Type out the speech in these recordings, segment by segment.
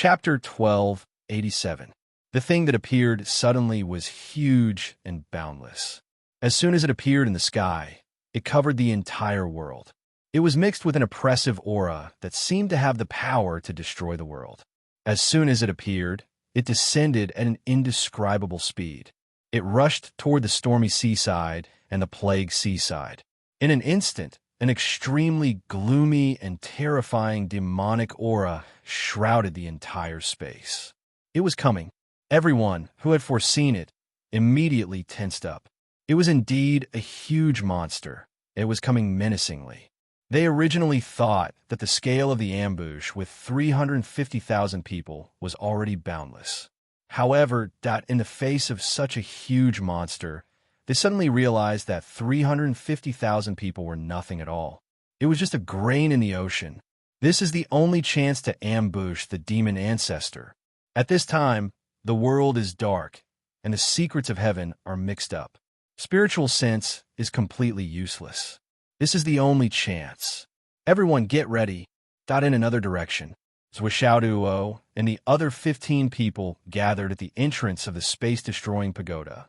Chapter 1287. The thing that appeared suddenly was huge and boundless. As soon as it appeared in the sky, it covered the entire world. It was mixed with an oppressive aura that seemed to have the power to destroy the world. As soon as it appeared, it descended at an indescribable speed. It rushed toward the stormy seaside and the plague seaside. In an instant, an extremely gloomy and terrifying demonic aura shrouded the entire space. It was coming. Everyone who had foreseen it immediately tensed up. It was indeed a huge monster. It was coming menacingly. They originally thought that the scale of the ambush with 350,000 people was already boundless. However, in the face of such a huge monster, they suddenly realized that 350,000 people were nothing at all. It was just a grain in the ocean. This is the only chance to ambush the demon ancestor. At this time, the world is dark, and the secrets of heaven are mixed up. Spiritual sense is completely useless. This is the only chance. Everyone get ready. In another direction, Zwishaoduo and the other 15 people gathered at the entrance of the space-destroying pagoda.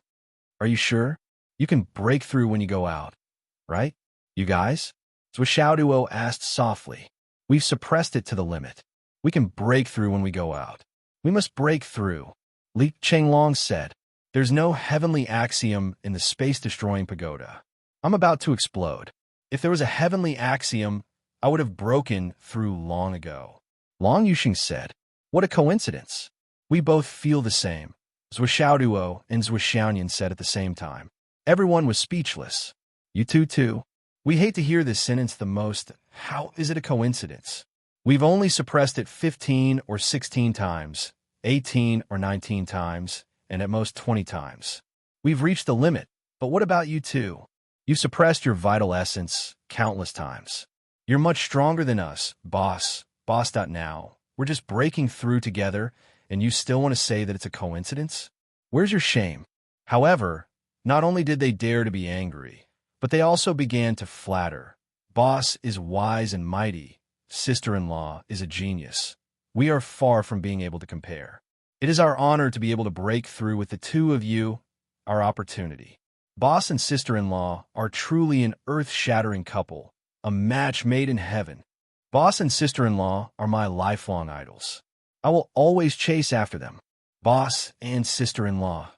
Are you sure? You can break through when you go out, right? You guys? Zwishaoduo asked softly. We've suppressed it to the limit. We can break through when we go out. We must break through. Li Chenglong said. There's no heavenly axiom in the space-destroying pagoda. I'm about to explode. If there was a heavenly axiom, I would have broken through long ago. Long Yuxing said. What a coincidence. We both feel the same. Zwishaoduo and Zwishaonian said at the same time. Everyone was speechless. You two too. We hate to hear this sentence the most. How is it a coincidence? We've only suppressed it 15 or 16 times, 18 or 19 times, and at most 20 times. We've reached the limit, but what about you two? You've suppressed your vital essence countless times. You're much stronger than us, boss. Now. We're just breaking through together, and you still want to say that it's a coincidence? Where's your shame? However, not only did they dare to be angry, but they also began to flatter. Boss is wise and mighty. Sister-in-law is a genius. We are far from being able to compare. It is our honor to be able to break through with the two of you, our opportunity. Boss and sister-in-law are truly an earth-shattering couple, a match made in heaven. Boss and sister-in-law are my lifelong idols. I will always chase after them. Boss and sister-in-law.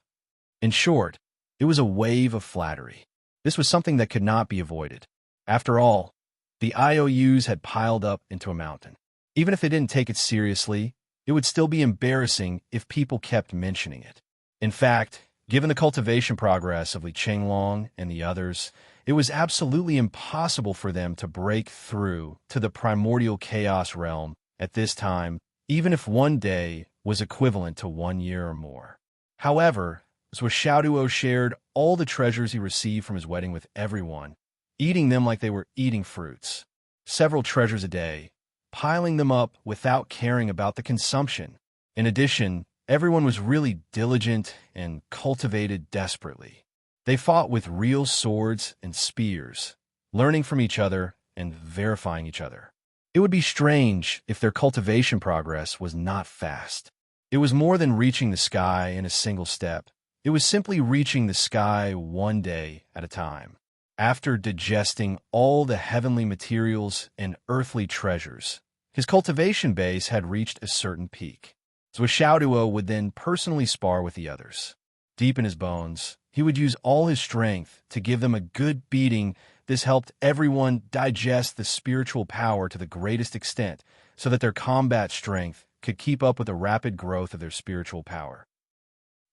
In short, it was a wave of flattery. This was something that could not be avoided. After all, the IOUs had piled up into a mountain. Even if they didn't take it seriously, it would still be embarrassing if people kept mentioning it. In fact, given the cultivation progress of Li Chenglong and the others, it was absolutely impossible for them to break through to the primordial chaos realm at this time, even if one day was equivalent to 1 year or more. However, Zwishaoduo shared all the treasures he received from his wedding with everyone, eating them like they were eating fruits. Several treasures a day, piling them up without caring about the consumption. In addition, everyone was really diligent and cultivated desperately. They fought with real swords and spears, learning from each other and verifying each other. It would be strange if their cultivation progress was not fast. It was more than reaching the sky in a single step. It was simply reaching the sky one day at a time. After digesting all the heavenly materials and earthly treasures, his cultivation base had reached a certain peak. Zwishaoduo would then personally spar with the others. Deep in his bones, he would use all his strength to give them a good beating. This helped everyone digest the spiritual power to the greatest extent so that their combat strength could keep up with the rapid growth of their spiritual power.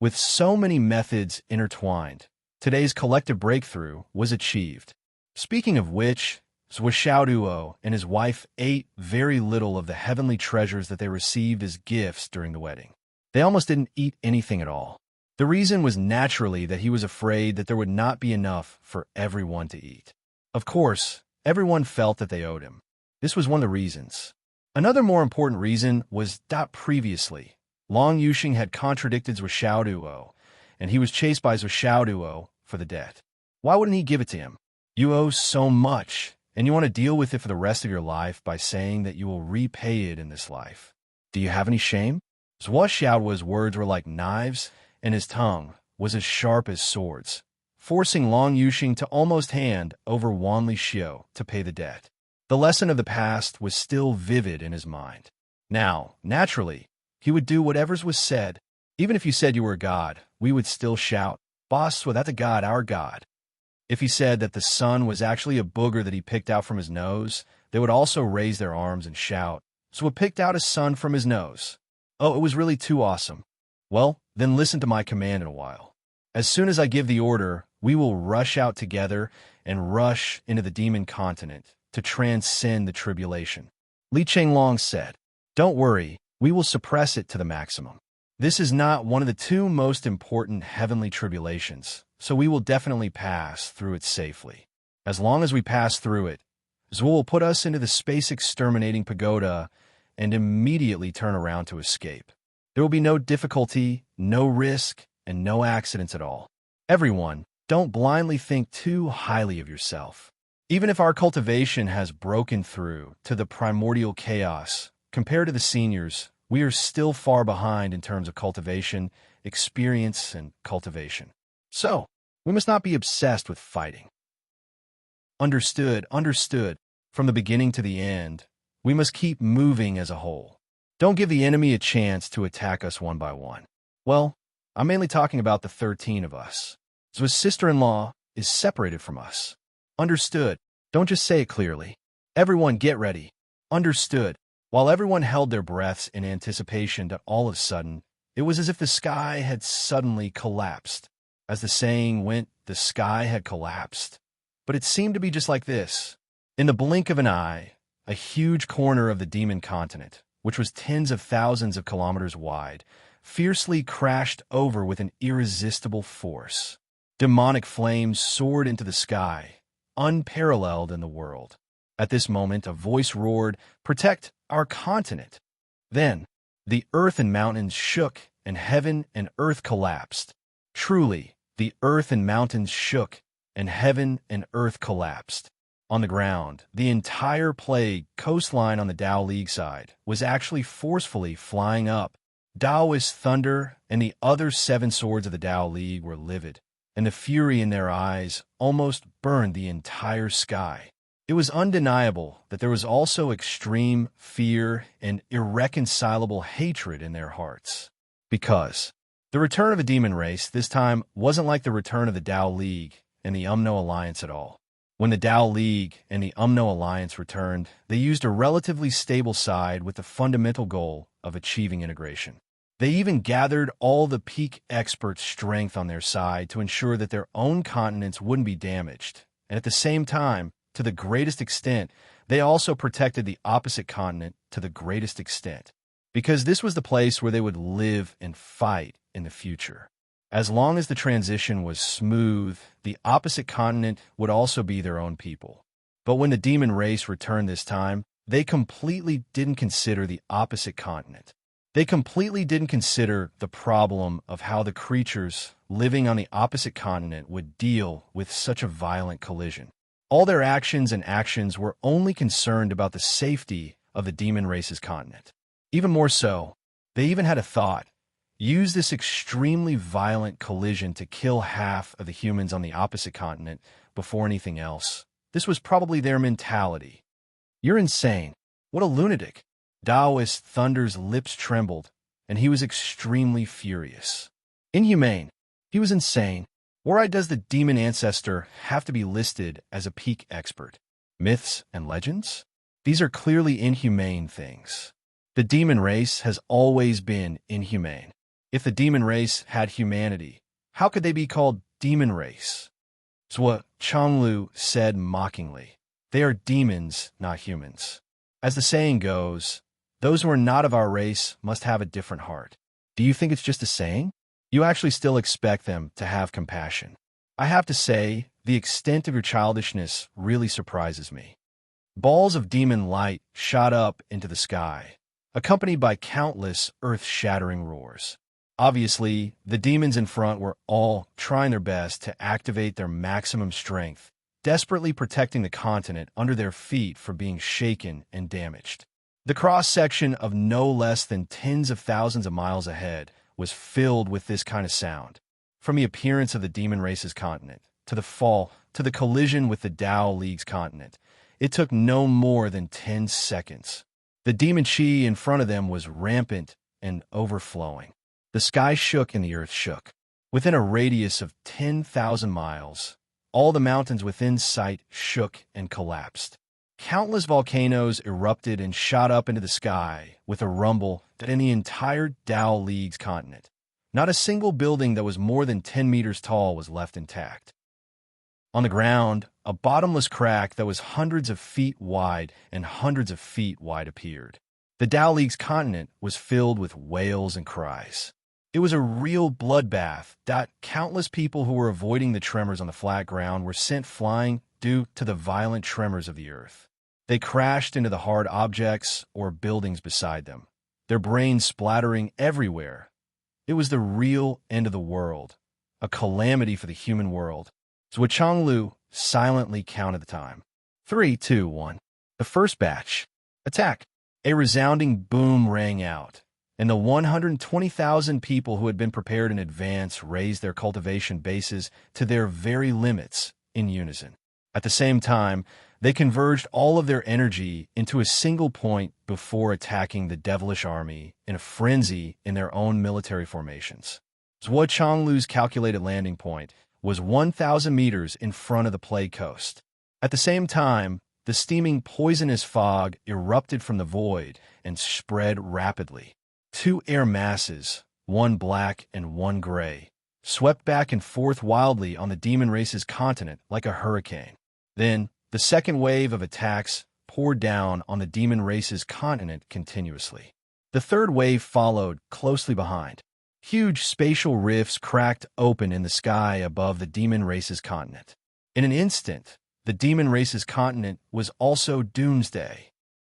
With so many methods intertwined, today's collective breakthrough was achieved. Speaking of which, Zwishaoduo and his wife ate very little of the heavenly treasures that they received as gifts during the wedding. They almost didn't eat anything at all. The reason was naturally that he was afraid that there would not be enough for everyone to eat. Of course, everyone felt that they owed him. This was one of the reasons. Another more important reason was that previously, Long Yuxing had contradicted Zwishaoduo, and he was chased by Zwishaoduo for the debt. Why wouldn't he give it to him? You owe so much, and you want to deal with it for the rest of your life by saying that you will repay it in this life. Do you have any shame? Xiao's words were like knives, and his tongue was as sharp as swords, forcing Long Yuxing to almost hand over Wan Xiu to pay the debt. The lesson of the past was still vivid in his mind. Now, naturally, he would do whatever was said. Even if you said you were a god, we would still shout, "Boss, well, that's a god, our god." If he said that the sun was actually a booger that he picked out from his nose, they would also raise their arms and shout, "So it picked out a sun from his nose. Oh, it was really too awesome. Well, then listen to my command in a while. As soon as I give the order, we will rush out together and rush into the demon continent to transcend the tribulation." Li Chenglong said, "Don't worry, we will suppress it to the maximum. This is not one of the two most important heavenly tribulations, so we will definitely pass through it safely. As long as we pass through it, Zhuo will put us into the space exterminating pagoda and immediately turn around to escape. There will be no difficulty, no risk, and no accidents at all. Everyone, don't blindly think too highly of yourself. Even if our cultivation has broken through to the primordial chaos, compared to the seniors, we are still far behind in terms of cultivation, experience, and cultivation. So, we must not be obsessed with fighting. Understood, understood. From the beginning to the end, we must keep moving as a whole. Don't give the enemy a chance to attack us one by one. Well, I'm mainly talking about the 13 of us. So his sister-in-law is separated from us. Understood. Don't just say it clearly. Everyone get ready. Understood. While everyone held their breaths in anticipation that all of a sudden, it was as if the sky had suddenly collapsed. As the saying went, the sky had collapsed. But it seemed to be just like this. In the blink of an eye, a huge corner of the demon continent, which was tens of thousands of kilometers wide, fiercely crashed over with an irresistible force. Demonic flames soared into the sky, unparalleled in the world. At this moment, a voice roared, "Protect our continent!" Then, the earth and mountains shook, and heaven and earth collapsed. Truly, the earth and mountains shook, and heaven and earth collapsed. On the ground, the entire plague coastline on the Tao League side was actually forcefully flying up. Taoist thunder and the other 7 swords of the Tao League were livid, and the fury in their eyes almost burned the entire sky. It was undeniable that there was also extreme fear and irreconcilable hatred in their hearts. Because the return of a demon race this time wasn't like the return of the Tao League and the Umno Alliance at all. When the Tao League and the Umno Alliance returned, they used a relatively stable side with the fundamental goal of achieving integration. They even gathered all the peak expert strength on their side to ensure that their own continents wouldn't be damaged, and at the same time, to the greatest extent, they also protected the opposite continent to the greatest extent, because this was the place where they would live and fight in the future. As long as the transition was smooth, the opposite continent would also be their own people. But when the demon race returned this time, they completely didn't consider the opposite continent. They completely didn't consider the problem of how the creatures living on the opposite continent would deal with such a violent collision. All their actions were only concerned about the safety of the demon race's continent. Even more so, they even had a thought: use this extremely violent collision to kill half of the humans on the opposite continent before anything else. This was probably their mentality. You're insane. What a lunatic. Taoist Thunder's lips trembled, and he was extremely furious. Inhumane. He was insane. Why does the demon ancestor have to be listed as a peak expert? Myths and legends? These are clearly inhumane things. The demon race has always been inhumane. If the demon race had humanity, how could they be called demon race? Zhuo Changlu said mockingly, "They are demons, not humans. As the saying goes, those who are not of our race must have a different heart." Do you think it's just a saying? You actually still expect them to have compassion. I have to say, the extent of your childishness really surprises me. Balls of demon light shot up into the sky, accompanied by countless earth-shattering roars. Obviously, the demons in front were all trying their best to activate their maximum strength, desperately protecting the continent under their feet from being shaken and damaged. The cross-section of no less than tens of thousands of miles ahead was filled with this kind of sound. From the appearance of the demon race's continent, to the fall, to the collision with the Tao League's continent, it took no more than 10 seconds. The demon chi in front of them was rampant and overflowing. The sky shook and the earth shook. Within a radius of 10,000 miles, all the mountains within sight shook and collapsed. Countless volcanoes erupted and shot up into the sky with a rumble that in the entire Tao League's continent, not a single building that was more than 10 meters tall was left intact. On the ground, a bottomless crack that was hundreds of feet wide and hundreds of feet wide appeared. The Tao League's continent was filled with wails and cries. It was a real bloodbath that countless people who were avoiding the tremors on the flat ground were sent flying due to the violent tremors of the earth. They crashed into the hard objects or buildings beside them, their brains splattering everywhere. It was the real end of the world, a calamity for the human world. Zhou Chonglu silently counted the time. 3, 2, 1. The first batch. Attack. A resounding boom rang out, and the 120,000 people who had been prepared in advance raised their cultivation bases to their very limits in unison. At the same time, they converged all of their energy into a single point before attacking the devilish army in a frenzy in their own military formations. Zhou Chonglu's calculated landing point was 1,000 meters in front of the Plague Coast. At the same time, the steaming poisonous fog erupted from the void and spread rapidly. Two air masses, one black and one gray, swept back and forth wildly on the demon race's continent like a hurricane. Then, the second wave of attacks poured down on the demon race's continent continuously. The third wave followed closely behind. Huge spatial rifts cracked open in the sky above the demon race's continent. In an instant, the demon race's continent was also doomsday.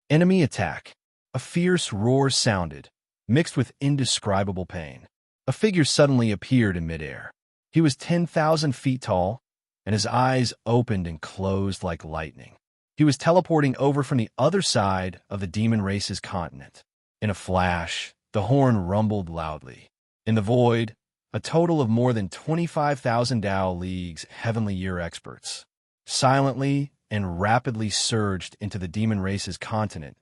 Enemy attack. A fierce roar sounded, mixed with indescribable pain. A figure suddenly appeared in midair. He was 10,000 feet tall, and his eyes opened and closed like lightning. He was teleporting over from the other side of the demon race's continent. In a flash, the horn rumbled loudly. In the void, a total of more than 25,000 Tao League's heavenly year experts silently and rapidly surged into the demon race's continent.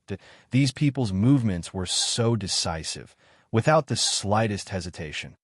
These people's movements were so decisive, without the slightest hesitation.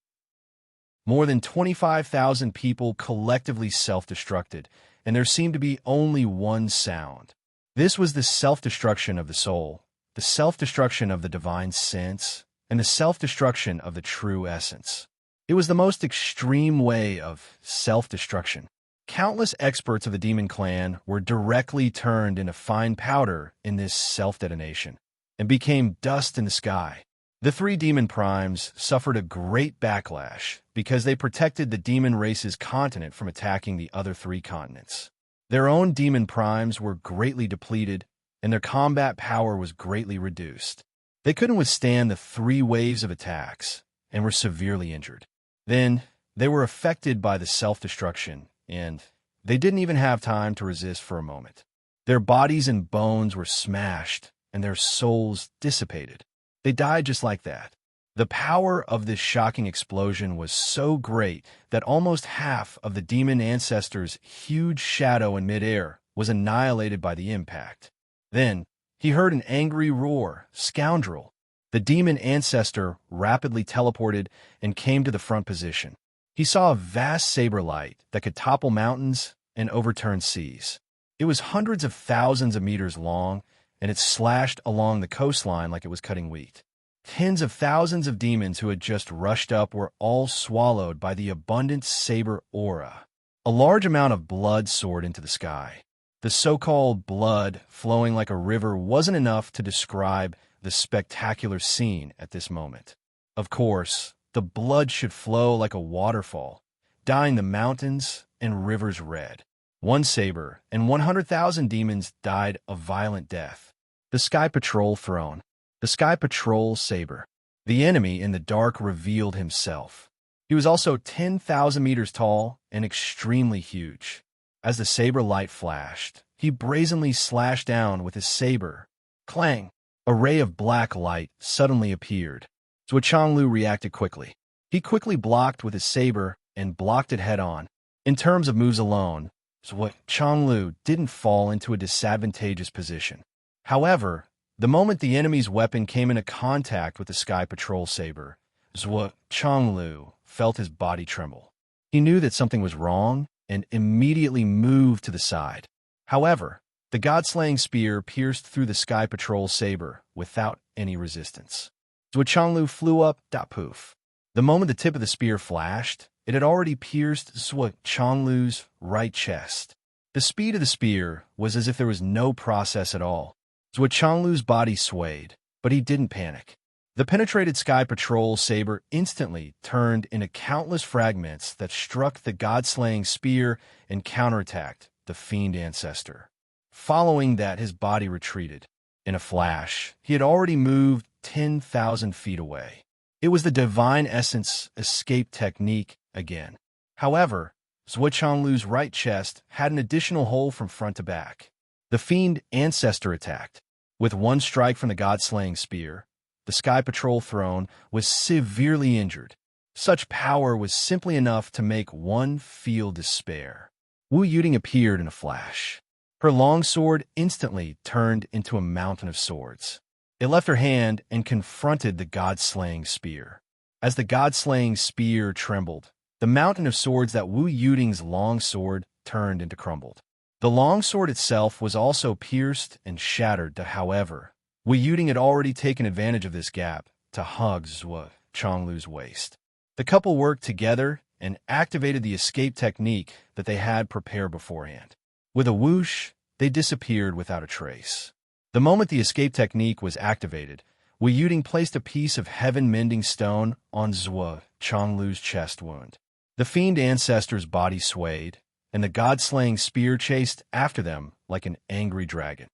More than 25,000 people collectively self-destructed, and there seemed to be only one sound. This was the self-destruction of the soul, the self-destruction of the divine sense, and the self-destruction of the true essence. It was the most extreme way of self-destruction. Countless experts of the demon clan were directly turned into fine powder in this self-detonation, and became dust in the sky. The three demon primes suffered a great backlash because they protected the demon race's continent from attacking the other three continents. Their own demon primes were greatly depleted, and their combat power was greatly reduced. They couldn't withstand the three waves of attacks and were severely injured. Then, they were affected by the self-destruction, and they didn't even have time to resist for a moment. Their bodies and bones were smashed, and their souls dissipated. They died just like that. The power of this shocking explosion was so great that almost half of the demon ancestor's huge shadow in midair was annihilated by the impact. Then, he heard an angry roar, "Scoundrel!" The demon ancestor rapidly teleported and came to the front position. He saw a vast saber light that could topple mountains and overturn seas. It was hundreds of thousands of meters long, and it slashed along the coastline like it was cutting wheat. Tens of thousands of demons who had just rushed up were all swallowed by the abundant saber aura. A large amount of blood soared into the sky. The so-called blood flowing like a river wasn't enough to describe the spectacular scene at this moment. Of course, the blood should flow like a waterfall, dyeing the mountains and rivers red. One saber and 100,000 demons died a violent death. The Sky Patrol throne. The Sky Patrol saber. The enemy in the dark revealed himself. He was also 10,000 meters tall and extremely huge. As the saber light flashed, he brazenly slashed down with his saber. Clang! A ray of black light suddenly appeared. Zhuo Changlu reacted quickly. He quickly blocked with his saber and blocked it head-on. In terms of moves alone, Zhuo Changlu didn't fall into a disadvantageous position. However, the moment the enemy's weapon came into contact with the Sky Patrol saber, Zhuo Changlu felt his body tremble. He knew that something was wrong and immediately moved to the side. However, the God-slaying spear pierced through the Sky Patrol saber without any resistance. Zhuo Changlu flew up, poof. The moment the tip of the spear flashed, it had already pierced Zhuo Changlu's right chest. The speed of the spear was as if there was no process at all. Zhuo Changlu's body swayed, but he didn't panic. The penetrated Sky Patrol saber instantly turned into countless fragments that struck the God-slaying spear and counterattacked the fiend ancestor. Following that, his body retreated. In a flash, he had already moved 10,000 feet away. It was the Divine Essence escape technique again. However, Zhuo Changlu's right chest had an additional hole from front to back. The fiend ancestor attacked. With one strike from the God-slaying spear, the Sky Patrol throne was severely injured. Such power was simply enough to make one feel despair. Wu Yuting appeared in a flash. Her long sword instantly turned into a mountain of swords. It left her hand and confronted the God-slaying spear. As the God-slaying spear trembled, the mountain of swords that Wu Yuting's long sword turned into crumbled. The long sword itself was also pierced and shattered. However, Wu Yuting had already taken advantage of this gap to hug Zhuo Changlu's waist. The couple worked together and activated the escape technique that they had prepared beforehand. With a whoosh, they disappeared without a trace. The moment the escape technique was activated, Wu Yuting placed a piece of heaven-mending stone on Zhuo Changlu's chest wound. The fiend ancestor's body swayed, and the God-slaying spear chased after them like an angry dragon.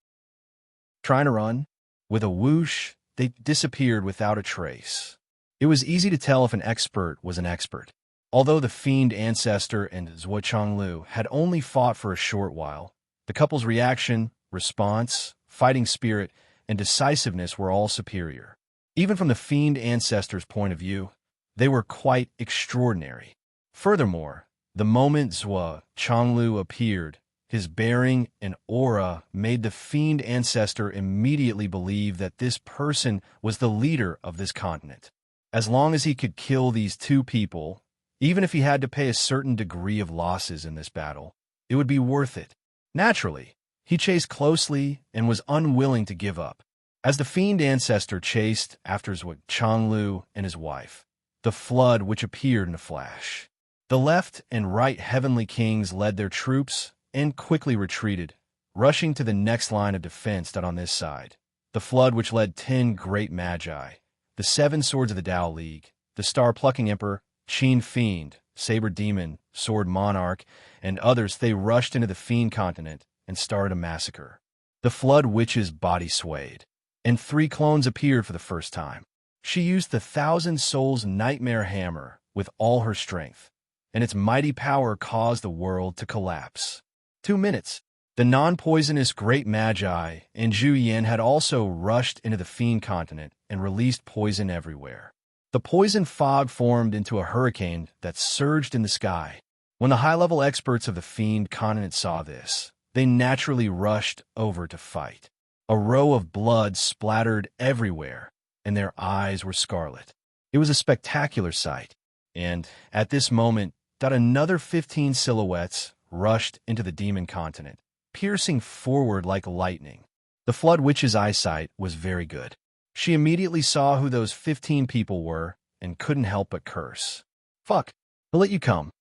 Trying to run? With a whoosh, they disappeared without a trace. It was easy to tell if an expert was an expert. Although the fiend ancestor and Zhuo Changlu had only fought for a short while, the couple's reaction, response, fighting spirit, and decisiveness were all superior. Even from the fiend ancestor's point of view, they were quite extraordinary. Furthermore, the moment Zhuo Changlu appeared, his bearing and aura made the fiend ancestor immediately believe that this person was the leader of this continent. As long as he could kill these two people, even if he had to pay a certain degree of losses in this battle, it would be worth it. Naturally, he chased closely and was unwilling to give up. As the fiend ancestor chased after Zhuo Changlu and his wife, the flood which appeared in a flash. The left and right heavenly kings led their troops and quickly retreated, rushing to the next line of defense that on this side. The flood which led 10 great magi, the 7 swords of the Tao League, the star-plucking emperor, Qin Fiend, Saber Demon, Sword Monarch, and others, they rushed into the fiend continent and started a massacre. The flood witch's body swayed, and 3 clones appeared for the first time. She used the 1,000 Souls Nightmare Hammer with all her strength, and its mighty power caused the world to collapse. 2 minutes. The non-poisonous Great Magi and Zhu Yan had also rushed into the fiend continent and released poison everywhere. The poison fog formed into a hurricane that surged in the sky. When the high-level experts of the fiend continent saw this, they naturally rushed over to fight. A row of blood splattered everywhere, and their eyes were scarlet. It was a spectacular sight, and at this moment, another 15 silhouettes rushed into the demon continent, piercing forward like lightning. The flood witch's eyesight was very good. She immediately saw who those 15 people were and couldn't help but curse. Fuck, I'll let you come.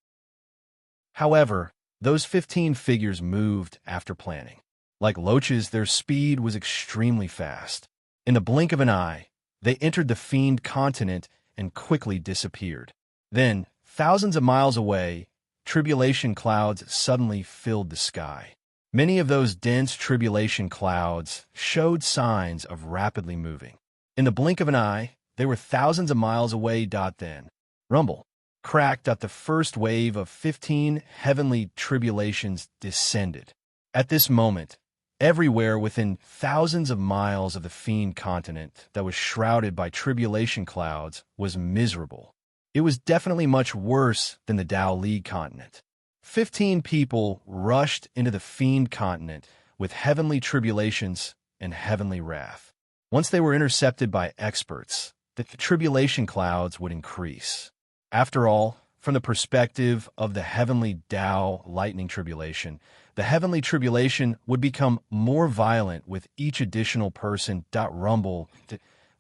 However, those 15 figures moved after planning. Like loaches, their speed was extremely fast. In the blink of an eye, they entered the fiend continent and quickly disappeared. Then, thousands of miles away, tribulation clouds suddenly filled the sky. Many of those dense tribulation clouds showed signs of rapidly moving. In the blink of an eye, they were thousands of miles away. Then, rumble, cracked. The first wave of 15 heavenly tribulations descended. At this moment, Everywhere within thousands of miles of the fiend continent that was shrouded by tribulation clouds was miserable. It was definitely much worse than the Dao Li continent. 15 people rushed into the fiend continent with heavenly tribulations and heavenly wrath. Once they were intercepted by experts, the tribulation clouds would increase. After all, from the perspective of the heavenly Tao lightning tribulation, the heavenly tribulation would become more violent with each additional person. Rumble,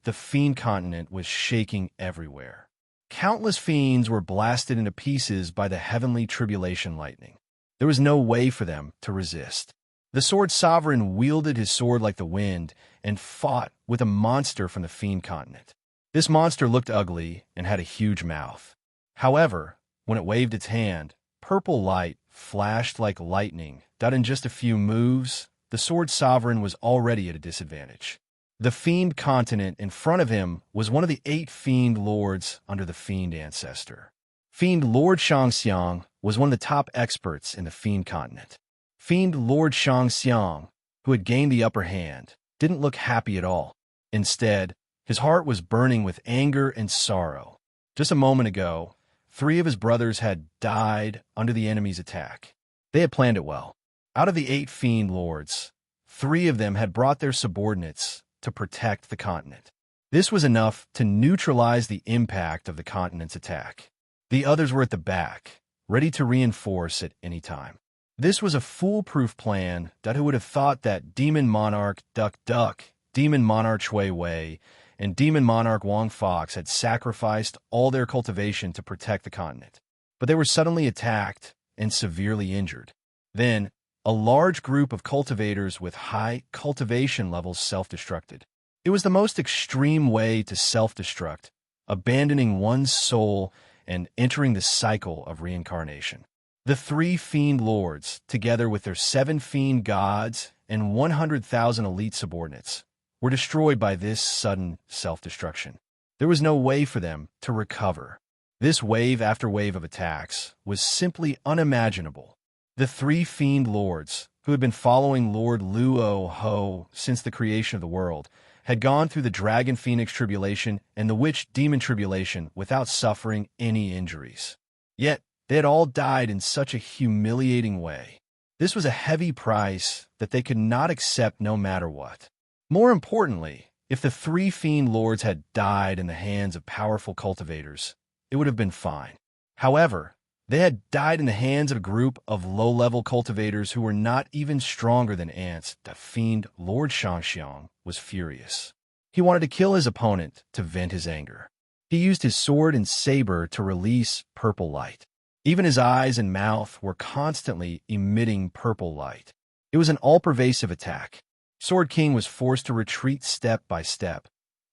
the fiend continent was shaking everywhere. Countless fiends were blasted into pieces by the heavenly tribulation lightning. There was no way for them to resist. The sword sovereign wielded his sword like the wind and fought with a monster from the fiend continent. This monster looked ugly and had a huge mouth. However, when it waved its hand, purple light flashed like lightning. In just a few moves, the sword sovereign was already at a disadvantage. The fiend continent in front of him was one of the 8 fiend lords under the fiend ancestor. Fiend Lord Shangxiang was one of the top experts in the fiend continent. Fiend Lord Shangxiang, who had gained the upper hand, didn't look happy at all. Instead, his heart was burning with anger and sorrow. Just a moment ago, 3 of his brothers had died under the enemy's attack. They had planned it well. Out of the 8 fiend lords, 3 of them had brought their subordinates to protect the continent. This was enough to neutralize the impact of the continent's attack. The others were at the back, ready to reinforce at any time. This was a foolproof plan. Who would have thought that Demon Monarch Duck Duck, Demon Monarch Shui Wei, and Demon Monarch Wong Fox had sacrificed all their cultivation to protect the continent. But they were suddenly attacked and severely injured. Then, a large group of cultivators with high cultivation levels self-destructed. It was the most extreme way to self-destruct, abandoning one's soul and entering the cycle of reincarnation. The 3 fiend lords, together with their 7 fiend gods and 100,000 elite subordinates, were destroyed by this sudden self-destruction. There was no way for them to recover. This wave after wave of attacks was simply unimaginable. The 3 fiend lords, who had been following Lord Luo Ho since the creation of the world, had gone through the Dragon Phoenix Tribulation and the Witch Demon Tribulation without suffering any injuries. Yet, they had all died in such a humiliating way. This was a heavy price that they could not accept no matter what. More importantly, if the 3 fiend lords had died in the hands of powerful cultivators, it would have been fine. However, they had died in the hands of a group of low-level cultivators who were not even stronger than ants. The fiend Lord Shangxiang was furious. He wanted to kill his opponent to vent his anger. He used his sword and saber to release purple light. Even his eyes and mouth were constantly emitting purple light. It was an all-pervasive attack. Sword King was forced to retreat step by step,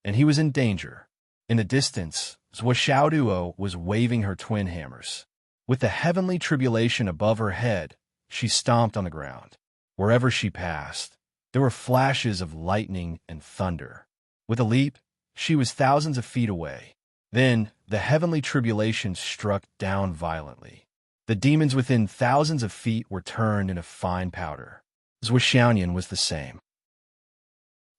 and he was in danger. In the distance, Zhou Xiaoduo was waving her twin hammers. With the heavenly tribulation above her head, she stomped on the ground. Wherever she passed, there were flashes of lightning and thunder. With a leap, she was thousands of feet away. Then, the heavenly tribulation struck down violently. The demons within thousands of feet were turned into fine powder. Zhou Xiaoyan was the same.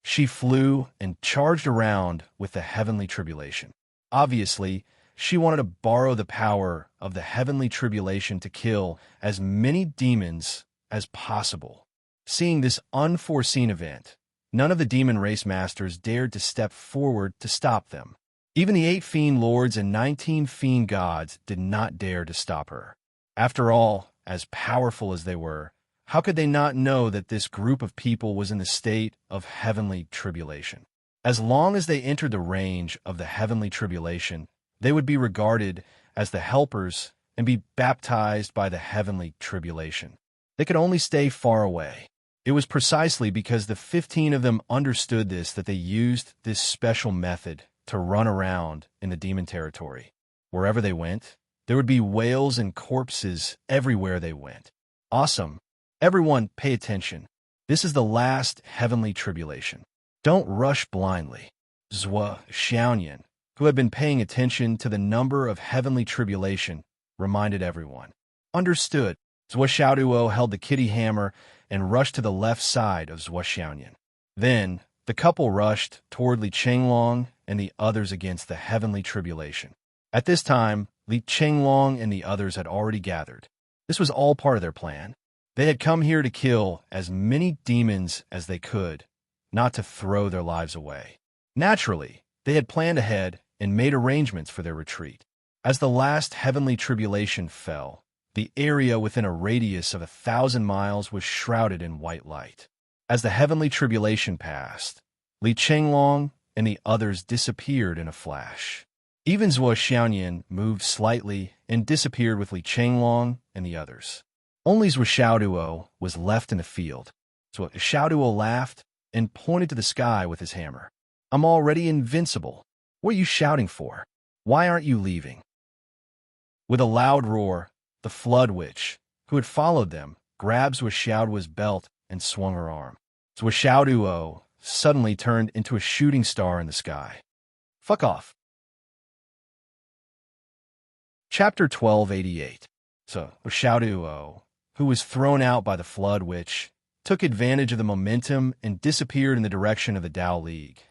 She flew and charged around with the heavenly tribulation. Obviously, she wanted to borrow the power of the heavenly tribulation to kill as many demons as possible. Seeing this unforeseen event, none of the demon race masters dared to step forward to stop them. Even the 8 fiend lords and 19 fiend gods did not dare to stop her. After all, as powerful as they were, how could they not know that this group of people was in the state of heavenly tribulation? As long as they entered the range of the heavenly tribulation, they would be regarded as the helpers and be baptized by the heavenly tribulation. They could only stay far away. It was precisely because the 15 of them understood this that they used this special method to run around in the demon territory. Wherever they went, there would be whales and corpses everywhere they went. Awesome. Everyone, pay attention. This is the last heavenly tribulation. Don't rush blindly. Zhou Xiaoyan, who had been paying attention to the number of heavenly tribulation, reminded everyone. Understood. Zhuo held the kitty hammer and rushed to the left side of Zhuo Xiaoyan. Then, the couple rushed toward Li Chenglong and the others against the heavenly tribulation. At this time, Li Chenglong and the others had already gathered. This was all part of their plan. They had come here to kill as many demons as they could, not to throw their lives away. Naturally, they had planned ahead and made arrangements for their retreat. As the last heavenly tribulation fell, the area within a radius of 1,000 miles was shrouded in white light. As the heavenly tribulation passed, Li Chenglong and the others disappeared in a flash. Even Zhuo Xiaoyan moved slightly and disappeared with Li Chenglong and the others. Only Zhuo Xiaoduo was left in the field. Zhuo Xiaoduo laughed and pointed to the sky with his hammer. "I'm already invincible. What are you shouting for? Why aren't you leaving?" With a loud roar, the Flood Witch, who had followed them, grabbed Zhuo Xiaoduo's belt and swung her arm. Zhuo Xiaoduo suddenly turned into a shooting star in the sky. Fuck off. Chapter 1288. So, Xiaoduo, who was thrown out by the Flood Witch, took advantage of the momentum and disappeared in the direction of the Dao League.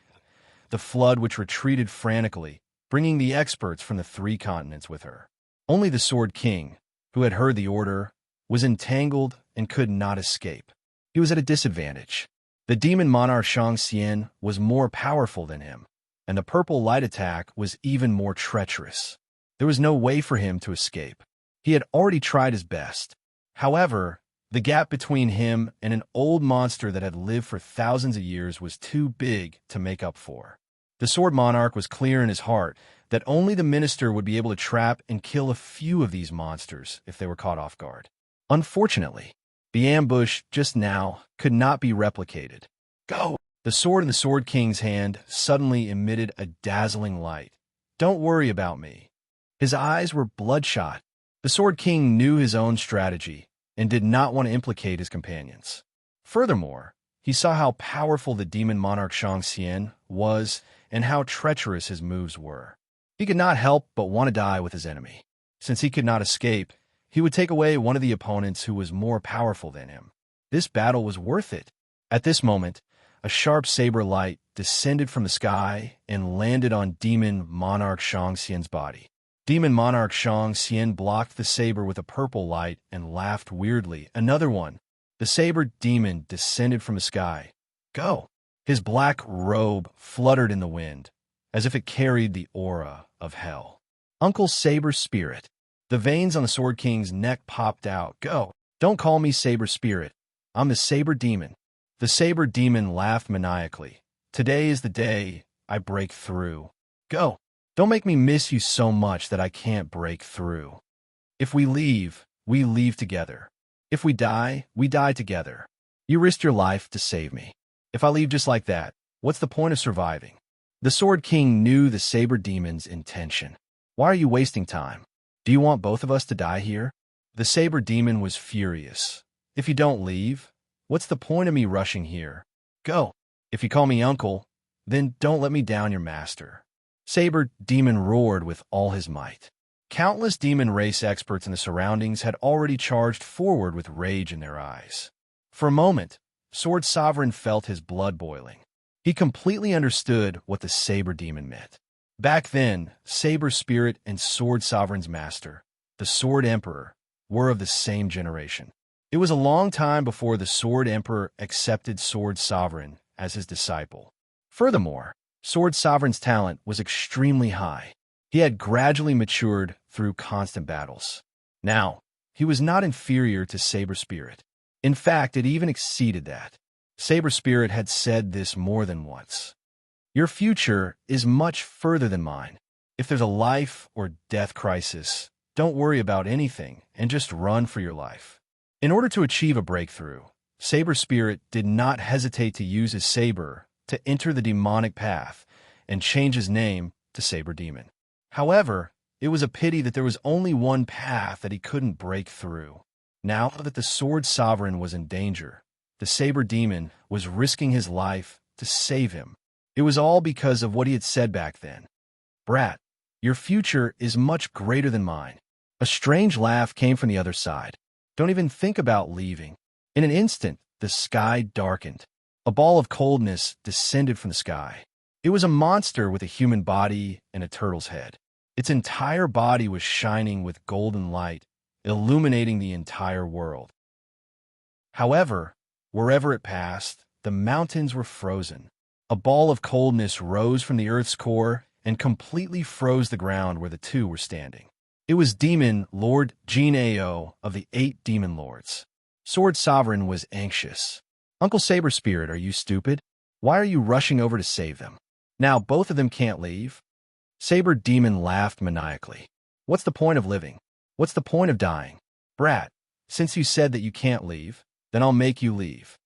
The Flood Witch retreated frantically, bringing the experts from the 3 continents with her. Only the Sword King, who had heard the order, was entangled and could not escape. He was at a disadvantage. The demon monarch Shang Xian was more powerful than him, and the purple light attack was even more treacherous. There was no way for him to escape. He had already tried his best. However, the gap between him and an old monster that had lived for thousands of years was too big to make up for. The Sword Monarch was clear in his heart that only the minister would be able to trap and kill a few of these monsters if they were caught off guard. Unfortunately, the ambush just now could not be replicated. Go! The sword in the Sword King's hand suddenly emitted a dazzling light. Don't worry about me. His eyes were bloodshot. The Sword King knew his own strategy and did not want to implicate his companions. Furthermore, he saw how powerful the demon monarch Shang Xian was and how treacherous his moves were. He could not help but want to die with his enemy. Since he could not escape, he would take away one of the opponents who was more powerful than him. This battle was worth it. At this moment, a sharp saber light descended from the sky and landed on demon monarch Shang Xian's body. Demon monarch Shang Xian blocked the saber with a purple light and laughed weirdly. Another one. The saber demon descended from the sky. Go! His black robe fluttered in the wind, as if it carried the aura of hell. Uncle Saber Spirit. The veins on the Sword King's neck popped out. Go! Don't call me Saber Spirit. I'm the Saber Demon. The Saber Demon laughed maniacally. Today is the day I break through. Go! Don't make me miss you so much that I can't break through. If we leave together. If we die together. You risked your life to save me. If I leave just like that, what's the point of surviving? The Sword King knew the Saber Demon's intention. Why are you wasting time? Do you want both of us to die here? The Saber Demon was furious. If you don't leave, what's the point of me rushing here? Go. If you call me uncle, then don't let me down your master. Saber Demon roared with all his might. Countless demon race experts in the surroundings had already charged forward with rage in their eyes. For a moment, Sword Sovereign felt his blood boiling. He completely understood what the Saber Demon meant. Back then, Saber Spirit and Sword Sovereign's master, the Sword Emperor, were of the same generation. It was a long time before the Sword Emperor accepted Sword Sovereign as his disciple. Furthermore, Sword Sovereign's talent was extremely high. He had gradually matured through constant battles. Now, he was not inferior to Saber Spirit. In fact, it even exceeded that. Saber Spirit had said this more than once. Your future is much further than mine. If there's a life or death crisis, don't worry about anything and just run for your life. In order to achieve a breakthrough, Saber Spirit did not hesitate to use his saber to enter the demonic path and change his name to Saber Demon. However, it was a pity that there was only one path that he couldn't break through. Now that the Sword Sovereign was in danger, the Saber Demon was risking his life to save him. It was all because of what he had said back then. Brat, your future is much greater than mine. A strange laugh came from the other side. Don't even think about leaving. In an instant, the sky darkened. A ball of coldness descended from the sky. It was a monster with a human body and a turtle's head. Its entire body was shining with golden light, illuminating the entire world. However, wherever it passed, the mountains were frozen. A ball of coldness rose from the earth's core and completely froze the ground where the two were standing. It was Demon Lord Jin-Ao of the 8 Demon Lords. Sword Sovereign was anxious. Uncle Saber Spirit, are you stupid? Why are you rushing over to save them? Now both of them can't leave? Saber Demon laughed maniacally. What's the point of living? What's the point of dying? Brat, since you said that you can't leave, then I'll make you leave.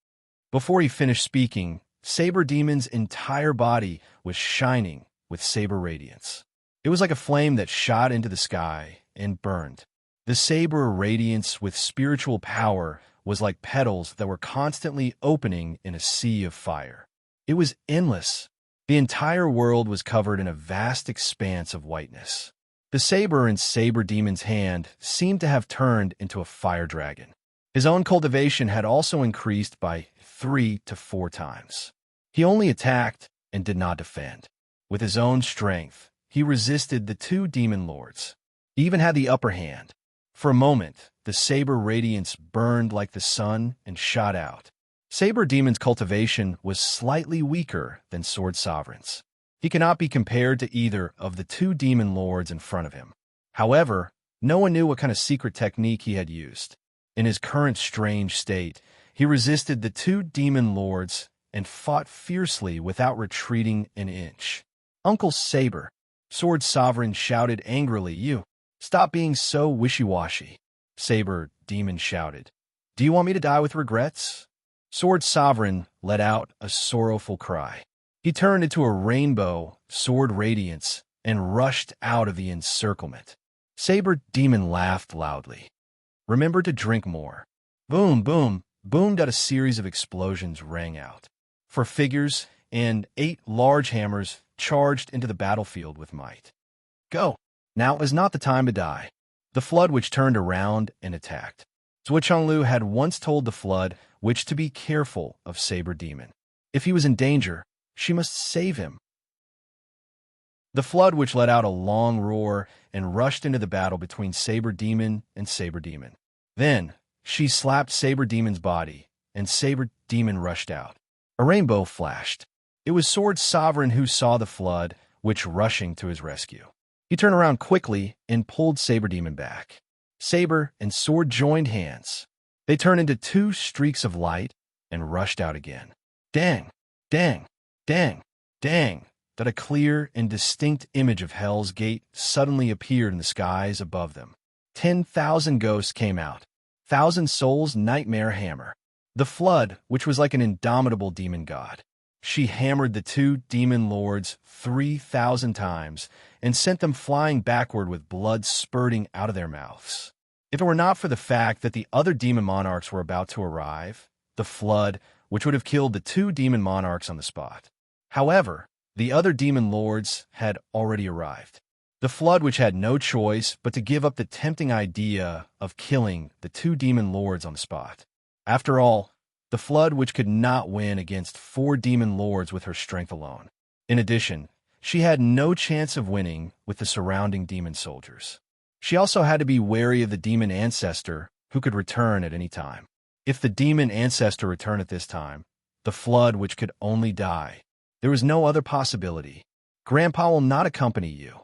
Before he finished speaking, Saber Demon's entire body was shining with saber radiance. It was like a flame that shot into the sky and burned. The saber radiance with spiritual power was like petals that were constantly opening in a sea of fire. It was endless. The entire world was covered in a vast expanse of whiteness. The saber in Saber Demon's hand seemed to have turned into a fire dragon. His own cultivation had also increased by 3 to 4 times. He only attacked and did not defend. With his own strength, he resisted the 2 demon lords. He even had the upper hand. For a moment, the saber radiance burned like the sun and shot out. Saber Demon's cultivation was slightly weaker than Sword Sovereign's. He cannot be compared to either of the 2 demon lords in front of him. However, no one knew what kind of secret technique he had used. In his current strange state, he resisted the 2 demon lords and fought fiercely without retreating an inch. Uncle Saber, Sword Sovereign shouted angrily, "You! Stop being so wishy-washy." Saber Demon shouted, "Do you want me to die with regrets?" Sword Sovereign let out a sorrowful cry. He turned into a rainbow, sword radiance, and rushed out of the encirclement. Saber Demon laughed loudly. "Remember to drink more." Boom, boom, boomed out a series of explosions rang out. 4 figures and 8 large hammers charged into the battlefield with might. Go! Now is not the time to die. The Flood Witch turned around and attacked. Zhuo Chenglu had once told the Flood Witch to be careful of Saber Demon. If he was in danger, she must save him. The Flood Witch let out a long roar and rushed into the battle between Saber Demon and Saber Demon. Then, she slapped Saber Demon's body, and Saber Demon rushed out. A rainbow flashed. It was Sword Sovereign who saw the Flood Witch rushing to his rescue. He turned around quickly and pulled Saber Demon back. Saber and Sword joined hands. They turned into 2 streaks of light and rushed out again. Dang, dang, dang, dang, that a clear and distinct image of Hell's Gate suddenly appeared in the skies above them. 10,000 ghosts came out. 1,000 souls nightmare hammer. The Flood, which was like an indomitable demon god. She hammered the 2 demon lords 3,000 times and sent them flying backward with blood spurting out of their mouths. If it were not for the fact that the other demon monarchs were about to arrive, the Flood, which would have killed the 2 demon monarchs on the spot. However, the other demon lords had already arrived. The Flood Witch had no choice but to give up the tempting idea of killing the 2 demon lords on the spot. After all, the Flood Witch could not win against 4 demon lords with her strength alone. In addition, she had no chance of winning with the surrounding demon soldiers. She also had to be wary of the demon ancestor, who could return at any time. If the demon ancestor returned at this time, the Flood Witch could only die. There was no other possibility. Grandpa will not accompany you.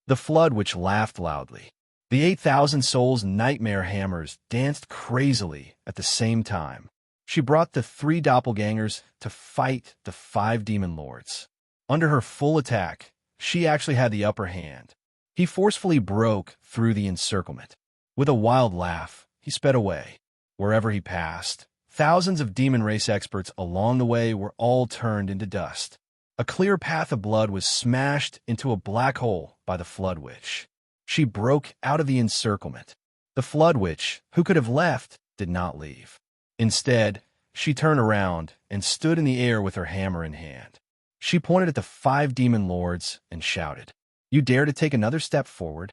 The Flood Witch laughed loudly. The 8,000 souls nightmare hammers danced crazily at the same time. She brought the 3 doppelgangers to fight the 5 demon lords. Under her full attack, she actually had the upper hand. He forcefully broke through the encirclement. With a wild laugh, he sped away. Wherever he passed, thousands of demon race experts along the way were all turned into dust. A clear path of blood was smashed into a black hole by the Flood Witch. She broke out of the encirclement. The Flood Witch, who could have left, did not leave. Instead, she turned around and stood in the air with her hammer in hand. She pointed at the 5 demon lords and shouted, "You dare to take another step forward?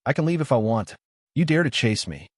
I can leave if I want. You dare to chase me.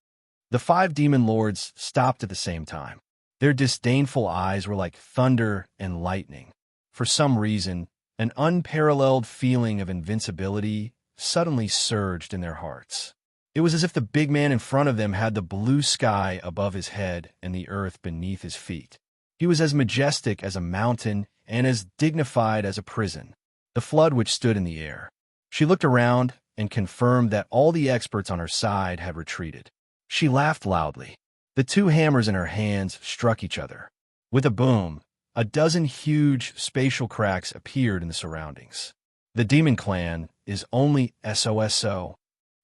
The 5 demon lords stopped at the same time. Their disdainful eyes were like thunder and lightning. For some reason, an unparalleled feeling of invincibility suddenly surged in their hearts. It was as if the big man in front of them had the blue sky above his head and the earth beneath his feet. He was as majestic as a mountain and as dignified as a prison, the flood which stood in the air. She looked around and confirmed that all the experts on her side had retreated. She laughed loudly. The 2 hammers in her hands struck each other. With a boom, a dozen huge spatial cracks appeared in the surroundings. The demon clan is only SOSO.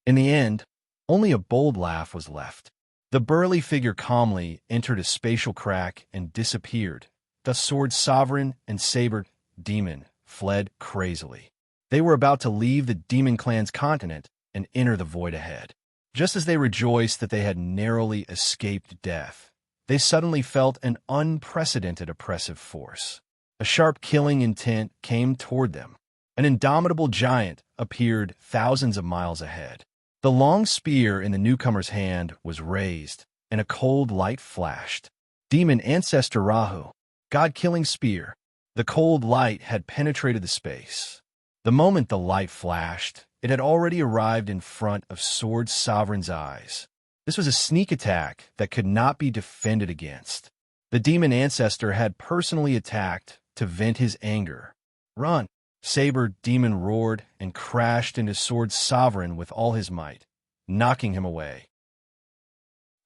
In the end, only a bold laugh was left. The burly figure calmly entered a spatial crack and disappeared. The sword sovereign and saber demon fled crazily. They were about to leave the demon clan's continent and enter the void ahead. Just as they rejoiced that they had narrowly escaped death, they suddenly felt an unprecedented oppressive force. A sharp killing intent came toward them. An indomitable giant appeared thousands of miles ahead. The long spear in the newcomer's hand was raised, and a cold light flashed. Demon Ancestor Rahu, God-killing spear. The cold light had penetrated the space. The moment the light flashed, it had already arrived in front of Sword Sovereign's eyes. This was a sneak attack that could not be defended against. The demon ancestor had personally attacked to vent his anger. Run! Saber demon roared and crashed into Sword Sovereign with all his might, knocking him away.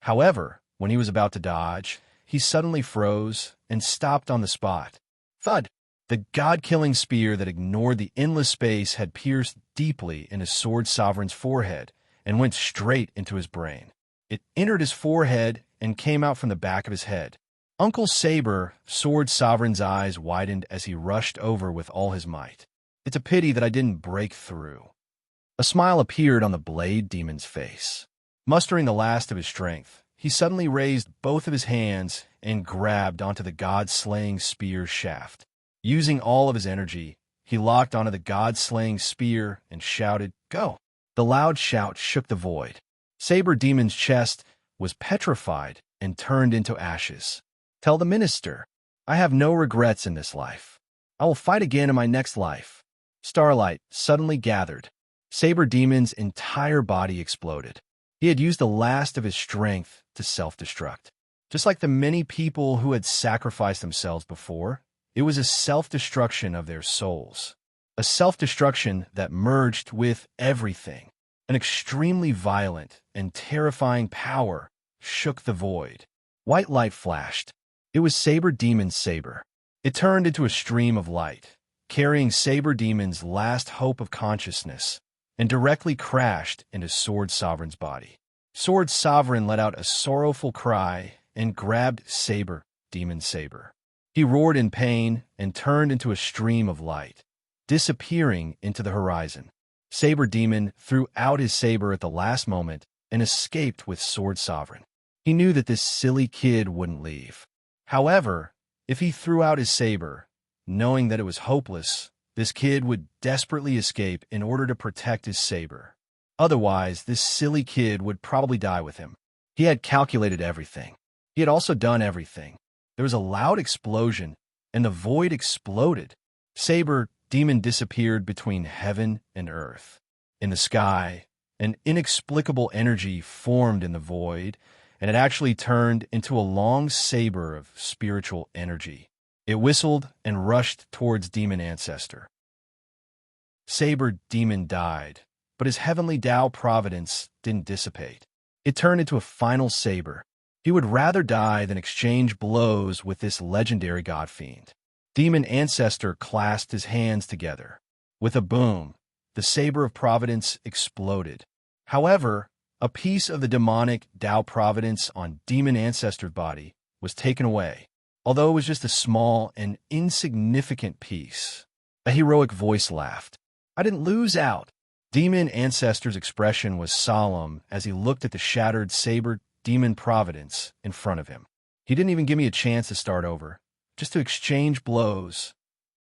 However, when he was about to dodge, he suddenly froze and stopped on the spot. Thud! The god-killing spear that ignored the endless space had pierced deeply into Sword Sovereign's forehead and went straight into his brain. It entered his forehead and came out from the back of his head. Uncle Saber, Sword Sovereign's eyes widened as he rushed over with all his might. It's a pity that I didn't break through. A smile appeared on the blade demon's face. Mustering the last of his strength, he suddenly raised both of his hands and grabbed onto the god-slaying spear's shaft. Using all of his energy, he locked onto the god-slaying spear and shouted, "Go!" The loud shout shook the void. Saber Demon's chest was petrified and turned into ashes. Tell the minister, I have no regrets in this life. I will fight again in my next life. Starlight suddenly gathered. Saber Demon's entire body exploded. He had used the last of his strength to self-destruct. Just like the many people who had sacrificed themselves before, it was a self-destruction of their souls. A self-destruction that merged with everything. An extremely violent and terrifying power shook the void. White light flashed. It was Saber Demon's saber. It turned into a stream of light, carrying Saber Demon's last hope of consciousness, and directly crashed into Sword Sovereign's body. Sword Sovereign let out a sorrowful cry and grabbed Saber Demon's saber. He roared in pain and turned into a stream of light, disappearing into the horizon. Saber Demon threw out his saber at the last moment and escaped with Sword Sovereign. He knew that this silly kid wouldn't leave. However, if he threw out his saber, knowing that it was hopeless, this kid would desperately escape in order to protect his saber. Otherwise, this silly kid would probably die with him. He had calculated everything. He had also done everything. There was a loud explosion, and the void exploded. Saber Demon disappeared between heaven and earth. In the sky, an inexplicable energy formed in the void, and it actually turned into a long saber of spiritual energy. It whistled and rushed towards Demon Ancestor. Saber Demon died, but his heavenly Tao providence didn't dissipate. It turned into a final saber. He would rather die than exchange blows with this legendary god fiend. Demon Ancestor clasped his hands together. With a boom, the saber of providence exploded. However, a piece of the demonic Tao providence on Demon Ancestor's body was taken away, although it was just a small and insignificant piece. A heroic voice laughed. I didn't lose out. Demon Ancestor's expression was solemn as he looked at the shattered saber Demon Providence in front of him. He didn't even give me a chance to start over, just to exchange blows.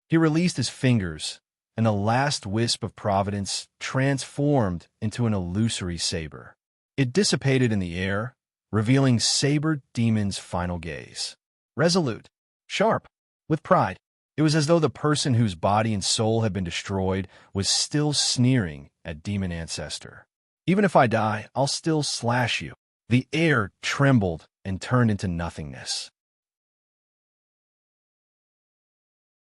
He released his fingers, and the last wisp of Providence transformed into an illusory saber. It dissipated in the air, revealing Saber Demon's final gaze. Resolute, sharp, with pride, it was as though the person whose body and soul had been destroyed was still sneering at Demon Ancestor. Even if I die, I'll still slash you. The air trembled and turned into nothingness.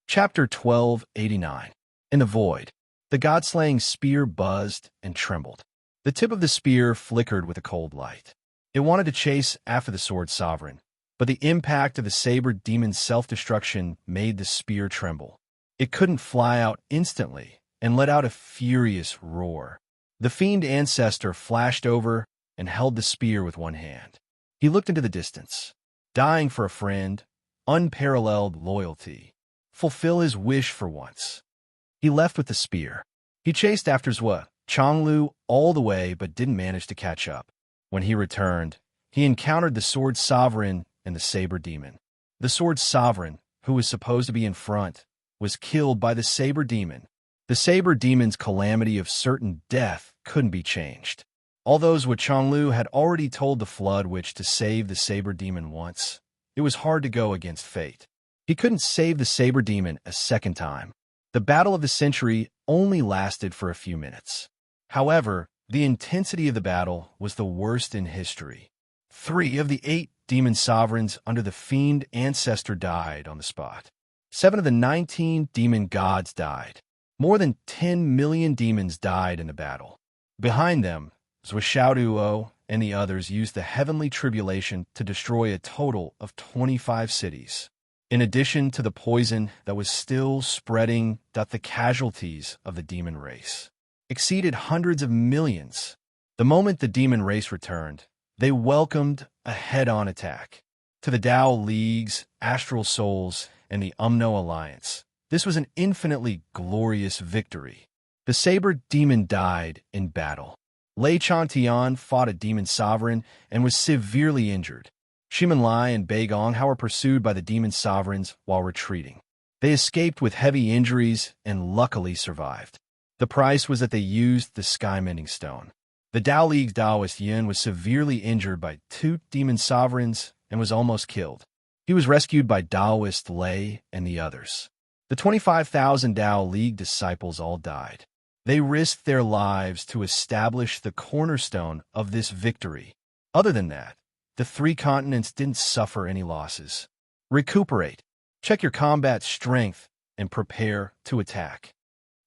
Chapter 1289. In the void, the god-slaying spear buzzed and trembled. The tip of the spear flickered with a cold light. It wanted to chase after the sword sovereign, but the impact of the saber demon's self-destruction made the spear tremble. It couldn't fly out instantly and let out a furious roar. The fiend ancestor flashed over and held the spear with one hand. He looked into the distance, dying for a friend, unparalleled loyalty. Fulfill his wish for once. He left with the spear. He chased after Zhua Chonglu all the way but didn't manage to catch up. When he returned, he encountered the sword sovereign and the saber demon. The sword sovereign, who was supposed to be in front, was killed by the saber demon. The saber demon's calamity of certain death couldn't be changed. Although Zhua Chonglu had already told the Flood Witch to save the saber demon once, it was hard to go against fate. He couldn't save the saber demon a second time. The battle of the century only lasted for a few minutes. However, the intensity of the battle was the worst in history. 3 of the 8 demon sovereigns under the fiend ancestor died on the spot. 7 of the 19 demon gods died. More than 10 million demons died in the battle. Behind them, Zhuo and the others used the heavenly tribulation to destroy a total of 25 cities. In addition to the poison that was still spreading, the casualties of the demon race exceeded hundreds of millions. The moment the demon race returned, they welcomed a head-on attack. To the Tao Leagues, Astral Souls, and the Umno Alliance, this was an infinitely glorious victory. The saber demon died in battle. Lei Chantian fought a demon sovereign and was severely injured. Shimen Lai and Bei Gonghao were pursued by the demon sovereigns while retreating. They escaped with heavy injuries and luckily survived. The price was that they used the Sky-Mending Stone. The Tao League's Taoist Yin was severely injured by 2 demon sovereigns and was almost killed. He was rescued by Taoist Lei and the others. The 25,000 Tao League disciples all died. They risked their lives to establish the cornerstone of this victory. Other than that, the 3 continents didn't suffer any losses. Recuperate. Check your combat strength and prepare to attack.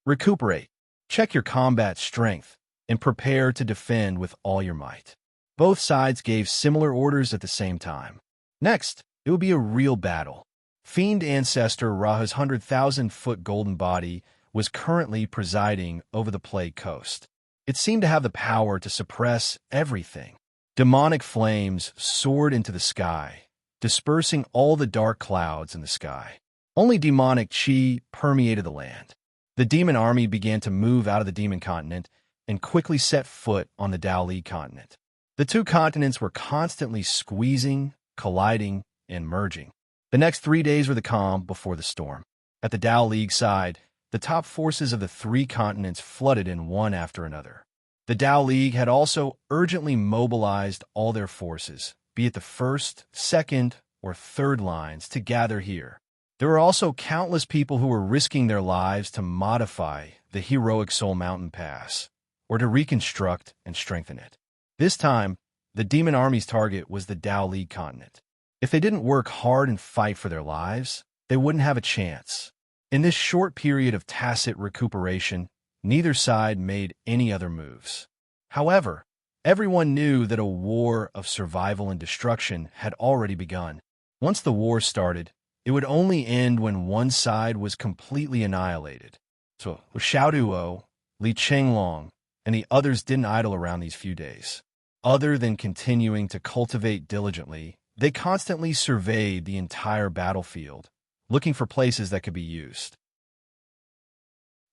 Recuperate. Check your combat strength and prepare to defend with all your might. Both sides gave similar orders at the same time. Next, it would be a real battle. Fiend Ancestor Raha's 100,000-foot golden body was currently presiding over the Plague Coast. It seemed to have the power to suppress everything. Demonic flames soared into the sky, dispersing all the dark clouds in the sky. Only demonic chi permeated the land. The demon army began to move out of the demon continent and quickly set foot on the Tao League continent. The 2 continents were constantly squeezing, colliding, and merging. The next 3 days were the calm before the storm. At the Tao League side, the top forces of the 3 continents flooded in one after another. The Tao League had also urgently mobilized all their forces, be it the 1st, 2nd, or 3rd lines, to gather here. There were also countless people who were risking their lives to modify the heroic Soul Mountain Pass, or to reconstruct and strengthen it. This time, the demon army's target was the Tao League continent. If they didn't work hard and fight for their lives, they wouldn't have a chance. In this short period of tacit recuperation, neither side made any other moves. However, everyone knew that a war of survival and destruction had already begun. Once the war started, it would only end when one side was completely annihilated. So, Xiao Duo, Li Chenglong, and the others didn't idle around these few days. Other than continuing to cultivate diligently, they constantly surveyed the entire battlefield, looking for places that could be used.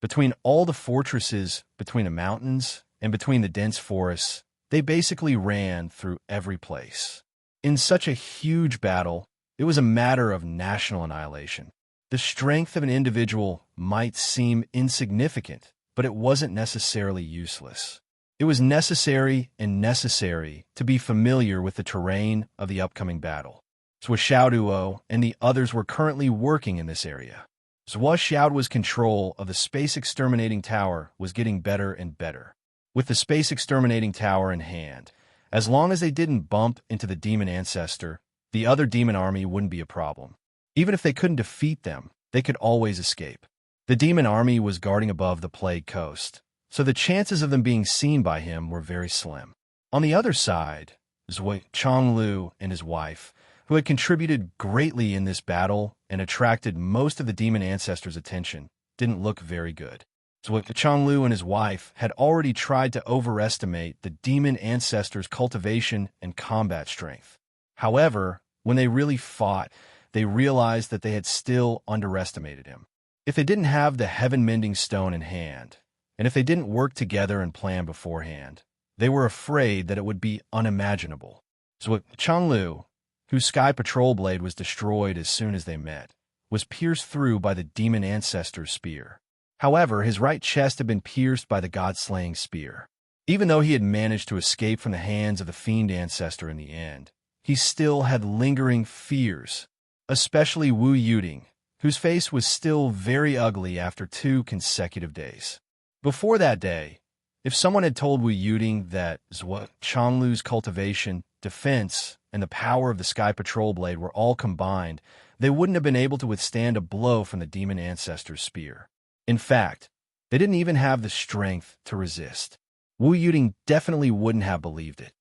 Between all the fortresses, between the mountains, and between the dense forests, they basically ran through every place. In such a huge battle, it was a matter of national annihilation. The strength of an individual might seem insignificant, but it wasn't necessarily useless. It was necessary to be familiar with the terrain of the upcoming battle. Zhuo Xiaoduo and the others were currently working in this area. Zhuo Xiaoduo's control of the Space Exterminating Tower was getting better and better. With the Space Exterminating Tower in hand, as long as they didn't bump into the demon ancestor, the other demon army wouldn't be a problem. Even if they couldn't defeat them, they could always escape. The demon army was guarding above the Plague Coast, so the chances of them being seen by him were very slim. On the other side, Zhuo Chonglu and his wife, who had contributed greatly in this battle and attracted most of the demon ancestors' attention, didn't look very good. Zhuo Chonglu and his wife had already tried to overestimate the demon ancestors' cultivation and combat strength. However, when they really fought, they realized that they had still underestimated him. If they didn't have the heaven-mending stone in hand, and if they didn't work together and plan beforehand, they were afraid that it would be unimaginable. So Chonglu, whose Sky Patrol Blade was destroyed as soon as they met, was pierced through by the demon ancestor's spear. However, his right chest had been pierced by the god-slaying spear. Even though he had managed to escape from the hands of the fiend ancestor in the end, he still had lingering fears, especially Wu Yuding, whose face was still very ugly after 2 consecutive days. Before that day, if someone had told Wu Yuding that Zhuo Chonglu's cultivation, defense, and the power of the Sky Patrol Blade were all combined, they wouldn't have been able to withstand a blow from the demon ancestor's spear. In fact, they didn't even have the strength to resist. Wu Yuding definitely wouldn't have believed it.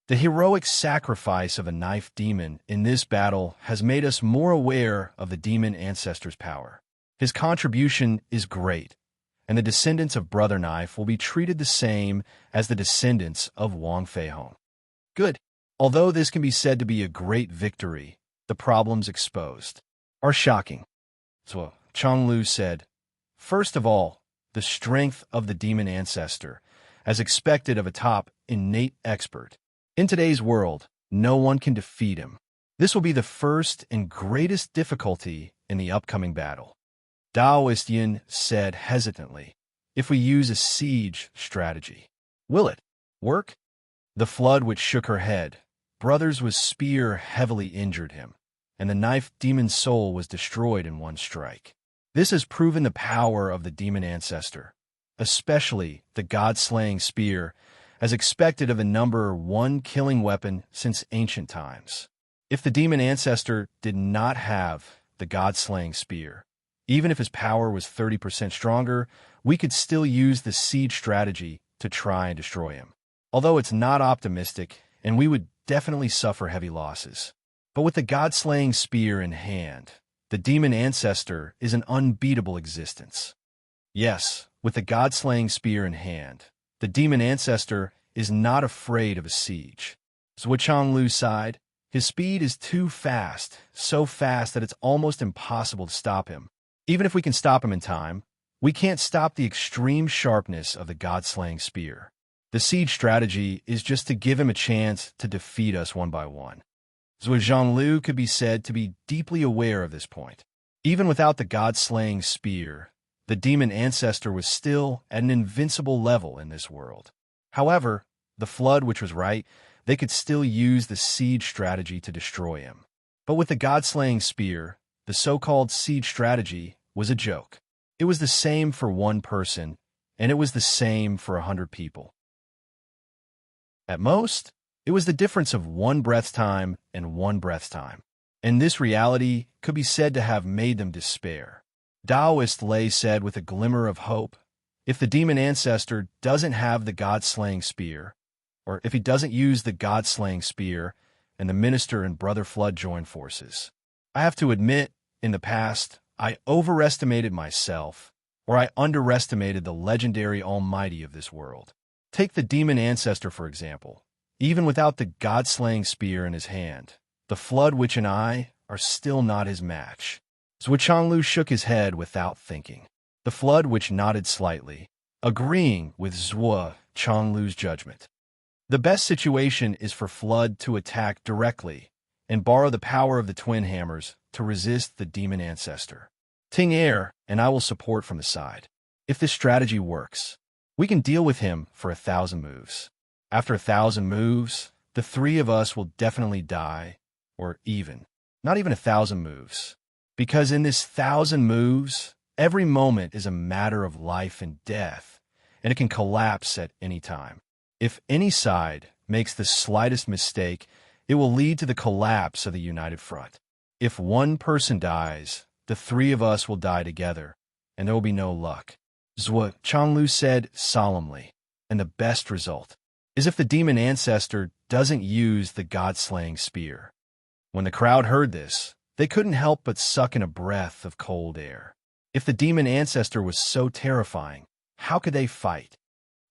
The heroic sacrifice of a knife demon in this battle has made us more aware of the demon ancestor's power. His contribution is great, and the descendants of Brother Knife will be treated the same as the descendants of Wang Feihong. Good. Although this can be said to be a great victory, the problems exposed are shocking. So Chonglu said, first of all, the strength of the demon ancestor, as expected of a top innate expert. In today's world, no one can defeat him. This will be the first and greatest difficulty in the upcoming battle. Daoist Yin said hesitantly, if we use a siege strategy, will it work? The flood which shook her head, Brothers with spear heavily injured him, and the knife demon's soul was destroyed in one strike. This has proven the power of the demon ancestor, especially the god-slaying spear, as expected of a number 1 killing weapon since ancient times. If the demon ancestor did not have the god-slaying spear, even if his power was 30% stronger, we could still use the siege strategy to try and destroy him. Although it's not optimistic, and we would definitely suffer heavy losses. But with the god-slaying spear in hand, the demon ancestor is an unbeatable existence. Yes, with the god-slaying spear in hand, the demon ancestor is not afraid of a siege. Zhuo Chonglu sighed. His speed is too fast, so fast that it's almost impossible to stop him. Even if we can stop him in time, we can't stop the extreme sharpness of the god-slaying spear. The siege strategy is just to give him a chance to defeat us one by one. Zhuo Zhonglu could be said to be deeply aware of this point. Even without the god-slaying spear, the demon ancestor was still at an invincible level in this world. However, the flood which was right, they could still use the siege strategy to destroy him. But with the god-slaying spear, the so-called siege strategy was a joke. It was the same for one person, and it was the same for 100 people. At most, it was the difference of 1 breath's time and 1 breath's time. And this reality could be said to have made them despair. Taoist Lei said with a glimmer of hope, if the demon ancestor doesn't have the god-slaying spear, or if he doesn't use the god-slaying spear, and the minister and Brother Flood join forces, I have to admit, in the past, I overestimated myself, or I underestimated the legendary almighty of this world. Take the demon ancestor, for example. Even without the god-slaying spear in his hand, the Flood Witch and I are still not his match. Zhuo Chonglu shook his head without thinking. The Flood Witch nodded slightly, agreeing with Zhuo Chonglu's judgment. The best situation is for Flood to attack directly and borrow the power of the twin hammers to resist the demon ancestor. Ting Air and I will support from the side. If this strategy works, We can deal with him for 1,000 moves. After 1,000 moves, the three of us will definitely die, or not even 1,000 moves. Because in this 1,000 moves, every moment is a matter of life and death, and it can collapse at any time. If any side makes the slightest mistake, it will lead to the collapse of the united front. If one person dies, the three of us will die together, and there will be no luck. Zhuo Changlu said solemnly, and the best result is if the demon ancestor doesn't use the god-slaying spear. When the crowd heard this, they couldn't help but suck in a breath of cold air. If the demon ancestor was so terrifying, how could they fight?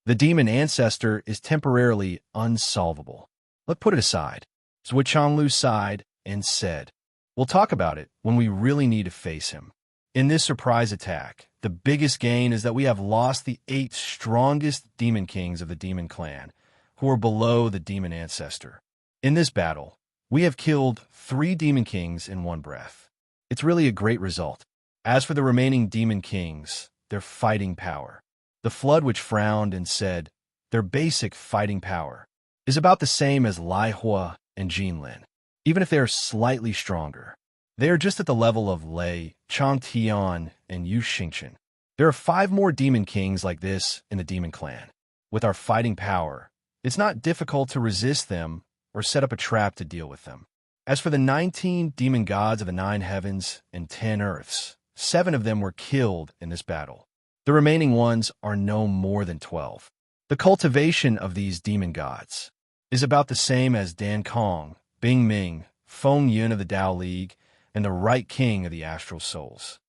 The demon ancestor is temporarily unsolvable. Let's put it aside. Zhuo Changlu sighed and said, "We'll talk about it when we really need to face him." In this surprise attack, the biggest gain is that we have lost the 8 strongest demon kings of the demon clan, who are below the demon ancestor. In this battle, we have killed 3 demon kings in one breath. It's really a great result. As for the remaining demon kings, their fighting power. The Flood which frowned and said, their basic fighting power is about the same as Lai Hua and Jinlin, even if they are slightly stronger. They are just at the level of Lei, Chang Tian, and Yu Xingchen. There are 5 more demon kings like this in the demon clan. With our fighting power, it's not difficult to resist them or set up a trap to deal with them. As for the 19 demon gods of the 9 heavens and 10 earths, 7 of them were killed in this battle. The remaining ones are no more than 12. The cultivation of these demon gods is about the same as Dan Kong, Bing Ming, Feng Yun of the Tao League, and the Right King of the Astral Souls.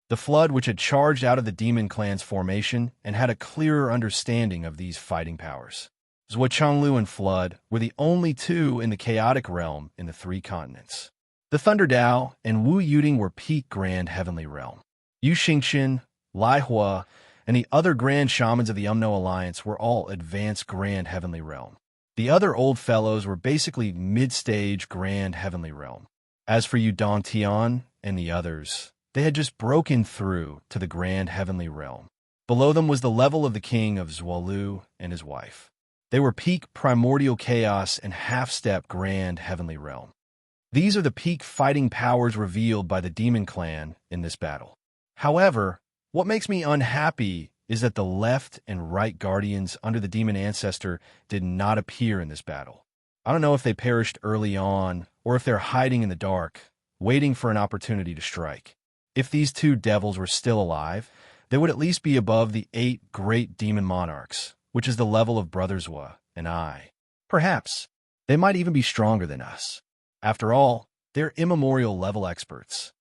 The Flood which had charged out of the demon clan's formation and had a clearer understanding of these fighting powers. Zhuo Changlu and Flood were the only 2 in the chaotic realm in the 3 continents. The Thunder Dao and Wu Yuding were peak Grand Heavenly Realm. Yu Xingchen, Lai Hua, and the other Grand Shamans of the Umno Alliance were all advanced Grand Heavenly Realm. The other old fellows were basically mid-stage Grand Heavenly Realm. As for Yu Dong Tian and the others, they had just broken through to the Grand Heavenly Realm. Below them was the level of the king of Zhuolu and his wife. They were peak Primordial Chaos and half-step Grand Heavenly Realm. These are the peak fighting powers revealed by the Demon Clan in this battle. However, what makes me unhappy is that the left and right guardians under the Demon Ancestor did not appear in this battle. I don't know if they perished early on or if they're hiding in the dark, waiting for an opportunity to strike. If these 2 devils were still alive, they would at least be above the 8 great demon monarchs, which is the level of Brother Zhuo and I. Perhaps they might even be stronger than us. After all, they're immemorial level experts.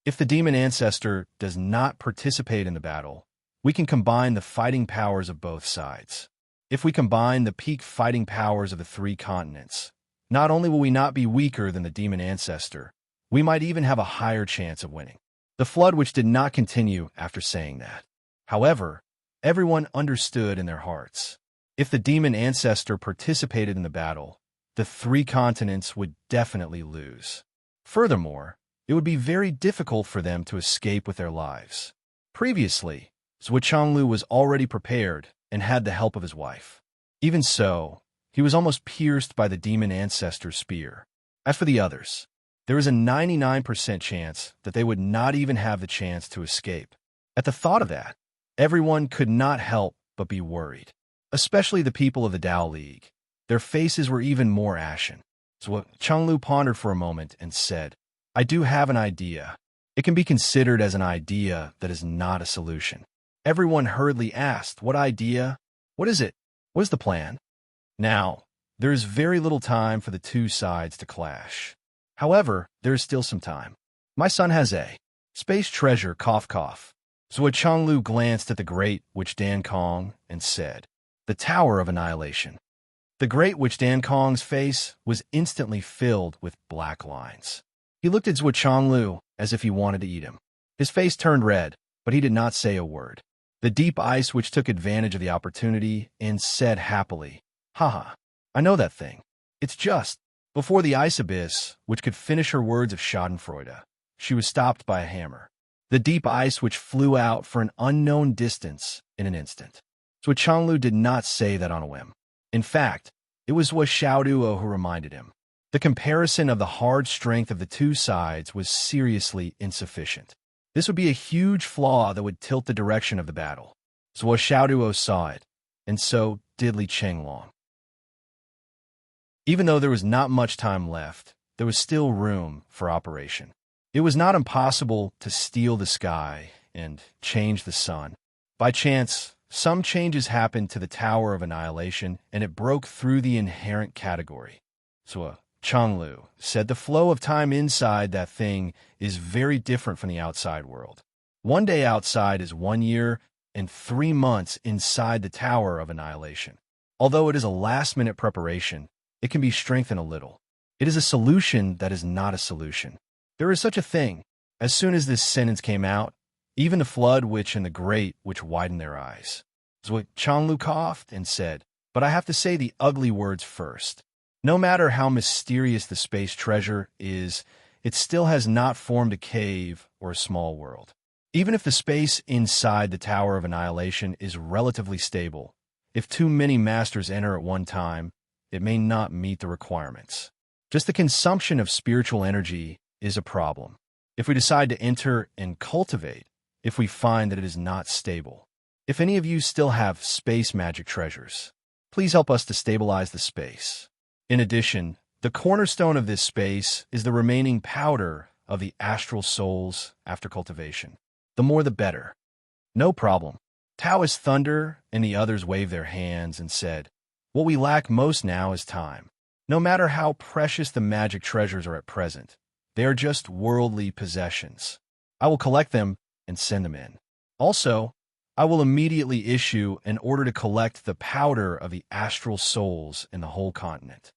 If the Demon Ancestor does not participate in the battle, we can combine the fighting powers of both sides. If we combine the peak fighting powers of the 3 continents, not only will we not be weaker than the Demon Ancestor, we might even have a higher chance of winning. The Flood which did not continue after saying that. However, everyone understood in their hearts. If the Demon Ancestor participated in the battle, the 3 continents would definitely lose. Furthermore, it would be very difficult for them to escape with their lives. Previously, Zhuo Changlu was already prepared and had the help of his wife. Even so, he was almost pierced by the Demon Ancestor's spear. As for the others, there is a 99% chance that they would not even have the chance to escape. At the thought of that, everyone could not help but be worried, especially the people of the Tao League. Their faces were even more ashen. Zhuo Changlu pondered for a moment and said, I do have an idea. It can be considered as an idea that is not a solution. Everyone hurriedly asked, what idea? What is it? What is the plan? Now, there is very little time for the 2 sides to clash. However, there is still some time. My son has a space treasure, cough cough. Zhuo Changlu glanced at the Great Witch Dan Kong and said, the Tower of Annihilation. The Great Witch Dan Kong's face was instantly filled with black lines. He looked at Zhuo Changlu as if he wanted to eat him. His face turned red, but he did not say a word. The deep ice which took advantage of the opportunity and said happily, haha, I know that thing. It's just. Before the ice abyss, which could finish her words of schadenfreude, she was stopped by a hammer. the deep ice which flew out for an unknown distance in an instant. Zhuo Changlu did not say that on a whim. In fact, it was Xiaoduo who reminded him. The comparison of the hard strength of the two sides was seriously insufficient. This would be a huge flaw that would tilt the direction of the battle. Zhuo Xiaoduo saw it, and so did Li Chenglong. Even though there was not much time left, there was still room for operation. It was not impossible to steal the sky and change the sun. By chance, some changes happened to the Tower of Annihilation, and it broke through the inherent category. Zhuo Changlu said the flow of time inside that thing is very different from the outside world. 1 day outside is 1 year, and 3 months inside the Tower of Annihilation. Although it is a last-minute preparation, it can be strengthened a little. It is a solution that is not a solution. There is such a thing. As soon as this sentence came out, even the flood which and the great which widened their eyes. Zhuo Changlu coughed and said, "But I have to say the ugly words first. No matter how mysterious the space treasure is, it still has not formed a cave or a small world. Even if the space inside the Tower of Annihilation is relatively stable, if too many masters enter at one time, it may not meet the requirements. Just the consumption of spiritual energy is a problem. If we decide to enter and cultivate, if we find that it is not stable. If any of you still have space magic treasures, please help us to stabilize the space. In addition, the cornerstone of this space is the remaining powder of the astral souls after cultivation. The more the better." "No problem." Taoist Thunder and the others waved their hands and said, "What we lack most now is time. No matter how precious the magic treasures are at present, they are just worldly possessions. I will collect them and send them in. Also, I will immediately issue an order to collect the powder of the astral souls in the whole continent.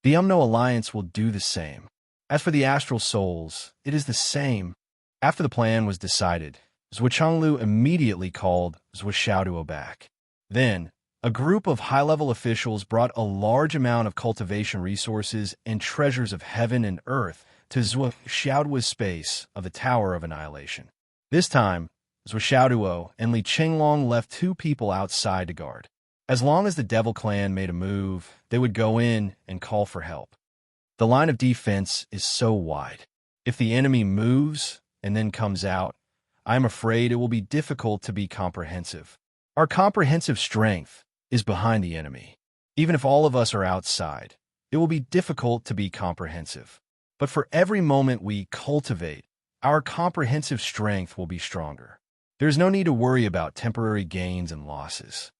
The Umno Alliance will do the same. As for the astral souls, it is the same." After the plan was decided, Zhuo Changlu immediately called Zhuo Xiaoduo back. Then, a group of high-level officials brought a large amount of cultivation resources and treasures of heaven and earth to Zhuo Xiaoduo's space of the Tower of Annihilation. This time, Zhuo Xiaoduo and Li Chenglong left 2 people outside to guard. As long as the Devil Clan made a move, they would go in and call for help. The line of defense is so wide. If the enemy moves and then comes out, I am afraid it will be difficult to be comprehensive. Our comprehensive strength is behind the enemy. Even if all of us are outside, it will be difficult to be comprehensive. But for every moment we cultivate, our comprehensive strength will be stronger. There is no need to worry about temporary gains and losses."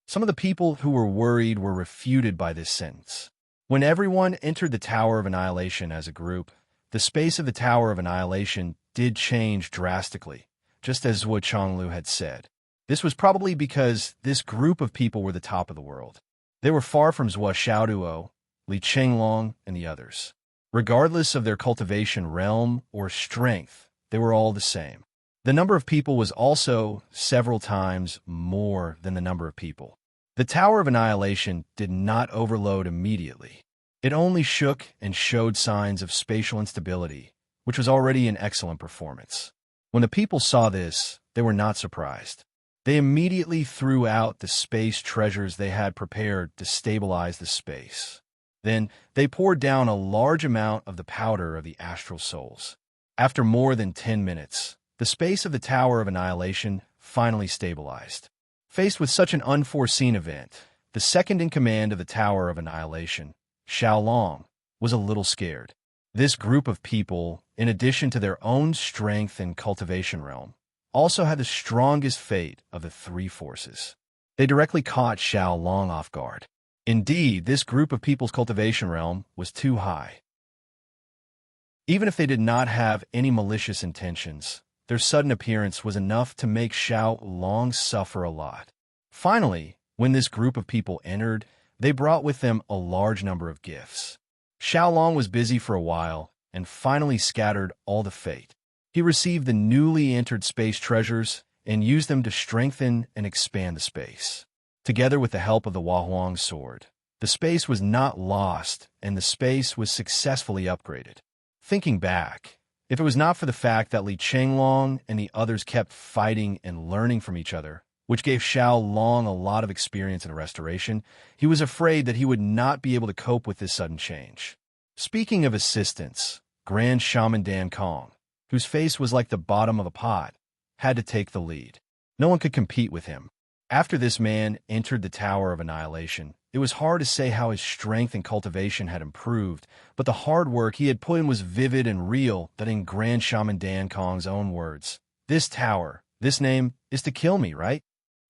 Some of the people who were worried were refuted by this sentence. When everyone entered the Tower of Annihilation as a group, the space of the Tower of Annihilation did change drastically, just as Zhuo Changlu had said. This was probably because this group of people were the top of the world. They were far from Zhuo Xiaoduo, Li Chenglong, and the others. Regardless of their cultivation realm or strength, they were all the same. The number of people was also several times more than the number of people. The Tower of Annihilation did not overload immediately. It only shook and showed signs of spatial instability, which was already an excellent performance. When the people saw this, they were not surprised. They immediately threw out the space treasures they had prepared to stabilize the space. Then they poured down a large amount of the powder of the astral souls. After more than 10 minutes, the space of the Tower of Annihilation finally stabilized. Faced with such an unforeseen event, the second in command of the Tower of Annihilation, Xiao Long, was a little scared. This group of people, in addition to their own strength and cultivation realm, also had the strongest fate of the 3 forces. They directly caught Xiao Long off guard. Indeed, this group of people's cultivation realm was too high. Even if they did not have any malicious intentions, their sudden appearance was enough to make Xiao Long suffer a lot. Finally, when this group of people entered, they brought with them a large number of gifts. Xiao Long was busy for a while and finally scattered all the fate. He received the newly entered space treasures and used them to strengthen and expand the space. Together with the help of the Huahuang sword, the space was not lost and the space was successfully upgraded. Thinking back, If it was not for the fact that Li Chenglong and the others kept fighting and learning from each other, which gave Xiao Long a lot of experience in restoration, he was afraid that he would not be able to cope with this sudden change. Speaking of assistants, Grand Shaman Dan Kong, whose face was like the bottom of a pot, had to take the lead. No one could compete with him. After this man entered the Tower of Annihilation, it was hard to say how his strength and cultivation had improved, but the hard work he had put in was vivid and real, that in Grand Shaman Dan Kong's own words, "This tower, this name, is to kill me, right?"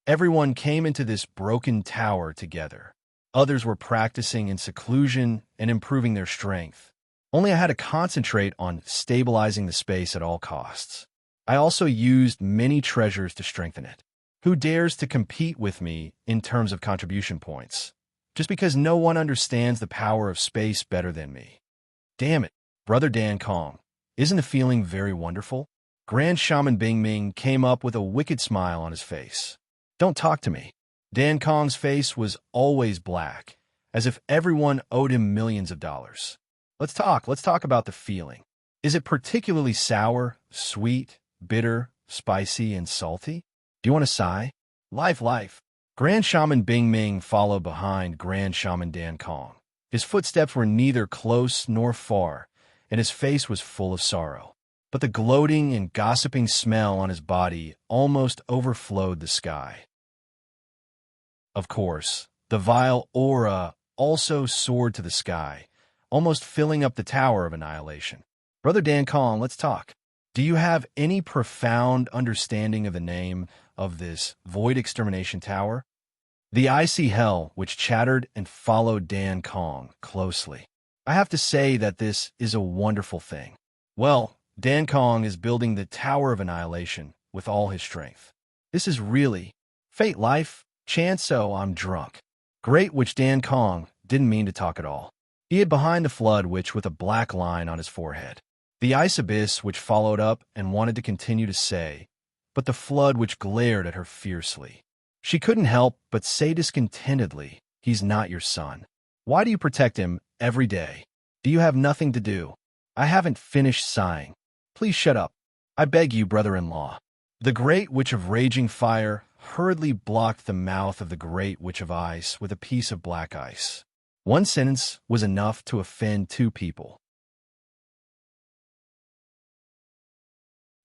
Everyone came into this broken tower together. Others were practicing in seclusion and improving their strength. Only I had to concentrate on stabilizing the space at all costs. I also used many treasures to strengthen it. Who dares to compete with me in terms of contribution points? Just because no one understands the power of space better than me. Damn it, Brother Dan Kong, isn't the feeling very wonderful? Grand Shaman Bing Ming came up with a wicked smile on his face. Don't talk to me. Dan Kong's face was always black, as if everyone owed him millions of dollars. Let's talk about the feeling. Is it particularly sour, sweet, bitter, spicy, and salty? Do you want to sigh? Life. Grand Shaman Bing Ming followed behind Grand Shaman Dan Kong. His footsteps were neither close nor far, and his face was full of sorrow. But the gloating and gossiping smell on his body almost overflowed the sky. Of course, the vile aura also soared to the sky, almost filling up the Tower of Annihilation. Brother Dan Kong, let's talk. Do you have any profound understanding of the name of this Void Extermination Tower? The icy hell which chattered and followed Dan Kong closely. I have to say that this is a wonderful thing. Well, Dan Kong is building the Tower of Annihilation with all his strength. This is really fate life, chance, so I'm drunk. Great, which Dan Kong didn't mean to talk at all. He hid behind the flood which with a black line on his forehead. The ice abyss which followed up and wanted to continue to say, but the flood which glared at her fiercely. She couldn't help but say discontentedly, "He's not your son. Why do you protect him every day? Do you have nothing to do?" I haven't finished sighing. Please shut up. I beg you, brother-in-law. The great witch of raging fire hurriedly blocked the mouth of the great witch of ice with a piece of black ice. One sentence was enough to offend two people.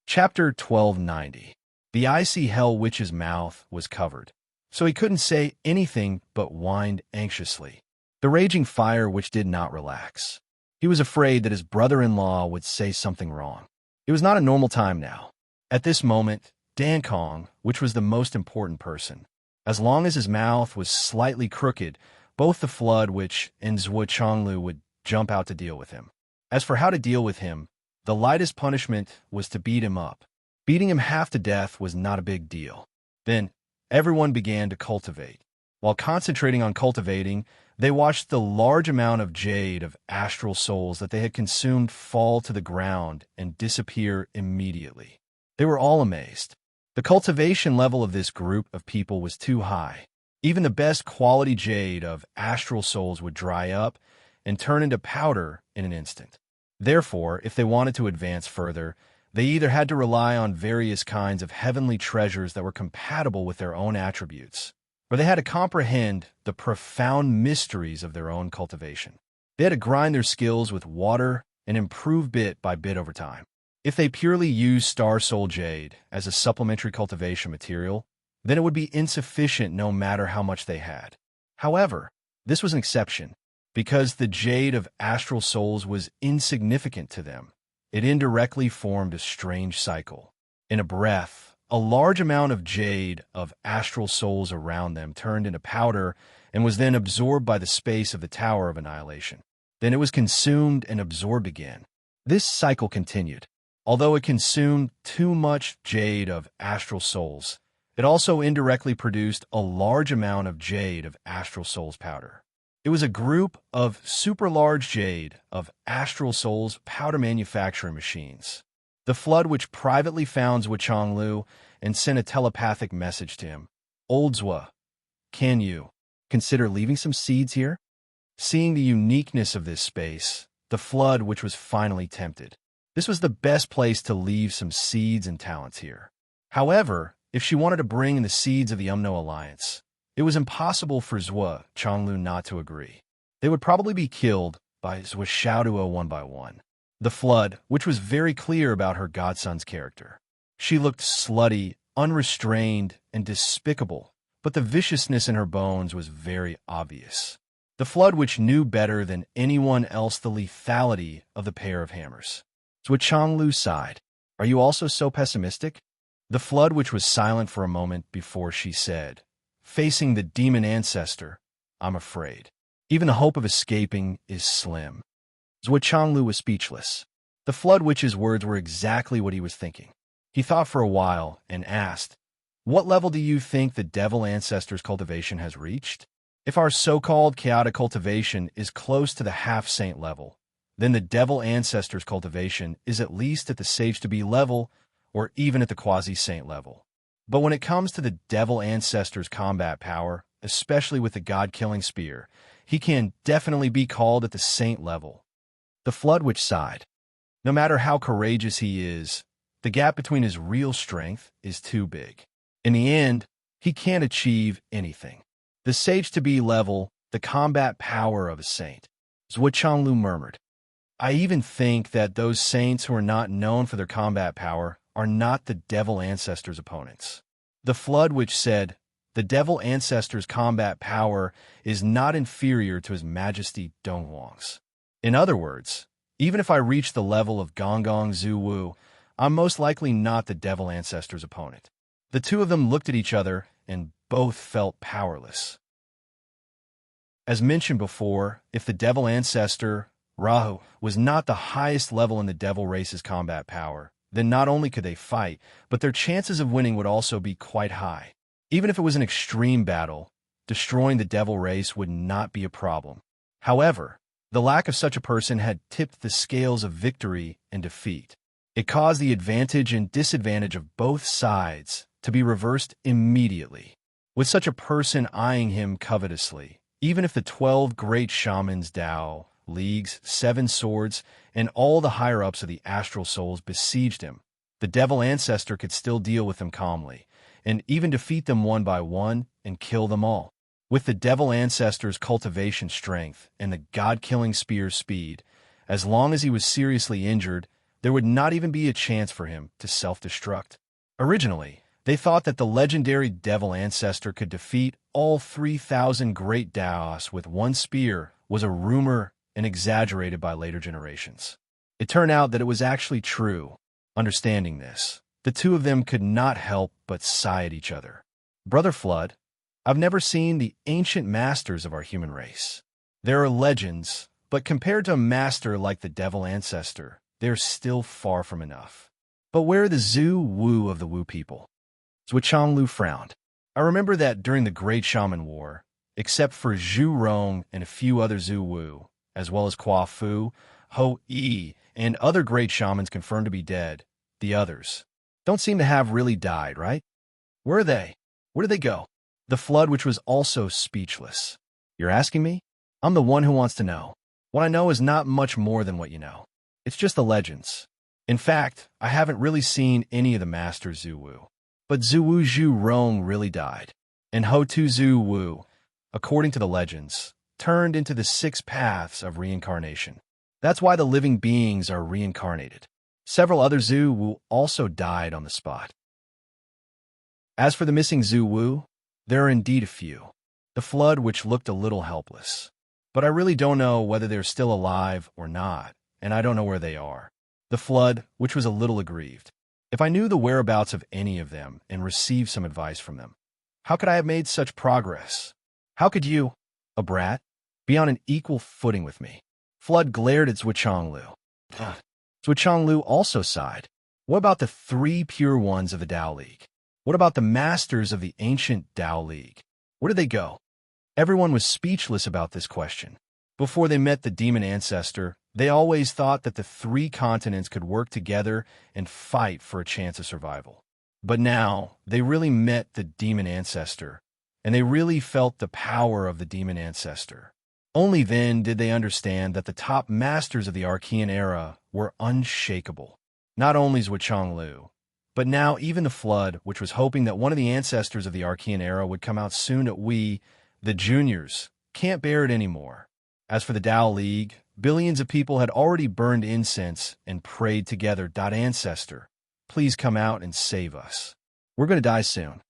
Chapter 1290. The icy hell witch's mouth was covered, so he couldn't say anything but whined anxiously. The raging fire which did not relax. He was afraid that his brother-in-law would say something wrong. It was not a normal time now. At this moment, Dan Kong, which was the most important person, as long as his mouth was slightly crooked, both the flood witch and Zhuo Chonglu would jump out to deal with him. As for how to deal with him, the lightest punishment was to beat him up. Beating him half to death was not a big deal. Then, everyone began to cultivate. While concentrating on cultivating, they watched the large amount of jade of astral souls that they had consumed fall to the ground and disappear immediately. They were all amazed. The cultivation level of this group of people was too high. Even the best quality jade of astral souls would dry up and turn into powder in an instant. Therefore, if they wanted to advance further, they either had to rely on various kinds of heavenly treasures that were compatible with their own attributes, or they had to comprehend the profound mysteries of their own cultivation. They had to grind their skills with water and improve bit by bit over time. If they purely used Star Soul Jade as a supplementary cultivation material, then it would be insufficient no matter how much they had. However, this was an exception, because the jade of astral souls was insignificant to them. It indirectly formed a strange cycle. In a breath, a large amount of jade of astral souls around them turned into powder and was then absorbed by the space of the Tower of Annihilation. Then it was consumed and absorbed again. This cycle continued. Although it consumed too much jade of astral souls, it also indirectly produced a large amount of jade of astral souls powder. It was a group of super-large jade of astral souls powder manufacturing machines. The flood which privately found Zhuo Chonglu and sent a telepathic message to him. Old Zhuo, can you consider leaving some seeds here? Seeing the uniqueness of this space, the flood which was finally tempted. This was the best place to leave some seeds and talents here. However, if she wanted to bring in the seeds of the Umno alliance, it was impossible for Zhuo Chonglu not to agree. They would probably be killed by Zhuo Xiaoduo one by one. The Flood, which was very clear about her godson's character. She looked slutty, unrestrained, and despicable, but the viciousness in her bones was very obvious. The Flood, which knew better than anyone else the lethality of the pair of hammers. Zhuo Chonglu sighed. Are you also so pessimistic? The Flood, which was silent for a moment before she said, facing the demon ancestor, I'm afraid. Even the hope of escaping is slim. Zhuo Chonglu was speechless. The Flood Witch's words were exactly what he was thinking. He thought for a while and asked, what level do you think the Devil Ancestor's cultivation has reached? If our so-called chaotic cultivation is close to the half-saint level, then the Devil Ancestor's cultivation is at least at the Sage-to-Be level or even at the quasi-saint level. But when it comes to the Devil Ancestor's combat power, especially with the God-killing spear, he can definitely be called at the saint level. The Flood Witch sighed. No matter how courageous he is, the gap between his real strength is too big. In the end, he can't achieve anything. The Sage-to-Be level, the combat power of a saint. Zhuo Chonglu murmured. I even think that those saints who are not known for their combat power are not the Devil Ancestor's opponents. The Flood Witch said, the Devil Ancestor's combat power is not inferior to His Majesty Donghuang's. In other words, even if I reach the level of Gonggong Zhu Wu, I'm most likely not the Devil Ancestor's opponent. The two of them looked at each other and both felt powerless. As mentioned before, if the Devil Ancestor, Rahu, was not the highest level in the Devil race's combat power, then not only could they fight, but their chances of winning would also be quite high. Even if it was an extreme battle, destroying the Devil race would not be a problem. However, the lack of such a person had tipped the scales of victory and defeat. It caused the advantage and disadvantage of both sides to be reversed immediately, with such a person eyeing him covetously, even if the 12 great shamans Dao, leagues, 7 swords, and all the higher-ups of the astral souls besieged him. The Devil Ancestor could still deal with them calmly, and even defeat them one by one and kill them all. With the Devil Ancestor's cultivation strength and the God-killing spear's speed, as long as he was seriously injured, there would not even be a chance for him to self-destruct. Originally, they thought that the legendary Devil Ancestor could defeat all 3,000 great Daos with one spear was a rumor and exaggerated by later generations. It turned out that it was actually true. Understanding this, the two of them could not help but sigh at each other. Brother Flood, I've never seen the ancient masters of our human race. There are legends, but compared to a master like the Devil Ancestor, they're still far from enough. But where are the Zhu Wu of the Wu people? Zhuo Chonglu frowned. I remember that during the Great Shaman War, except for Zhu Rong and a few other Zhu Wu, as well as Kwa Fu, Ho Yi, and other great shamans confirmed to be dead, the others don't seem to have really died, right? Where are they? Where did they go? The Flood, which was also speechless. You're asking me? I'm the one who wants to know. What I know is not much more than what you know. It's just the legends. In fact, I haven't really seen any of the Masters Zhu Wu. But Zhu Wu Zhu Rong really died. And Ho Tu Zhu Wu, according to the legends, turned into the 6 paths of reincarnation. That's why the living beings are reincarnated. Several other Zhu Wu also died on the spot. As for the missing Zhu Wu, there are indeed a few. The Flood, which looked a little helpless. But I really don't know whether they're still alive or not, and I don't know where they are. The Flood, which was a little aggrieved. If I knew the whereabouts of any of them and received some advice from them, how could I have made such progress? How could you, a brat, be on an equal footing with me? Flood glared at Zhuo Chonglu. Zhuo Chonglu also sighed. What about the 3 pure ones of the Dao League? What about the masters of the ancient Dao League? Where did they go? Everyone was speechless about this question. Before they met the demon ancestor, they always thought that the 3 continents could work together and fight for a chance of survival. But now, they really met the demon ancestor, and they really felt the power of the demon ancestor. Only then did they understand that the top masters of the Archean era were unshakable. Not only Zhuang Lu, but now even the Flood, which was hoping that one of the ancestors of the Archean era would come out soon, that we, the juniors, can't bear it anymore. As for the Tao League, billions of people had already burned incense and prayed together, "Ancestor, please come out and save us. We're going to die soon."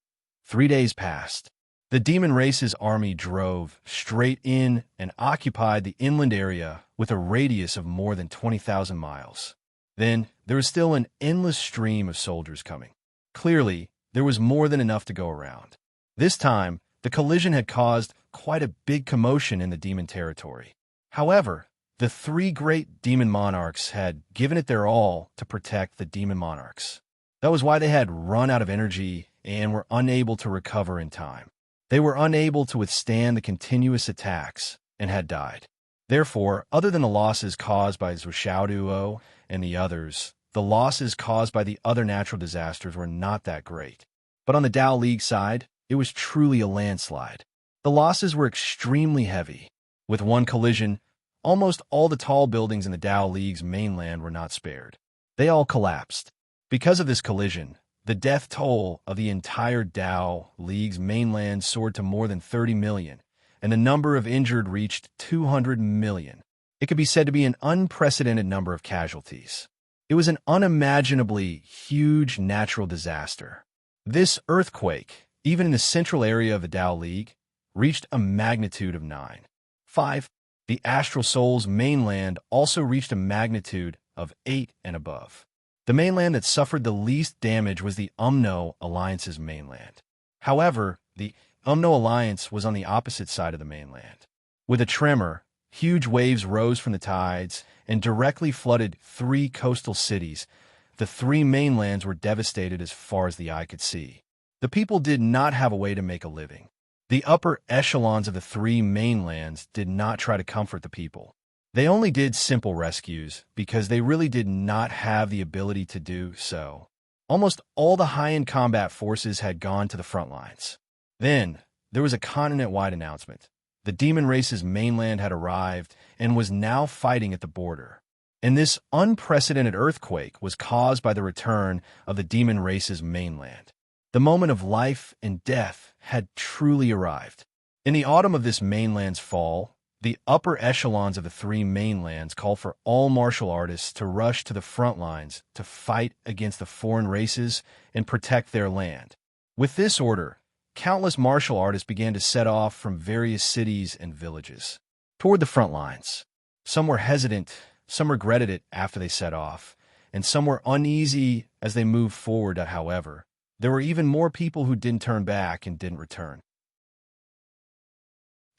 3 days passed. The demon race's army drove straight in and occupied the inland area with a radius of more than 20,000 miles. Then, there was still an endless stream of soldiers coming. Clearly, there was more than enough to go around. This time, the collision had caused quite a big commotion in the demon territory. However, the 3 great demon monarchs had given it their all to protect the demon monarchs. That was why they had run out of energy and were unable to recover in time. They were unable to withstand the continuous attacks and had died. Therefore, other than the losses caused by Zhuo and the others, the losses caused by the other natural disasters were not that great. But on the Tao League side, it was truly a landslide. The losses were extremely heavy. With one collision, almost all the tall buildings in the Tao League's mainland were not spared. They all collapsed. Because of this collision, the death toll of the entire Tao League's mainland soared to more than 30 million, and the number of injured reached 200 million. It could be said to be an unprecedented number of casualties. It was an unimaginably huge natural disaster. This earthquake, even in the central area of the Tao League, reached a magnitude of 9.5. The Astral Soul's mainland also reached a magnitude of 8 and above. The mainland that suffered the least damage was the Umno Alliance's mainland. However, the Umno Alliance was on the opposite side of the mainland. With a tremor, huge waves rose from the tides and directly flooded 3 coastal cities. The 3 mainlands were devastated as far as the eye could see. The people did not have a way to make a living. The upper echelons of the 3 mainlands did not try to comfort the people. They only did simple rescues because they really did not have the ability to do so. Almost all the high-end combat forces had gone to the front lines. Then, there was a continent-wide announcement. The demon race's mainland had arrived and was now fighting at the border. And this unprecedented earthquake was caused by the return of the demon race's mainland. The moment of life and death had truly arrived. In the autumn of this mainland's fall, the upper echelons of the 3 mainlands called for all martial artists to rush to the front lines to fight against the foreign races and protect their land. With this order, countless martial artists began to set off from various cities and villages toward the front lines. Some were hesitant, some regretted it after they set off, and some were uneasy as they moved forward. However, there were even more people who didn't turn back and didn't return.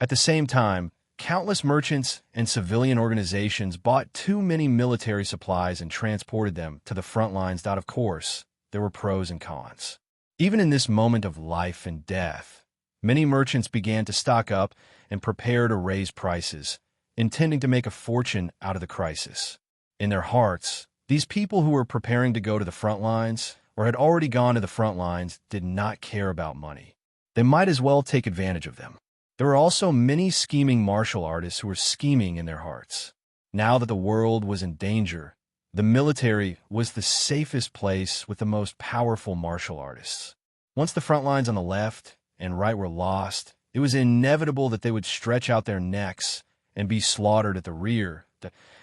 At the same time, countless merchants and civilian organizations bought too many military supplies and transported them to the front lines. Of course, there were pros and cons. Even in this moment of life and death, many merchants began to stock up and prepare to raise prices, intending to make a fortune out of the crisis. In their hearts, these people who were preparing to go to the front lines or had already gone to the front lines did not care about money. They might as well take advantage of them. There were also many scheming martial artists who were scheming in their hearts. Now that the world was in danger, the military was the safest place with the most powerful martial artists. Once the front lines on the left and right were lost, it was inevitable that they would stretch out their necks and be slaughtered at the rear.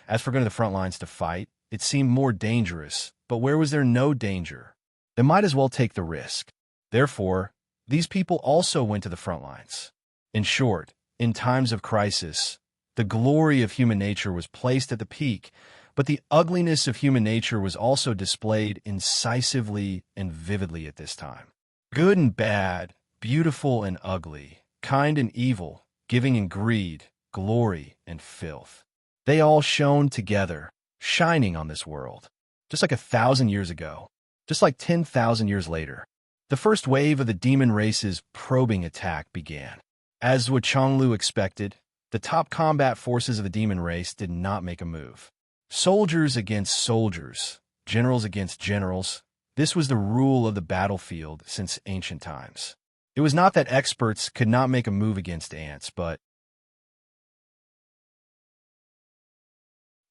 As for going to the front lines to fight, it seemed more dangerous, but where was there no danger? They might as well take the risk. Therefore, these people also went to the front lines. In short, in times of crisis, the glory of human nature was placed at the peak, but the ugliness of human nature was also displayed incisively and vividly at this time. Good and bad, beautiful and ugly, kind and evil, giving and greed, glory and filth. They all shone together, shining on this world, just like 1,000 years ago, just like 10,000 years later. The first wave of the demon race's probing attack began. As Zhuo Lu expected, the top combat forces of the demon race did not make a move. Soldiers against soldiers, generals against generals, this was the rule of the battlefield since ancient times. It was not that experts could not make a move against ants, but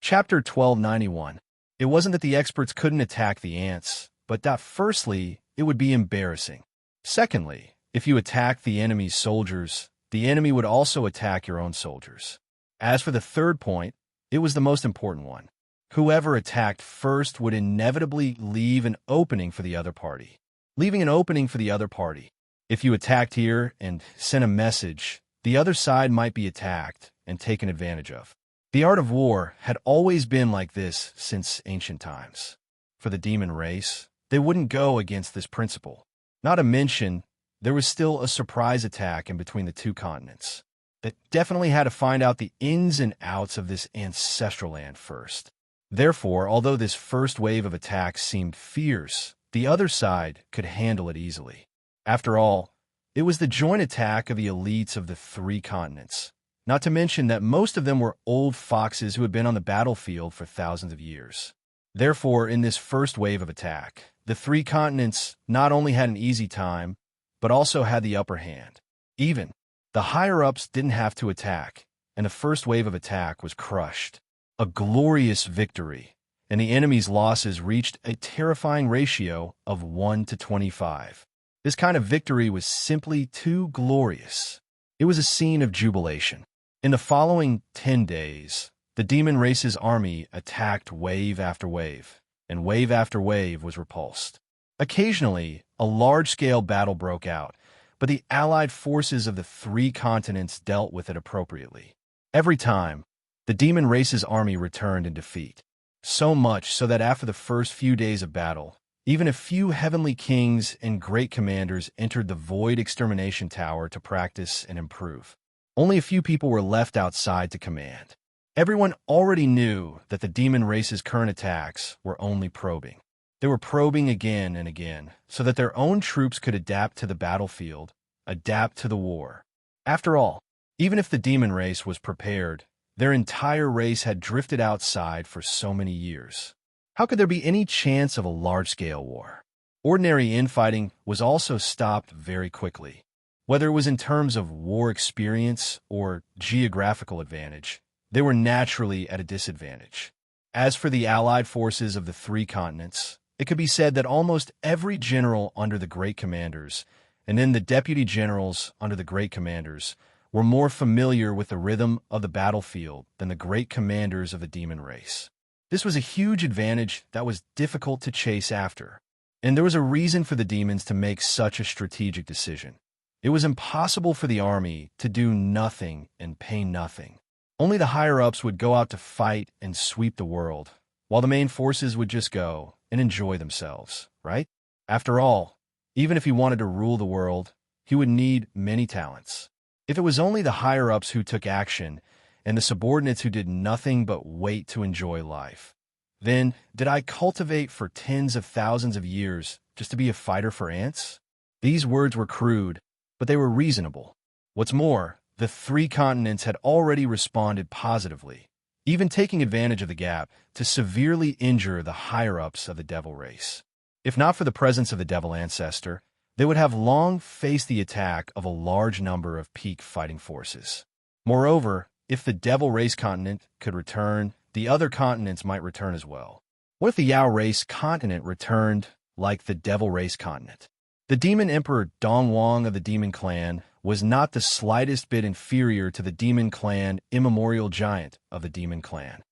Chapter 1291. It wasn't that the experts couldn't attack the ants, but that firstly, it would be embarrassing. Secondly, if you attacked the enemy's soldiers, the enemy would also attack your own soldiers. As for the third point, it was the most important one. Whoever attacked first would inevitably leave an opening for the other party. Leaving an opening for the other party. If you attacked here and sent a message, the other side might be attacked and taken advantage of. The art of war had always been like this since ancient times. For the demon race, they wouldn't go against this principle. Not to mention, there was still a surprise attack in between the two continents. That definitely had to find out the ins and outs of this ancestral land first. Therefore, although this first wave of attacks seemed fierce, the other side could handle it easily. After all, it was the joint attack of the elites of the three continents. Not to mention that most of them were old foxes who had been on the battlefield for thousands of years. Therefore, in this first wave of attack, the three continents not only had an easy time, but also had the upper hand. Even the higher-ups didn't have to attack, and the first wave of attack was crushed. A glorious victory, and the enemy's losses reached a terrifying ratio of 1 to 25. This kind of victory was simply too glorious. It was a scene of jubilation. In the following 10 days, the demon race's army attacked wave after wave, and wave after wave was repulsed. Occasionally, a large-scale battle broke out, but the allied forces of the three continents dealt with it appropriately. Every time, the demon race's army returned in defeat. So much so that after the first few days of battle, even a few heavenly kings and great commanders entered the Void Extermination Tower to practice and improve. Only a few people were left outside to command. Everyone already knew that the demon race's current attacks were only probing. They were probing again and again, so that their own troops could adapt to the battlefield, adapt to the war. After all, even if the demon race was prepared, their entire race had drifted outside for so many years. How could there be any chance of a large-scale war? Ordinary infighting was also stopped very quickly. Whether it was in terms of war experience or geographical advantage, they were naturally at a disadvantage. As for the allied forces of the three continents, it could be said that almost every general under the great commanders, and then the deputy generals under the great commanders, were more familiar with the rhythm of the battlefield than the great commanders of the demon race. This was a huge advantage that was difficult to chase after, and there was a reason for the demons to make such a strategic decision. It was impossible for the army to do nothing and pay nothing. Only the higher-ups would go out to fight and sweep the world, while the main forces would just go and enjoy themselves, right? After all, even if he wanted to rule the world, he would need many talents. If it was only the higher-ups who took action and the subordinates who did nothing but wait to enjoy life, then did I cultivate for tens of thousands of years just to be a fighter for ants? These words were crude, but they were reasonable. What's more, the three continents had already responded positively, even taking advantage of the gap to severely injure the higher-ups of the devil race. If not for the presence of the devil ancestor, they would have long faced the attack of a large number of peak fighting forces. Moreover, if the devil race continent could return, the other continents might return as well. What if the Yao race continent returned like the devil race continent? The demon emperor Dong Wang of the demon clan was not the slightest bit inferior to the demon clan immemorial giant of the demon clan.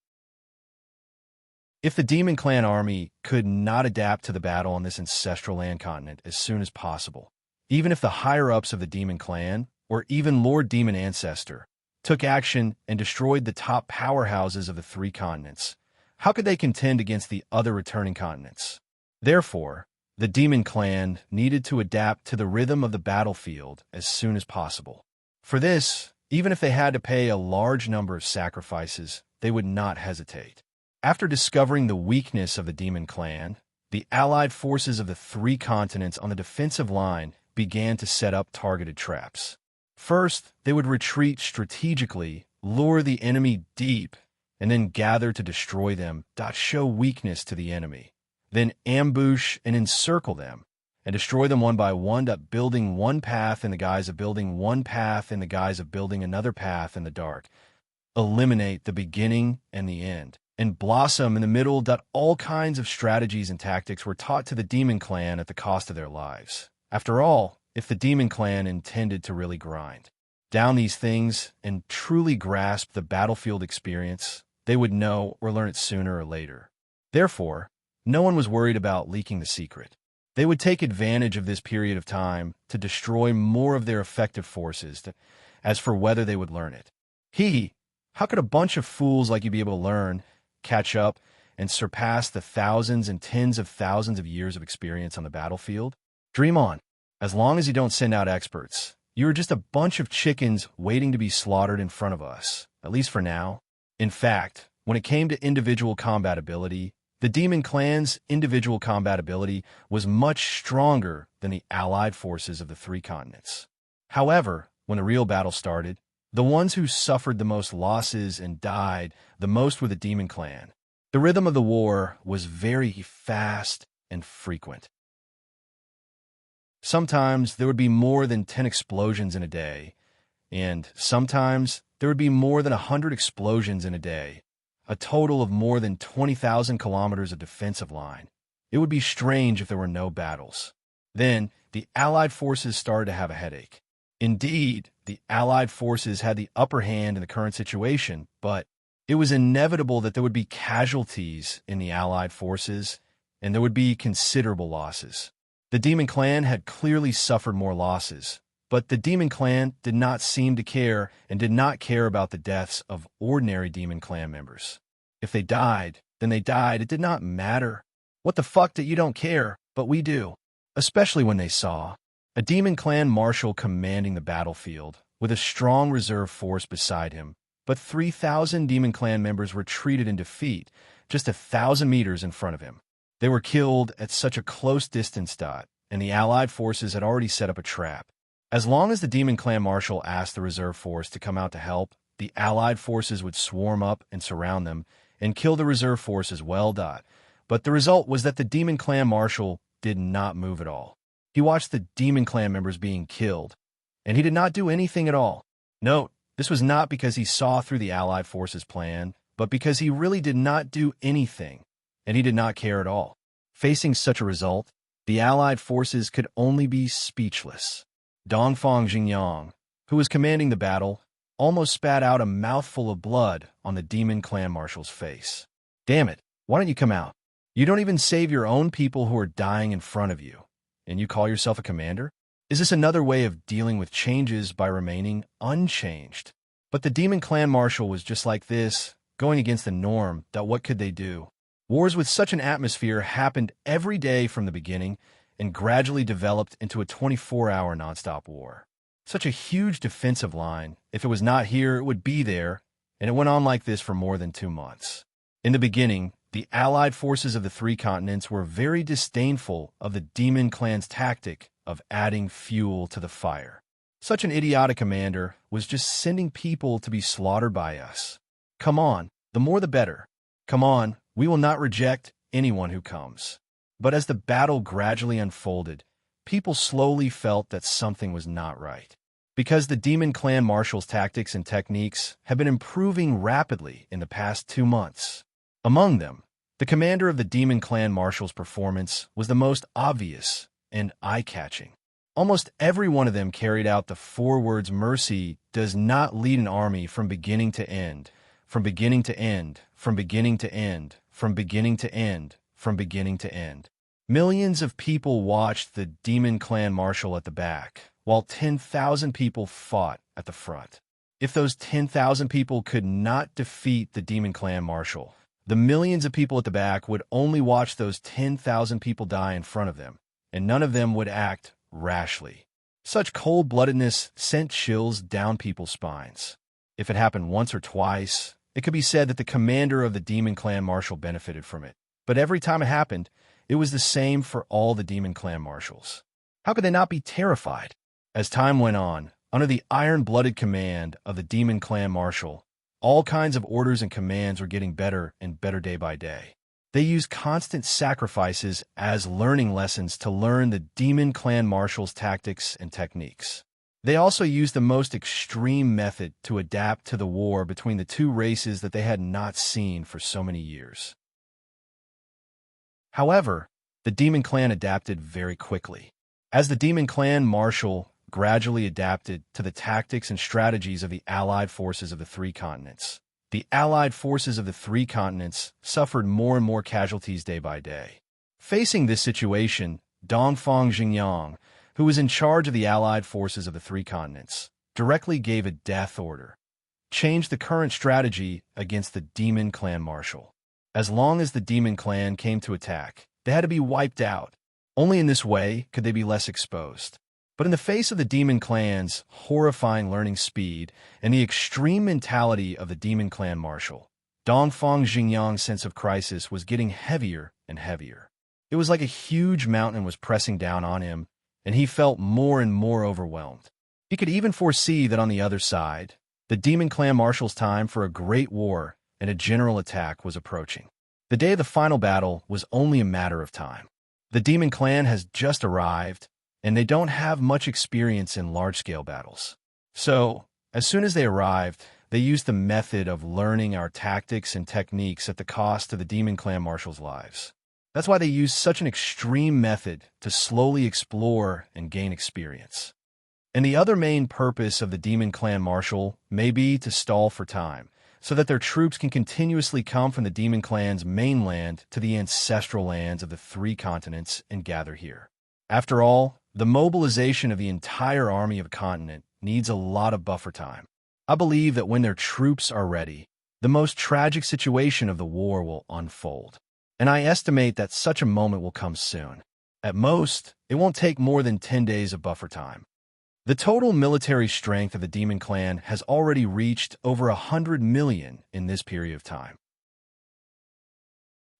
If the demon clan army could not adapt to the battle on this ancestral land continent as soon as possible, even if the higher-ups of the demon clan, or even Lord Demon Ancestor, took action and destroyed the top powerhouses of the three continents, how could they contend against the other returning continents? Therefore, the demon clan needed to adapt to the rhythm of the battlefield as soon as possible. For this, even if they had to pay a large number of sacrifices, they would not hesitate. After discovering the weakness of the demon clan, the allied forces of the three continents on the defensive line began to set up targeted traps. First, they would retreat strategically, lure the enemy deep, and then gather to destroy them, show weakness to the enemy. Then ambush and encircle them, and destroy them one by one, building one path in the guise of building one path in the guise of building another path in the dark. Eliminate the beginning and the end, and blossom in the middle. That all kinds of strategies and tactics were taught to the Demon Clan at the cost of their lives. After all, if the Demon Clan intended to really grind down these things and truly grasp the battlefield experience, they would know or learn it sooner or later. Therefore, no one was worried about leaking the secret. They would take advantage of this period of time to destroy more of their effective forces. As for whether they would learn it, how could a bunch of fools like you be able to learn, catch up, and surpass the thousands and tens of thousands of years of experience on the battlefield? Dream on. As long as you don't send out experts, you are just a bunch of chickens waiting to be slaughtered in front of us, at least for now. In fact, when it came to individual combat ability, the Demon Clan's individual combat ability was much stronger than the allied forces of the three continents. However, when the real battle started, the ones who suffered the most losses and died the most were the Demon Clan. The rhythm of the war was very fast and frequent. Sometimes there would be more than 10 explosions in a day, and sometimes there would be more than 100 explosions in a day, a total of more than 20,000 kilometers of defensive line. It would be strange if there were no battles. Then, the Allied forces started to have a headache. Indeed, the Allied forces had the upper hand in the current situation, but it was inevitable that there would be casualties in the Allied forces, and there would be considerable losses. The Demon Clan had clearly suffered more losses, but the Demon Clan did not seem to care and did not care about the deaths of ordinary Demon Clan members. If they died, then they died. It did not matter. What the fuck that you don't care, but we do. Especially when they saw a Demon Clan marshal commanding the battlefield with a strong reserve force beside him, but 3,000 Demon Clan members were treated in defeat just 1,000 meters in front of him. They were killed at such a close distance, and the Allied forces had already set up a trap. As long as the Demon Clan marshal asked the reserve force to come out to help, the Allied forces would swarm up and surround them and kill the reserve force as well. But the result was that the Demon Clan marshal did not move at all. He watched the Demon Clan members being killed, and he did not do anything at all. Note, this was not because he saw through the Allied forces' plan, but because he really did not do anything, and he did not care at all. Facing such a result, the Allied forces could only be speechless. Dongfang Jingyang, who was commanding the battle, almost spat out a mouthful of blood on the Demon Clan marshal's face. Damn it, why don't you come out? You don't even save your own people who are dying in front of you, and you call yourself a commander? Is this another way of dealing with changes by remaining unchanged? But the Demon Clan marshal was just like this, going against the norm. What could they do? Wars with such an atmosphere happened every day from the beginning and gradually developed into a 24-hour nonstop war. Such a huge defensive line, if it was not here, it would be there, and it went on like this for more than 2 months. In the beginning, the Allied forces of the three continents were very disdainful of the Demon Clan's tactic of adding fuel to the fire. Such an idiotic commander was just sending people to be slaughtered by us. Come on, the more the better. Come on, we will not reject anyone who comes. But as the battle gradually unfolded, people slowly felt that something was not right. Because the Demon Clan marshal's tactics and techniques have been improving rapidly in the past 2 months. Among them, the commander of the Demon Clan marshal's performance was the most obvious and eye-catching. Almost every one of them carried out the 4 words: mercy does not lead an army from beginning to end, from beginning to end, from beginning to end, from beginning to end, from beginning to end. Millions of people watched the Demon Clan marshal at the back, while 10,000 people fought at the front. If those 10,000 people could not defeat the Demon Clan marshal, the millions of people at the back would only watch those 10,000 people die in front of them, and none of them would act rashly. Such cold-bloodedness sent chills down people's spines. If it happened once or twice, it could be said that the commander of the Demon Clan marshal benefited from it. But every time it happened, it was the same for all the Demon Clan marshals. How could they not be terrified? As time went on, under the iron-blooded command of the Demon Clan marshal, all kinds of orders and commands were getting better and better day by day. They used constant sacrifices as learning lessons to learn the Demon Clan marshal's tactics and techniques. They also used the most extreme method to adapt to the war between the two races that they had not seen for so many years. However, the Demon Clan adapted very quickly. As the Demon Clan marshal gradually adapted to the tactics and strategies of the allied forces of the three continents, the allied forces of the three continents suffered more and more casualties day by day. Facing this situation, Dongfang Xingyang, who was in charge of the allied forces of the three continents, directly gave a death order, changed the current strategy against the Demon Clan marshal. As long as the Demon Clan came to attack, they had to be wiped out. Only in this way could they be less exposed. But in the face of the Demon Clan's horrifying learning speed and the extreme mentality of the Demon Clan marshal, Dongfang Xingyang's sense of crisis was getting heavier and heavier. It was like a huge mountain was pressing down on him, and he felt more and more overwhelmed. He could even foresee that on the other side, the Demon Clan marshal's time for a great war and a general attack was approaching. The day of the final battle was only a matter of time. The Demon Clan has just arrived, and they don't have much experience in large-scale battles. So, as soon as they arrived, they used the method of learning our tactics and techniques at the cost of the Demon Clan marshal's lives. That's why they used such an extreme method to slowly explore and gain experience. And the other main purpose of the Demon Clan marshal may be to stall for time, so that their troops can continuously come from the Demon Clan's mainland to the ancestral lands of the three continents and gather here. After all, the mobilization of the entire army of a continent needs a lot of buffer time. I believe that when their troops are ready, the most tragic situation of the war will unfold. And I estimate that such a moment will come soon. At most, it won't take more than 10 days of buffer time. The total military strength of the Demon Clan has already reached over 100 million in this period of time.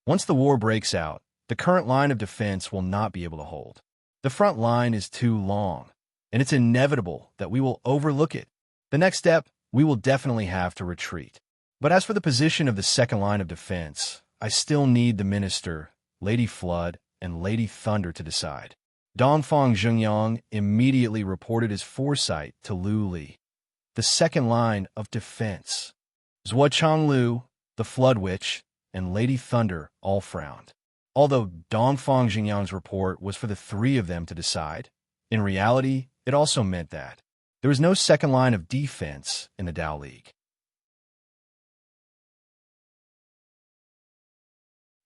Once the war breaks out, the current line of defense will not be able to hold. The front line is too long, and it's inevitable that we will overlook it. The next step, we will definitely have to retreat. But as for the position of the second line of defense, I still need the Minister, Lady Flood, and Lady Thunder to decide. Dongfang Xingyang immediately reported his foresight to Lu Li. The second line of defense. Zhuo Changlu, the Flood Witch, and Lady Thunder all frowned. Although Dongfang Xingyang's report was for the three of them to decide, in reality, it also meant that there was no second line of defense in the Dao League.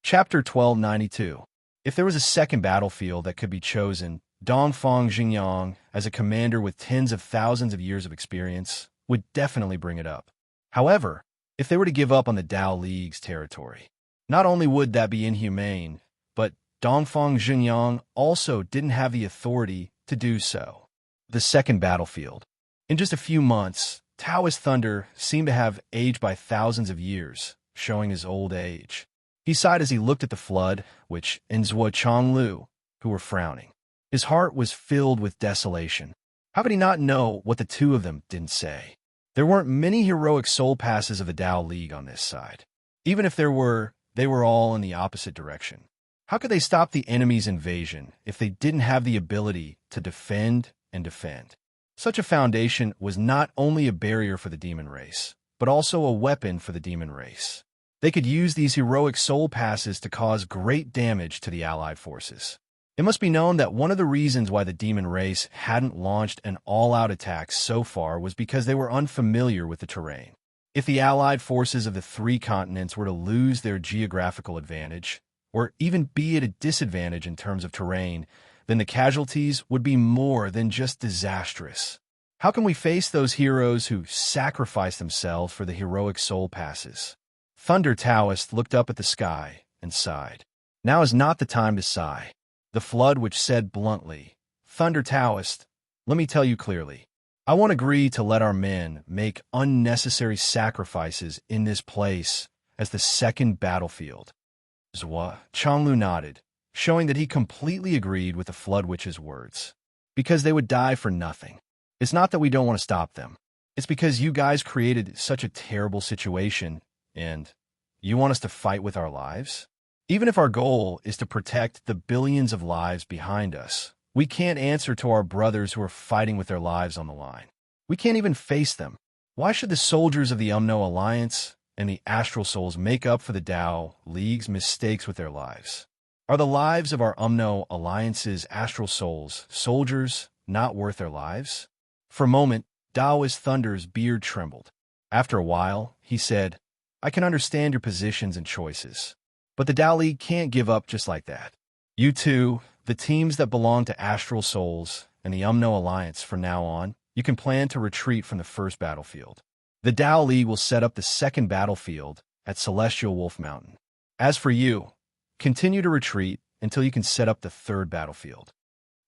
Chapter 1292. If there was a second battlefield that could be chosen, Dongfang Xingyang, as a commander with tens of thousands of years of experience, would definitely bring it up. However, if they were to give up on the Dao League's territory, not only would that be inhumane, but Dongfang Xingyang also didn't have the authority to do so. The second battlefield. In just a few months, Taoist Thunder seemed to have aged by thousands of years, showing his old age. He sighed as he looked at the Flood, Witch, and Zhuo Changlu, who were frowning. His heart was filled with desolation. How could he not know what the two of them didn't say? There weren't many heroic soul passes of the Dao League on this side. Even if there were, they were all in the opposite direction. How could they stop the enemy's invasion if they didn't have the ability to defend and defend? Such a foundation was not only a barrier for the demon race, but also a weapon for the demon race. They could use these heroic soul passes to cause great damage to the allied forces. It must be known that one of the reasons why the demon race hadn't launched an all-out attack so far was because they were unfamiliar with the terrain. If the allied forces of the three continents were to lose their geographical advantage, or even be at a disadvantage in terms of terrain, then the casualties would be more than just disastrous. How can we face those heroes who sacrifice themselves for the heroic soul passes? Thunder Taoist looked up at the sky and sighed. Now is not the time to sigh. The Flood Witch said bluntly, Thunder Taoist, let me tell you clearly. I won't agree to let our men make unnecessary sacrifices in this place as the second battlefield. Zhuo Changlu nodded, showing that he completely agreed with the Flood Witch's words. Because they would die for nothing. It's not that we don't want to stop them. It's because you guys created such a terrible situation, and you want us to fight with our lives? Even if our goal is to protect the billions of lives behind us, We can't answer to our brothers who are fighting with their lives on the line. We can't even face them. Why should the soldiers of the Umno Alliance and the Astral Souls make up for the Tao League's mistakes with their lives? Are the lives of our Umno Alliance's Astral Souls soldiers not worth their lives? For a moment, Taoist Thunder's beard trembled. After a while, he said, I can understand your positions and choices, but the Tao League can't give up just like that. You two, the teams that belong to Astral Souls and the Umno Alliance from now on, you can plan to retreat from the first battlefield. The Tao League will set up the second battlefield at Celestial Wolf Mountain. As for you, continue to retreat until you can set up the third battlefield.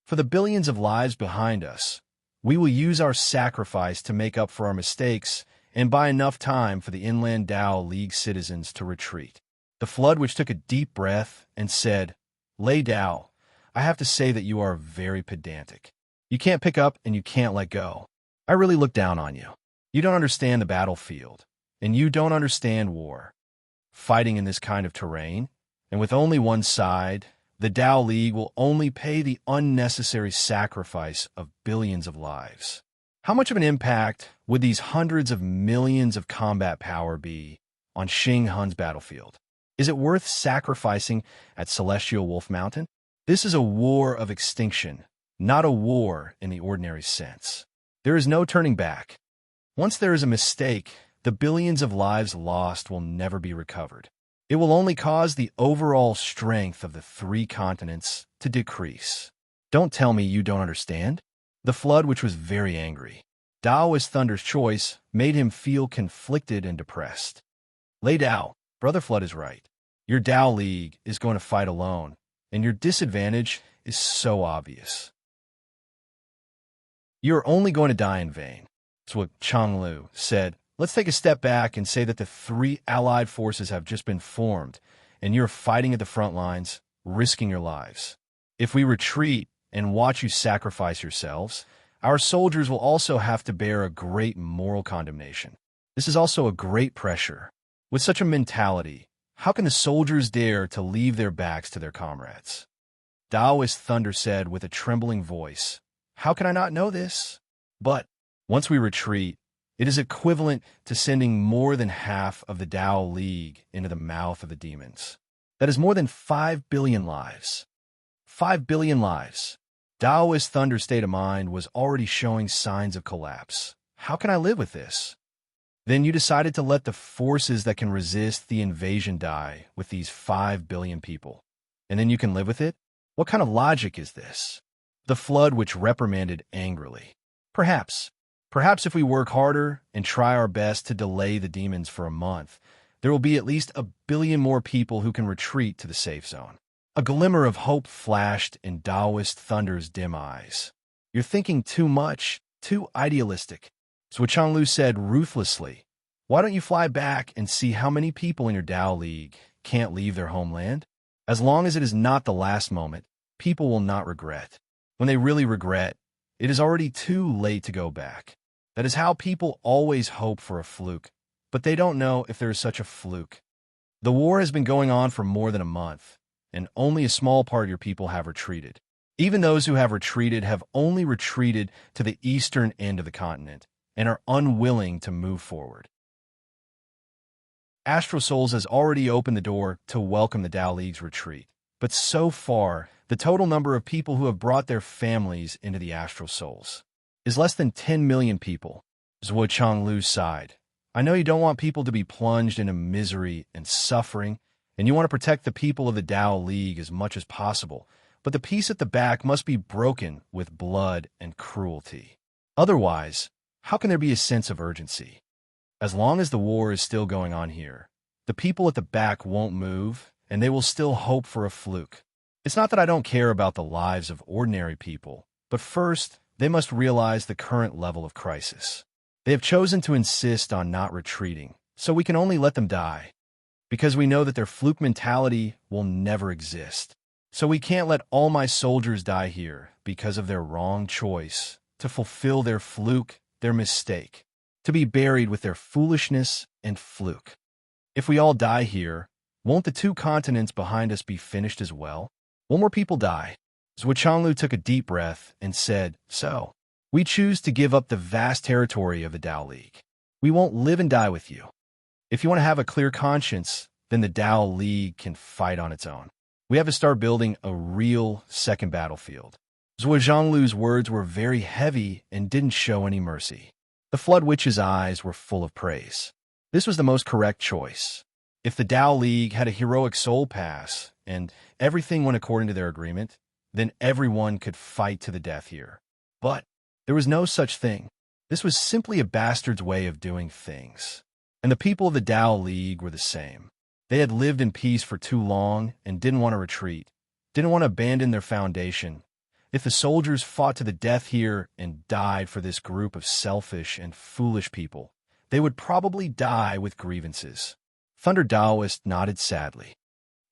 For the billions of lives behind us, we will use our sacrifice to make up for our mistakes and buy enough time for the Inland Tao League citizens to retreat. The Flood Witch took a deep breath and said, Lei Dao, I have to say that you are very pedantic. You can't pick up and you can't let go. I really look down on you. You don't understand the battlefield, and you don't understand war. Fighting in this kind of terrain, and with only one side, the Tao League will only pay the unnecessary sacrifice of billions of lives. How much of an impact would these hundreds of millions of combat power be on Xing Hun's battlefield? Is it worth sacrificing at Celestial Wolf Mountain? This is a war of extinction, not a war in the ordinary sense. There is no turning back. Once there is a mistake, the billions of lives lost will never be recovered. It will only cause the overall strength of the three continents to decrease. Don't tell me you don't understand. The Flood Witch was very angry. Taoist Thunder's choice made him feel conflicted and depressed. Lei Dao, Brother Flood is right. Your Tao League is going to fight alone, and your disadvantage is so obvious. You're only going to die in vain. That's what Changlu said. Let's take a step back and say that the three allied forces have just been formed, and you're fighting at the front lines, risking your lives. If we retreat and watch you sacrifice yourselves, our soldiers will also have to bear a great moral condemnation. This is also a great pressure. With such a mentality, how can the soldiers dare to leave their backs to their comrades? Taoist Thunder said with a trembling voice, How can I not know this? But once we retreat, it is equivalent to sending more than half of the Tao League into the mouth of the demons. That is more than 5 billion lives. 5 billion lives. Taoist Thunder's state of mind was already showing signs of collapse. How can I live with this? Then you decided to let the forces that can resist the invasion die with these 5 billion people. And then you can live with it? What kind of logic is this? The Flood Witch reprimanded angrily. Perhaps if we work harder and try our best to delay the demons for a month, there will be at least 1 billion more people who can retreat to the safe zone. A glimmer of hope flashed in Taoist Thunder's dim eyes. You're thinking too much, too idealistic. So Changlu said ruthlessly, Why don't you fly back and see how many people in your Tao League can't leave their homeland? As long as it is not the last moment, people will not regret. When they really regret, it is already too late to go back. That is how people always hope for a fluke, but they don't know if there is such a fluke. The war has been going on for more than a month, and only a small part of your people have retreated. Even those who have retreated have only retreated to the eastern end of the continent and are unwilling to move forward. Astral Souls has already opened the door to welcome the Tao League's retreat, but so far, the total number of people who have brought their families into the Astral Souls is less than 10 million people. Zhuo Changlu sighed. I know you don't want people to be plunged into misery and suffering, and you want to protect the people of the Tao League as much as possible, but the peace at the back must be broken with blood and cruelty. Otherwise, how can there be a sense of urgency? As long as the war is still going on here, the people at the back won't move, and they will still hope for a fluke. It's not that I don't care about the lives of ordinary people, but first, they must realize the current level of crisis. They have chosen to insist on not retreating, so we can only let them die. Because we know that their fluke mentality will never exist. So we can't let all my soldiers die here because of their wrong choice to fulfill their fluke, their mistake, to be buried with their foolishness and fluke. If we all die here, won't the 2 continents behind us be finished as well? Will more people die? Zhuo Changlu took a deep breath and said, "So, we choose to give up the vast territory of the Tao League. We won't live and die with you. If you want to have a clear conscience, then the Tao League can fight on its own. We have to start building a real second battlefield." Zhuo Zhanglu's words were very heavy and didn't show any mercy. The Flood Witch's eyes were full of praise. This was the most correct choice. If the Tao League had a heroic soul pass and everything went according to their agreement, then everyone could fight to the death here. But there was no such thing. This was simply a bastard's way of doing things. And the people of the Tao League were the same. They had lived in peace for too long and didn't want to retreat, didn't want to abandon their foundation. If the soldiers fought to the death here and died for this group of selfish and foolish people, they would probably die with grievances. Thunder Taoist nodded sadly.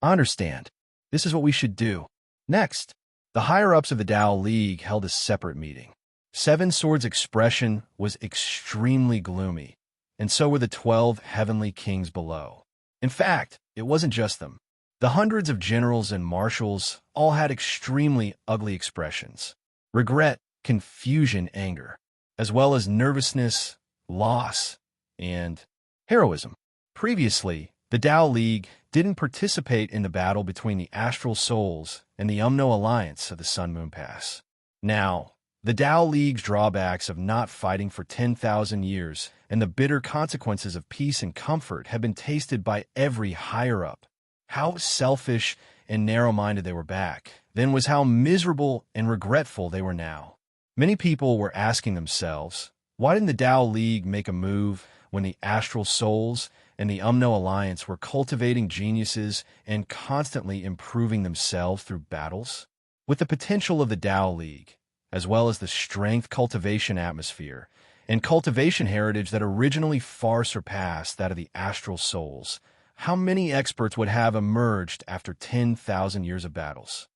"I understand. This is what we should do." Next, the higher-ups of the Tao League held a separate meeting. Seven Swords' expression was extremely gloomy, and so were the 12 heavenly kings below. In fact, it wasn't just them. The hundreds of generals and marshals all had extremely ugly expressions. Regret, confusion, anger, as well as nervousness, loss, and heroism. Previously, the Tao League didn't participate in the battle between the Astral Souls and the Umno Alliance of the Sun-Moon Pass. Now, the Tao League's drawbacks of not fighting for 10,000 years and the bitter consequences of peace and comfort had been tasted by every higher-up. How selfish and narrow-minded they were back then was how miserable and regretful they were now. Many people were asking themselves, why didn't the Tao League make a move when the Astral Souls and the Umno Alliance were cultivating geniuses and constantly improving themselves through battles? With the potential of the Tao League, as well as the strength cultivation atmosphere and cultivation heritage that originally far surpassed that of the Astral Souls, how many experts would have emerged after 10,000 years of battles?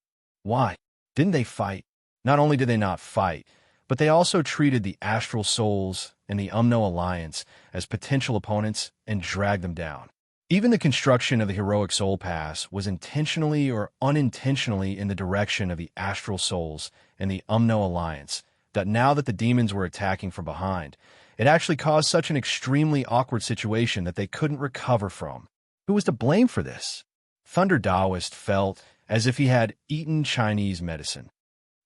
Why didn't they fight? Not only did they not fight, but they also treated the Astral Souls and the Umno Alliance as potential opponents and dragged them down. Even the construction of the Heroic Soul Pass was intentionally or unintentionally in the direction of the Astral Souls and the Umno Alliance, that now that the demons were attacking from behind, it actually caused such an extremely awkward situation that they couldn't recover from. Who was to blame for this? Thunder Taoist felt as if he had eaten Chinese medicine.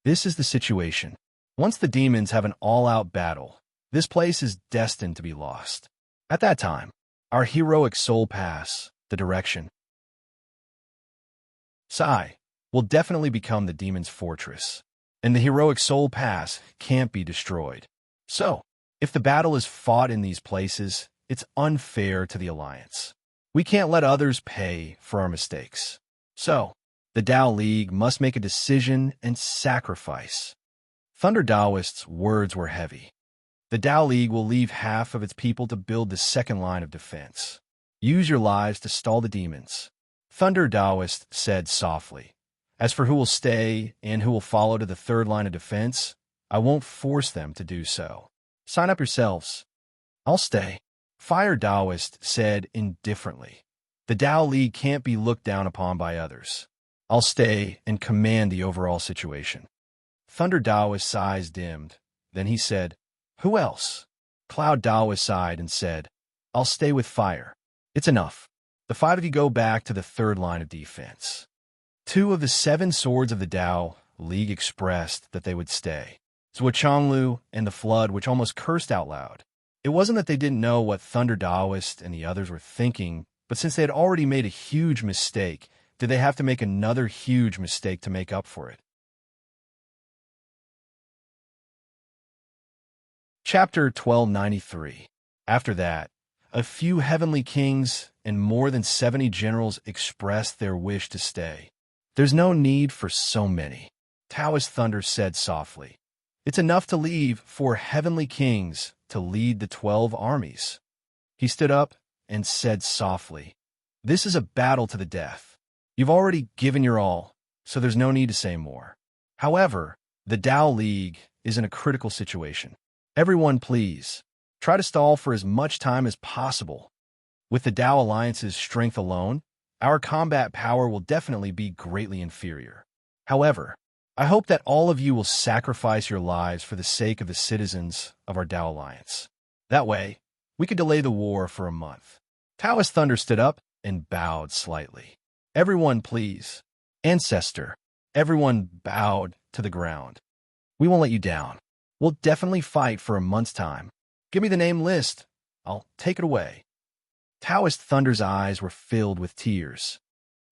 This is the situation. Once the demons have an all-out battle, this place is destined to be lost. At that time, our Heroic Soul Pass, the direction, Sai, will definitely become the demon's fortress, and the Heroic Soul Pass can't be destroyed. So, if the battle is fought in these places, it's unfair to the Alliance. We can't let others pay for our mistakes. So, the Tao League must make a decision and sacrifice. Thunder Taoist's words were heavy. The Tao League will leave half of its people to build the second line of defense. Use your lives to stall the demons. Thunder Taoist said softly. As for who will stay and who will follow to the third line of defense, I won't force them to do so. Sign up yourselves. I'll stay. Fire Taoist said indifferently. The Tao League can't be looked down upon by others. I'll stay and command the overall situation. Thunder Taoist's eyes dimmed. Then he said, "Who else?" Cloud Taoist sighed and said, "I'll stay with Fire. It's enough. The 5 of you go back to the third line of defense." 2 of the 7 swords of the Tao League expressed that they would stay. Zhuo Changlu and the Flood, which almost cursed out loud. It wasn't that they didn't know what Thunder Taoist and the others were thinking, but since they had already made a huge mistake, did they have to make another huge mistake to make up for it? Chapter 1293. After that, a few heavenly kings and more than 70 generals expressed their wish to stay. There's no need for so many, Taoist Thunder said softly. It's enough to leave 4 heavenly kings to lead the 12 armies. He stood up and said softly, "This is a battle to the death. You've already given your all, so there's no need to say more. However, the Tao League is in a critical situation. Everyone, please, try to stall for as much time as possible. With the Tao Alliance's strength alone, our combat power will definitely be greatly inferior. However, I hope that all of you will sacrifice your lives for the sake of the citizens of our Tao Alliance. That way, we could delay the war for a month." Taoist Thunder stood up and bowed slightly. "Everyone, please. Ancestor." Everyone bowed to the ground. "We won't let you down. We'll definitely fight for a month's time. Give me the name list. I'll take it away." Taoist Thunder's eyes were filled with tears.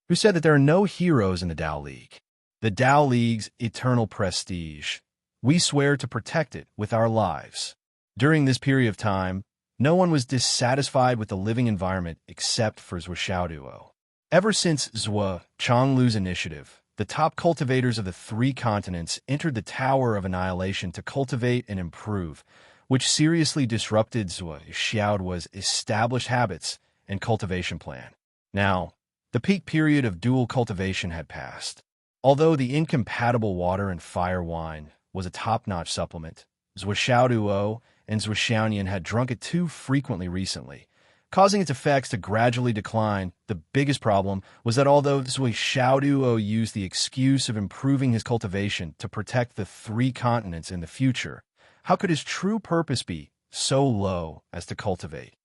"Who said that there are no heroes in the Tao League? The Tao League's eternal prestige. We swear to protect it with our lives." During this period of time, no one was dissatisfied with the living environment except for Zhuo Xiaoduo. Ever since Zhuo Chonglu's initiative, the top cultivators of the 3 continents entered the Tower of Annihilation to cultivate and improve, which seriously disrupted Zhuo Xiaoduo's established habits and cultivation plan. Now, the peak period of dual cultivation had passed. Although the incompatible water and fire wine was a top-notch supplement, Zhuo Xiaoduo and Zhuo Xiaonian had drunk it too frequently recently, causing its effects to gradually decline. The biggest problem was that although Zhuo Xiaoduo used the excuse of improving his cultivation to protect the 3 continents in the future, how could his true purpose be so low as to cultivate?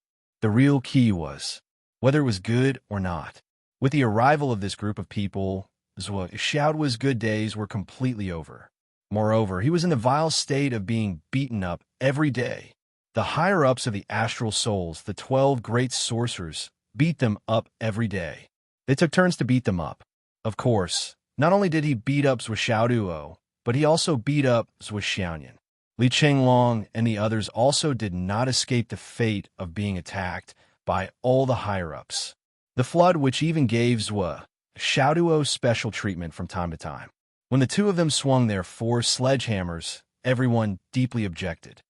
The real key was whether it was good or not. With the arrival of this group of people, Zhuo Xiaoduo's good days were completely over. Moreover, he was in the vile state of being beaten up every day. The higher-ups of the astral souls, the 12 great sorcerers, beat them up every day. They took turns to beat them up. Of course, not only did he beat up Zhuo Xiaoduo, but he also beat up Zhuo Xiaonian. Li Chenglong and the others also did not escape the fate of being attacked by all the higher-ups. The flood, which even gave Zhuo Xiaoduo special treatment from time to time. When the 2 of them swung their 4 sledgehammers, everyone deeply objected.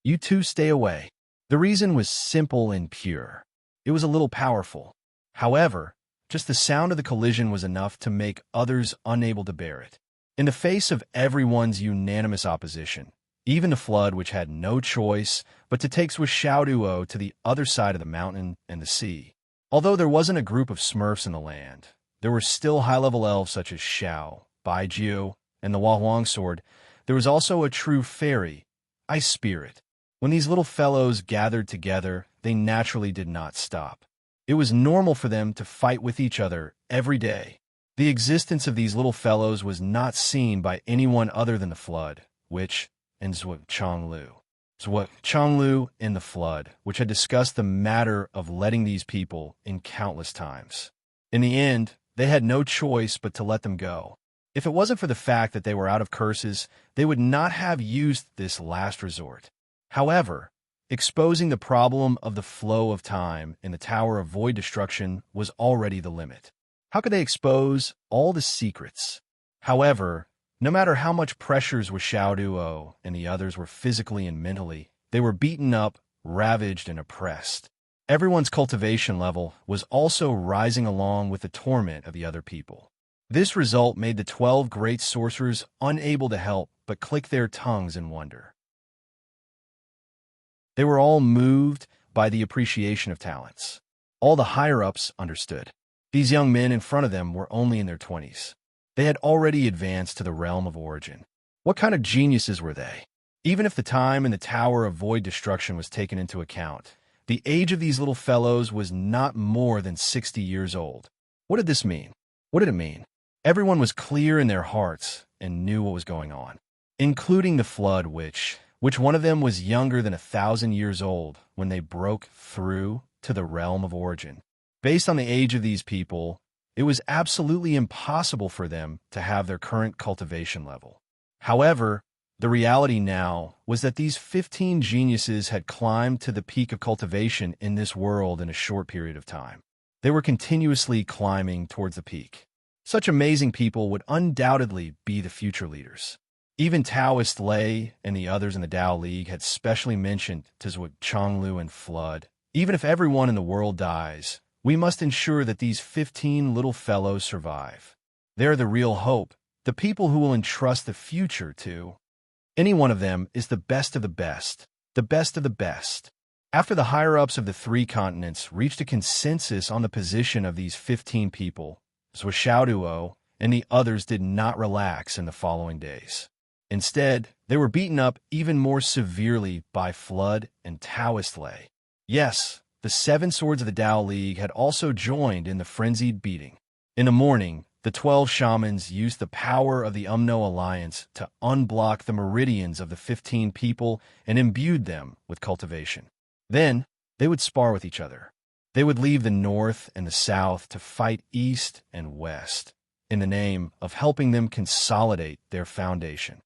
"You 2 stay away." The reason was simple and pure. It was a little powerful. However, just the sound of the collision was enough to make others unable to bear it. In the face of everyone's unanimous opposition, even the flood, which had no choice but to take Zhuo Xiaoduo to the other side of the mountain and the sea. Although there wasn't a group of Smurfs in the land, there were still high-level elves such as Xiao, Baijiu, and the Huang sword. There was also a true fairy, Ice Spirit. When these little fellows gathered together, they naturally did not stop. It was normal for them to fight with each other every day. The existence of these little fellows was not seen by anyone other than the Flood, which, and Zhuo Chonglu. Zhuo Chonglu in the Flood, which had discussed the matter of letting these people in countless times. In the end, they had no choice but to let them go. If it wasn't for the fact that they were out of curses, they would not have used this last resort. However, exposing the problem of the flow of time in the Tower of Void Destruction was already the limit. How could they expose all the secrets? However, no matter how much pressures with Xiaoduo and the others were physically and mentally, they were beaten up, ravaged, and oppressed. Everyone's cultivation level was also rising along with the torment of the other people. This result made the 12 great sorcerers unable to help but click their tongues in wonder. They were all moved by the appreciation of talents. All the higher-ups understood. These young men in front of them were only in their 20s. They had already advanced to the realm of origin. What kind of geniuses were they? Even if the time in the Tower of Void Destruction was taken into account, the age of these little fellows was not more than 60 years old. What did this mean? What did it mean? Everyone was clear in their hearts and knew what was going on, including the Flood, which one of them was younger than 1,000 years old when they broke through to the realm of origin. Based on the age of these people, it was absolutely impossible for them to have their current cultivation level. However, the reality now was that these 15 geniuses had climbed to the peak of cultivation in this world in a short period of time. They were continuously climbing towards the peak. Such amazing people would undoubtedly be the future leaders. Even Taoist Lei and the others in the Tao League had specially mentioned to Zhuo Chonglu and Flood, even if everyone in the world dies, we must ensure that these 15 little fellows survive. They're the real hope, the people who will entrust the future to. Any one of them is the best of the best, the best of the best. After the higher-ups of the 3 continents reached a consensus on the position of these 15 people, Zhuo Xiaoduo and the others did not relax in the following days. Instead, they were beaten up even more severely by Flood and Taoist Lei. Yes, the 7 Swords of the Tao League had also joined in the frenzied beating. In the morning, the 12 shamans used the power of the Umno Alliance to unblock the meridians of the 15 people and imbued them with cultivation. Then, they would spar with each other. They would leave the north and the south to fight east and west, in the name of helping them consolidate their foundation.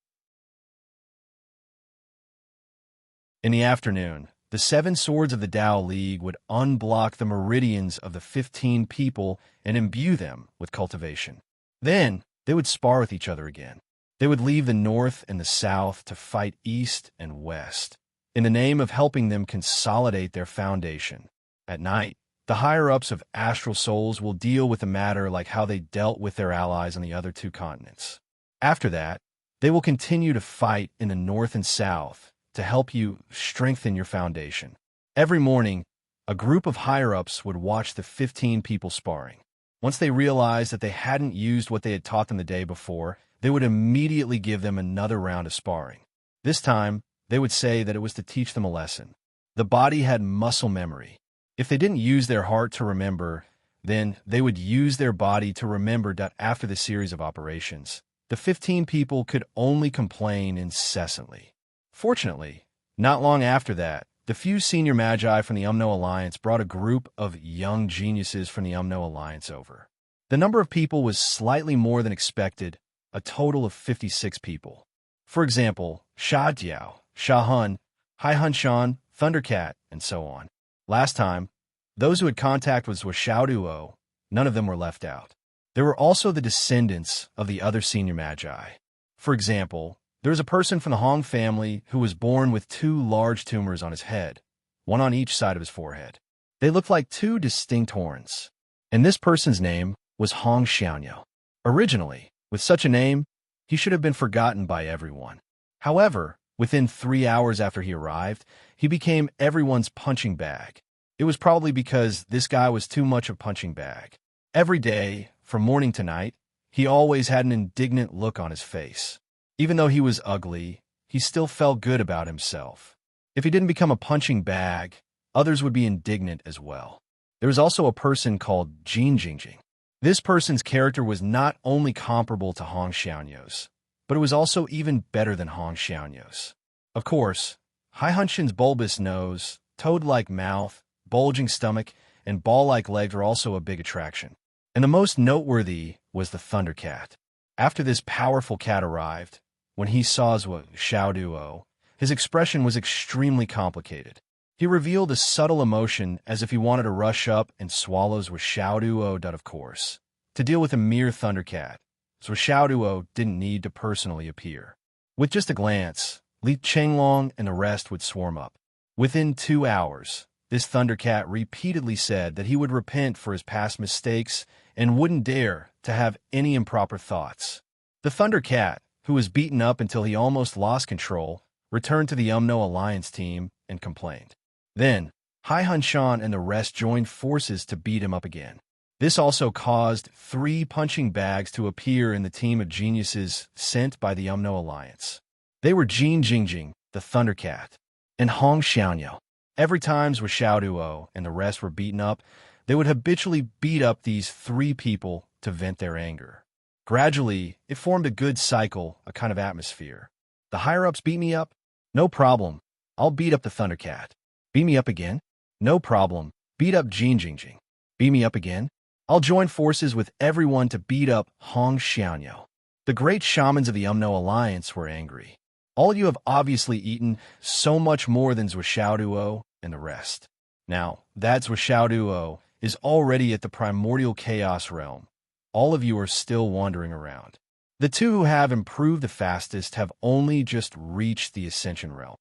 In the afternoon, the 7 Swords of the Tao League would unblock the meridians of the 15 people and imbue them with cultivation. Then, they would spar with each other again. They would leave the north and the south to fight east and west, in the name of helping them consolidate their foundation. At night, the higher-ups of astral souls will deal with the matter like how they dealt with their allies on the other 2 continents. After that, they will continue to fight in the north and south to help you strengthen your foundation. Every morning, a group of higher-ups would watch the 15 people sparring. Once they realized that they hadn't used what they had taught them the day before, they would immediately give them another round of sparring. This time, they would say that it was to teach them a lesson. The body had muscle memory. If they didn't use their heart to remember, then they would use their body to remember that after the series of operations, the 15 people could only complain incessantly. Fortunately, not long after that, the few senior magi from the Umno Alliance brought a group of young geniuses from the Umno Alliance over. The number of people was slightly more than expected, a total of 56 people. For example, Sha Diao, Sha Hun, Hai Hun Shan, Thundercat, and so on. Last time, those who had contact with Xiao Duo, none of them were left out. There were also the descendants of the other senior magi. For example, there was a person from the Hong family who was born with 2 large tumors on his head, one on each side of his forehead. They looked like 2 distinct horns. And this person's name was Hong Xiaoniao. Originally, with such a name, he should have been forgotten by everyone. However, within 3 hours after he arrived, he became everyone's punching bag. It was probably because this guy was too much of a punching bag. Every day, from morning to night, he always had an indignant look on his face. Even though he was ugly, he still felt good about himself. If he didn't become a punching bag, others would be indignant as well. There was also a person called Jin Jingjing. This person's character was not only comparable to Hong Xiaoniao's, but it was also even better than Hong Xiaoniao's. Of course, Hai Hunshin's bulbous nose, toad-like mouth, bulging stomach, and ball-like legs were also a big attraction. And the most noteworthy was the Thundercat. After this powerful cat arrived, when he saw Xiao Duo, his expression was extremely complicated. He revealed a subtle emotion as if he wanted to rush up and swallow Xiao Duo, of course. To deal with a mere Thundercat, Xiao Duo didn't need to personally appear. With just a glance, Li Chenglong and the rest would swarm up. Within 2 hours, this Thundercat repeatedly said that he would repent for his past mistakes and wouldn't dare to have any improper thoughts. The Thundercat, who was beaten up until he almost lost control, returned to the Umno Alliance team and complained. Then, Hai Hun Shan and the rest joined forces to beat him up again. This also caused 3 punching bags to appear in the team of geniuses sent by the Umno Alliance. They were Jin Jingjing, the Thundercat, and Hong Xiaoniao. Every time Xiao Duo and the rest were beaten up, they would habitually beat up these 3 people to vent their anger. Gradually, it formed a good cycle, a kind of atmosphere. The higher-ups beat me up? No problem. I'll beat up the Thundercat. Beat me up again? No problem. Beat up Jin Jingjing. Beat me up again? I'll join forces with everyone to beat up Hong Xiaoniao. The great shamans of the Umno Alliance were angry. All you have obviously eaten so much more than Xiao Duo and the rest. Now, that Xiao Duo is already at the primordial chaos realm. All of you are still wandering around. The 2 who have improved the fastest have only just reached the Ascension realm.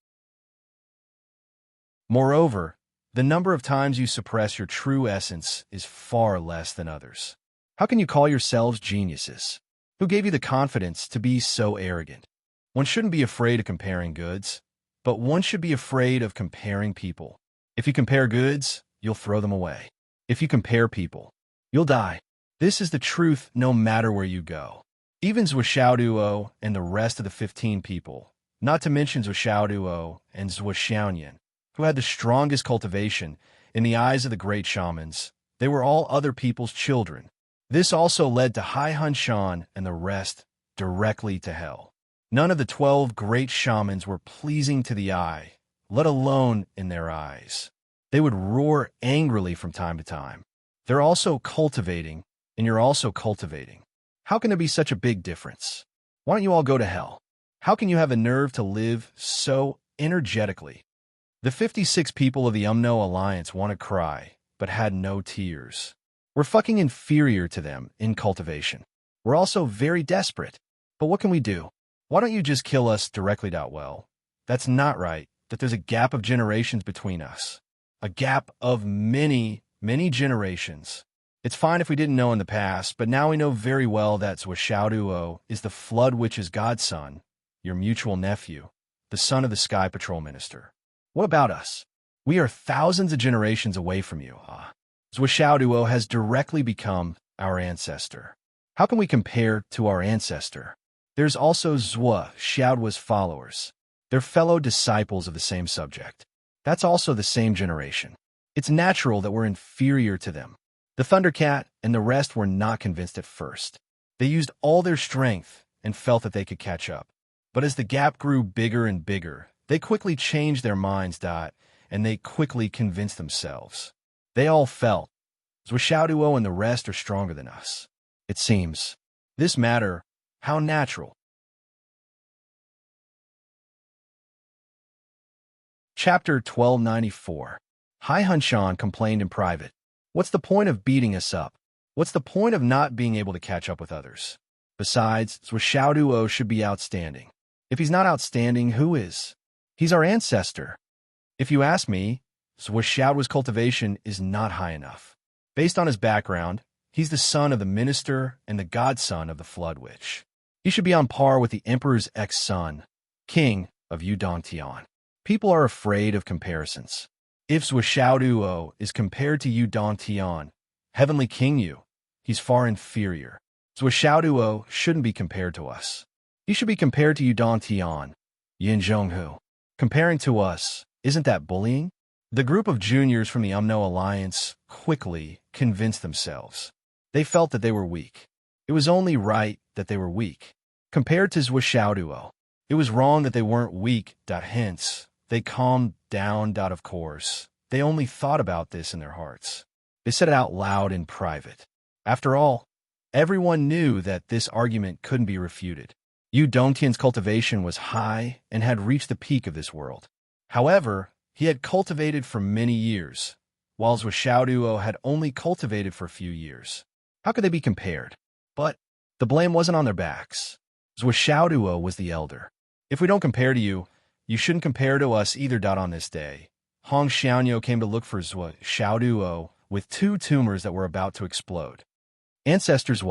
Moreover, the number of times you suppress your true essence is far less than others. How can you call yourselves geniuses? Who gave you the confidence to be so arrogant? One shouldn't be afraid of comparing goods, but one should be afraid of comparing people. If you compare goods, you'll throw them away. If you compare people, you'll die. This is the truth no matter where you go. Even Zhuoxiaoduo and the rest of the 15 people, not to mention Zhuoxiaoduo and Zhuoxiaoyan, who had the strongest cultivation in the eyes of the great shamans, they were all other people's children. This also led to Hai Hunshan and the rest directly to hell. None of the 12 great shamans were pleasing to the eye, let alone in their eyes. They would roar angrily from time to time. They're also cultivating, and you're also cultivating. How can there be such a big difference? Why don't you all go to hell? How can you have a nerve to live so energetically? The 56 people of the UMNO Alliance want to cry, but had no tears. We're fucking inferior to them in cultivation. We're also very desperate. But what can we do? Why don't you just kill us directly? Well, that's not right, that there's a gap of generations between us. A gap of many, many generations. It's fine if we didn't know in the past, but now we know very well that Zhuoxiaoduo is the Flood Witch's godson, your mutual nephew, the son of the Sky Patrol Minister. What about us? We are thousands of generations away from you. Zhuoxiaoduo has directly become our ancestor. How can we compare to our ancestor? There's also Zhuoxiaoduo's followers. They're fellow disciples of the same subject. That's also the same generation. It's natural that we're inferior to them. The Thundercat and the rest were not convinced at first. They used all their strength and felt that they could catch up. But as the gap grew bigger and bigger, they quickly changed their minds, and they quickly convinced themselves. They all felt, Zhuoxiaoduo and the rest are stronger than us. It seems. This matter, how natural. Chapter 1294. Hai Hunshan complained in private. What's the point of beating us up? What's the point of not being able to catch up with others? Besides, Zhuoxiaoduo should be outstanding. If he's not outstanding, who is? He's our ancestor. If you ask me, Zhuoxiaoduo's cultivation is not high enough. Based on his background, he's the son of the minister and the godson of the Flood Witch. He should be on par with the emperor's ex-son, king of Yudongtian. People are afraid of comparisons. If Zhuoxiaoduo is compared to Yudongtian, Heavenly King Yu, he's far inferior. Zhuoxiaoduo shouldn't be compared to us. He should be compared to Yudongtian, Yin Zhonghu. Comparing to us, isn't that bullying? The group of juniors from the UMNO Alliance quickly convinced themselves. They felt that they were weak. It was only right that they were weak. Compared to Zhuoxiaoduo, it was wrong that they weren't weak. Hence, they calmed down. Of course, they only thought about this in their hearts. They said it out loud in private. After all, everyone knew that this argument couldn't be refuted. Yu Dongtian's cultivation was high and had reached the peak of this world. However, he had cultivated for many years, while Zhuoxiaoduo had only cultivated for a few years. How could they be compared? But the blame wasn't on their backs. Zhuoxiaoduo was the elder. If we don't compare to you, you shouldn't compare to us either. On this day, Hong Xiaoniu came to look for Zhuoxiaoduo with 2 tumors that were about to explode. Ancestors,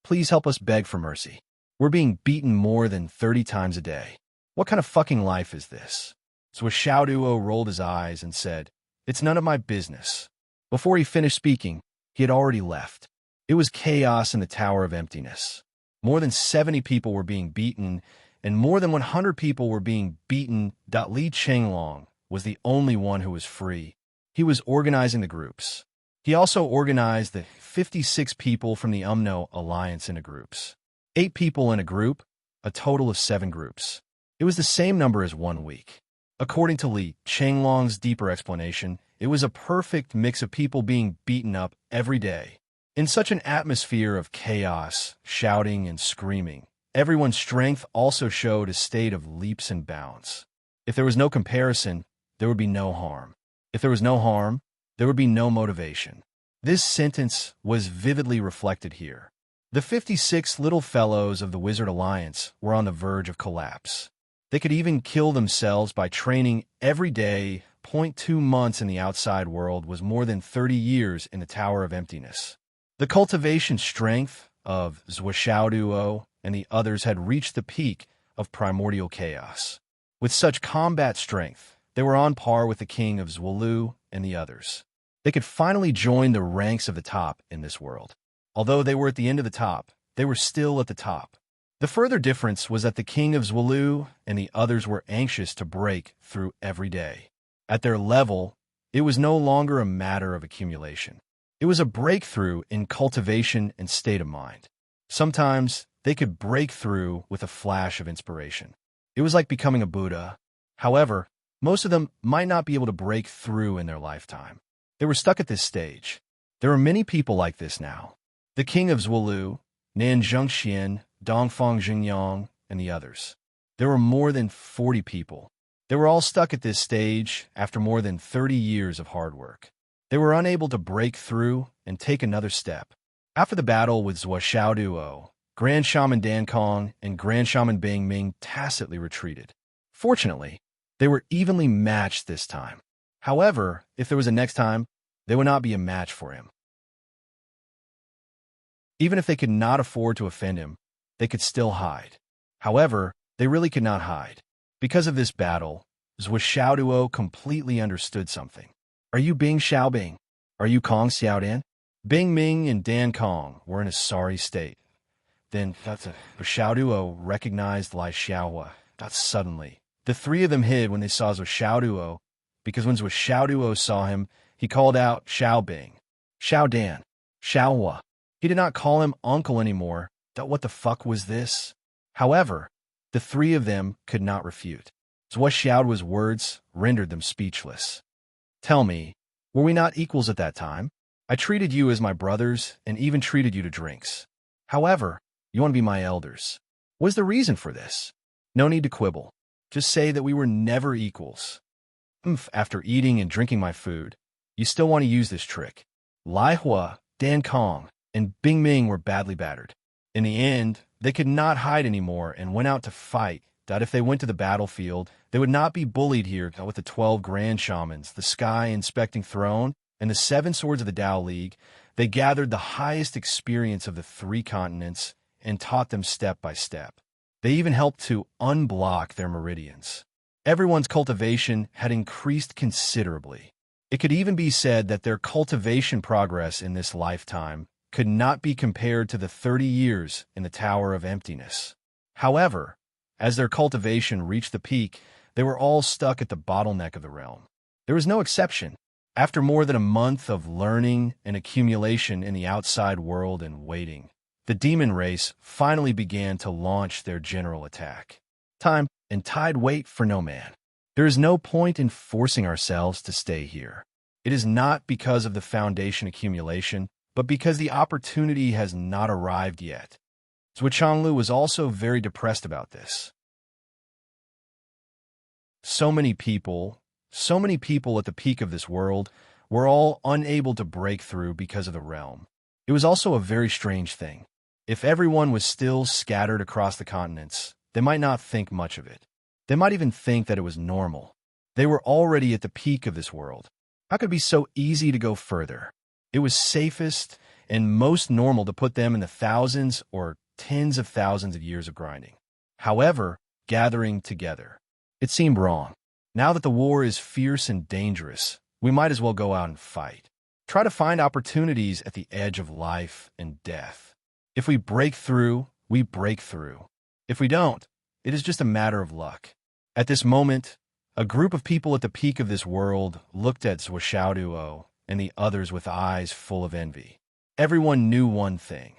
please help us beg for mercy. We're being beaten more than 30 times a day. What kind of fucking life is this? Zhuoxiaoduo rolled his eyes and said, "It's none of my business." Before he finished speaking, he had already left. It was chaos in the Tower of Emptiness. More than 70 people were being beaten, and more than 100 people were being beaten. Li Chenglong was the only one who was free. He was organizing the groups. He also organized the 56 people from the UMNO Alliance into groups. 8 people in a group, a total of 7 groups. It was the same number as 1 week. According to Li Chenglong's deeper explanation, it was a perfect mix of people being beaten up every day. In such an atmosphere of chaos, shouting, and screaming, everyone's strength also showed a state of leaps and bounds. If there was no comparison, there would be no harm. If there was no harm, there would be no motivation. This sentence was vividly reflected here. The 56 little fellows of the Wizard Alliance were on the verge of collapse. They could even kill themselves by training every day. 2 months in the outside world was more than 30 years in the Tower of Emptiness. The cultivation strength of Zhuoxiaoduo and the others had reached the peak of primordial chaos. With such combat strength, they were on par with the king of Zhuolu and the others. They could finally join the ranks of the top in this world. Although they were at the end of the top, they were still at the top. The further difference was that the king of Zwolu and the others were anxious to break through every day. At their level, it was no longer a matter of accumulation. It was a breakthrough in cultivation and state of mind. Sometimes they could break through with a flash of inspiration. It was like becoming a Buddha. However, most of them might not be able to break through in their lifetime. They were stuck at this stage. There are many people like this now. The king of Zwolu, Nanjungxian, Dongfang Jingyang, and the others. There were more than 40 people. They were all stuck at this stage after more than 30 years of hard work. They were unable to break through and take another step. After the battle with Zhuo Xiaoduo, Grand Shaman Dan Kong and Grand Shaman Bing Ming tacitly retreated. Fortunately, they were evenly matched this time. However, if there was a next time, they would not be a match for him. Even if they could not afford to offend him, they could still hide. However, they really could not hide. Because of this battle, Zhuo Xiaoduo completely understood something. Are you Bing Xiaobing? Are you Kong Xiaodan? Bing Ming and Dan Kong were in a sorry state. Then Xiaoduo recognized Lai Xiaohua. Suddenly, the three of them hid when they saw Zhuo Xiaoduo, because when Zhuo Xiaoduo saw him, he called out Xiaobing, Xiaodan, Xiaohua. He did not call him uncle anymore. What the fuck was this? However, the three of them could not refute. Zhuo Xiaoduo's words rendered them speechless. Tell me, were we not equals at that time? I treated you as my brothers and even treated you to drinks. However, you want to be my elders. What is the reason for this? No need to quibble. Just say that we were never equals. After eating and drinking my food, you still want to use this trick. Lai Hua, Dan Kong, and Bing Ming were badly battered. In the end, they could not hide anymore and went out to fight. That if they went to the battlefield, they would not be bullied here with the 12 Grand Shamans, the Sky Inspecting Throne, and the 7 Swords of the Tao League. They gathered the highest experience of the 3 continents and taught them step by step. They even helped to unblock their meridians. Everyone's cultivation had increased considerably. It could even be said that their cultivation progress in this lifetime could not be compared to the 30 years in the Tower of Emptiness. However, as their cultivation reached the peak, they were all stuck at the bottleneck of the realm. There was no exception. After more than a month of learning and accumulation in the outside world and waiting, the demon race finally began to launch their general attack. Time and tide wait for no man. There is no point in forcing ourselves to stay here. It is not because of the foundation accumulation, but because the opportunity has not arrived yet. Zhuo Changlu was also very depressed about this. So many people at the peak of this world were all unable to break through because of the realm. It was also a very strange thing. If everyone was still scattered across the continents, they might not think much of it. They might even think that it was normal. They were already at the peak of this world. How could it be so easy to go further? It was safest and most normal to put them in the thousands or tens of thousands of years of grinding. However, gathering together, it seemed wrong. Now that the war is fierce and dangerous, we might as well go out and fight. Try to find opportunities at the edge of life and death. If we break through, we break through. If we don't, it is just a matter of luck. At this moment, a group of people at the peak of this world looked at Zhuo Xiaoduo and the others with eyes full of envy. Everyone knew one thing.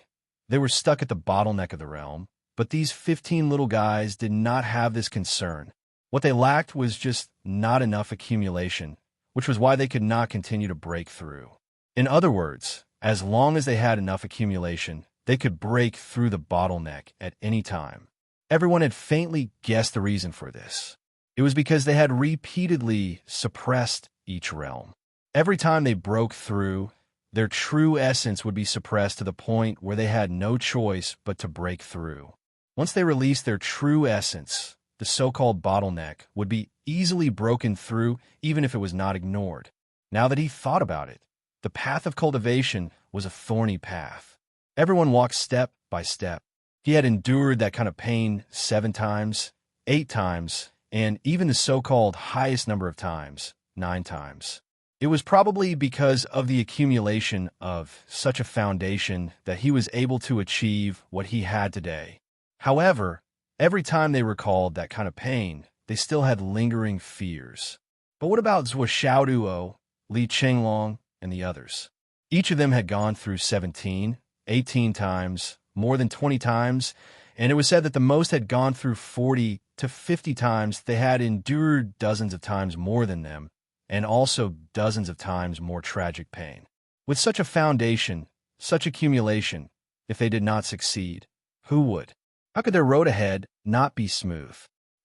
They were stuck at the bottleneck of the realm, but these 15 little guys did not have this concern. What they lacked was just not enough accumulation, which was why they could not continue to break through. In other words, as long as they had enough accumulation, they could break through the bottleneck at any time. Everyone had faintly guessed the reason for this. It was because they had repeatedly suppressed each realm. Every time they broke through, their true essence would be suppressed to the point where they had no choice but to break through. Once they released their true essence, the so-called bottleneck would be easily broken through even if it was not ignored. Now that he thought about it, the path of cultivation was a thorny path. Everyone walked step by step. He had endured that kind of pain 7 times, 8 times, and even the so-called highest number of times, 9 times. It was probably because of the accumulation of such a foundation that he was able to achieve what he had today. However, every time they recalled that kind of pain, they still had lingering fears. But what about Zhuo Xiaoduo, Li Qinglong, and the others? Each of them had gone through 17, 18 times, more than 20 times, and it was said that the most had gone through 40 to 50 times. They had endured dozens of times more than them, and also dozens of times more tragic pain. With such a foundation, such accumulation, if they did not succeed, who would? How could their road ahead not be smooth?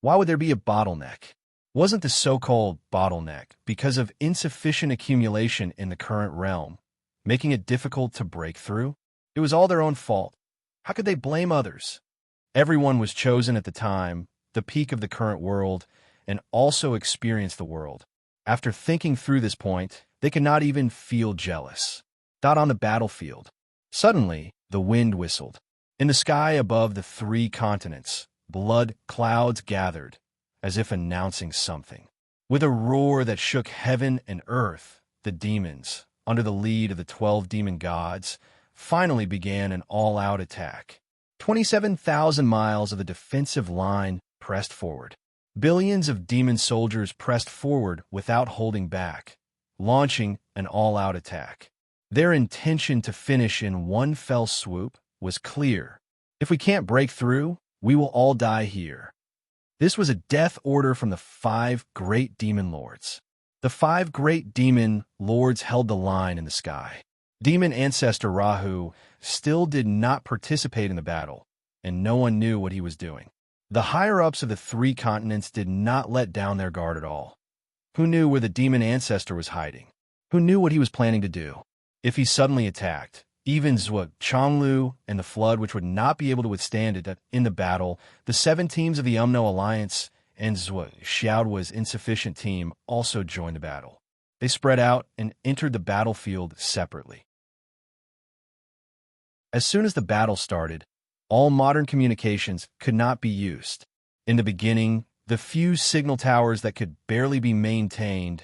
Why would there be a bottleneck? Wasn't the so-called bottleneck because of insufficient accumulation in the current realm, making it difficult to break through? It was all their own fault. How could they blame others? Everyone was chosen at the time, the peak of the current world, and also experienced the world. After thinking through this point, they could not even feel jealous. Not on the battlefield. Suddenly, the wind whistled. In the sky above the 3 continents, blood clouds gathered, as if announcing something. With a roar that shook heaven and earth, the demons, under the lead of the 12 demon gods, finally began an all-out attack. 27,000 miles of the defensive line pressed forward. Billions of demon soldiers pressed forward without holding back, launching an all-out attack. Their intention to finish in one fell swoop was clear. If we can't break through, we will all die here. This was a death order from the 5 great demon lords. The 5 great demon lords held the line in the sky. Demon ancestor Rahu still did not participate in the battle, and no one knew what he was doing. The higher-ups of the 3 continents did not let down their guard at all. Who knew where the demon ancestor was hiding? Who knew what he was planning to do? If he suddenly attacked, even Zhuo Chonglu and the Flood, which would not be able to withstand it in the battle, the 7 teams of the Umno Alliance and Zhuo Xiaoduo's insufficient team also joined the battle. They spread out and entered the battlefield separately. As soon as the battle started, all modern communications could not be used. In the beginning, the few signal towers that could barely be maintained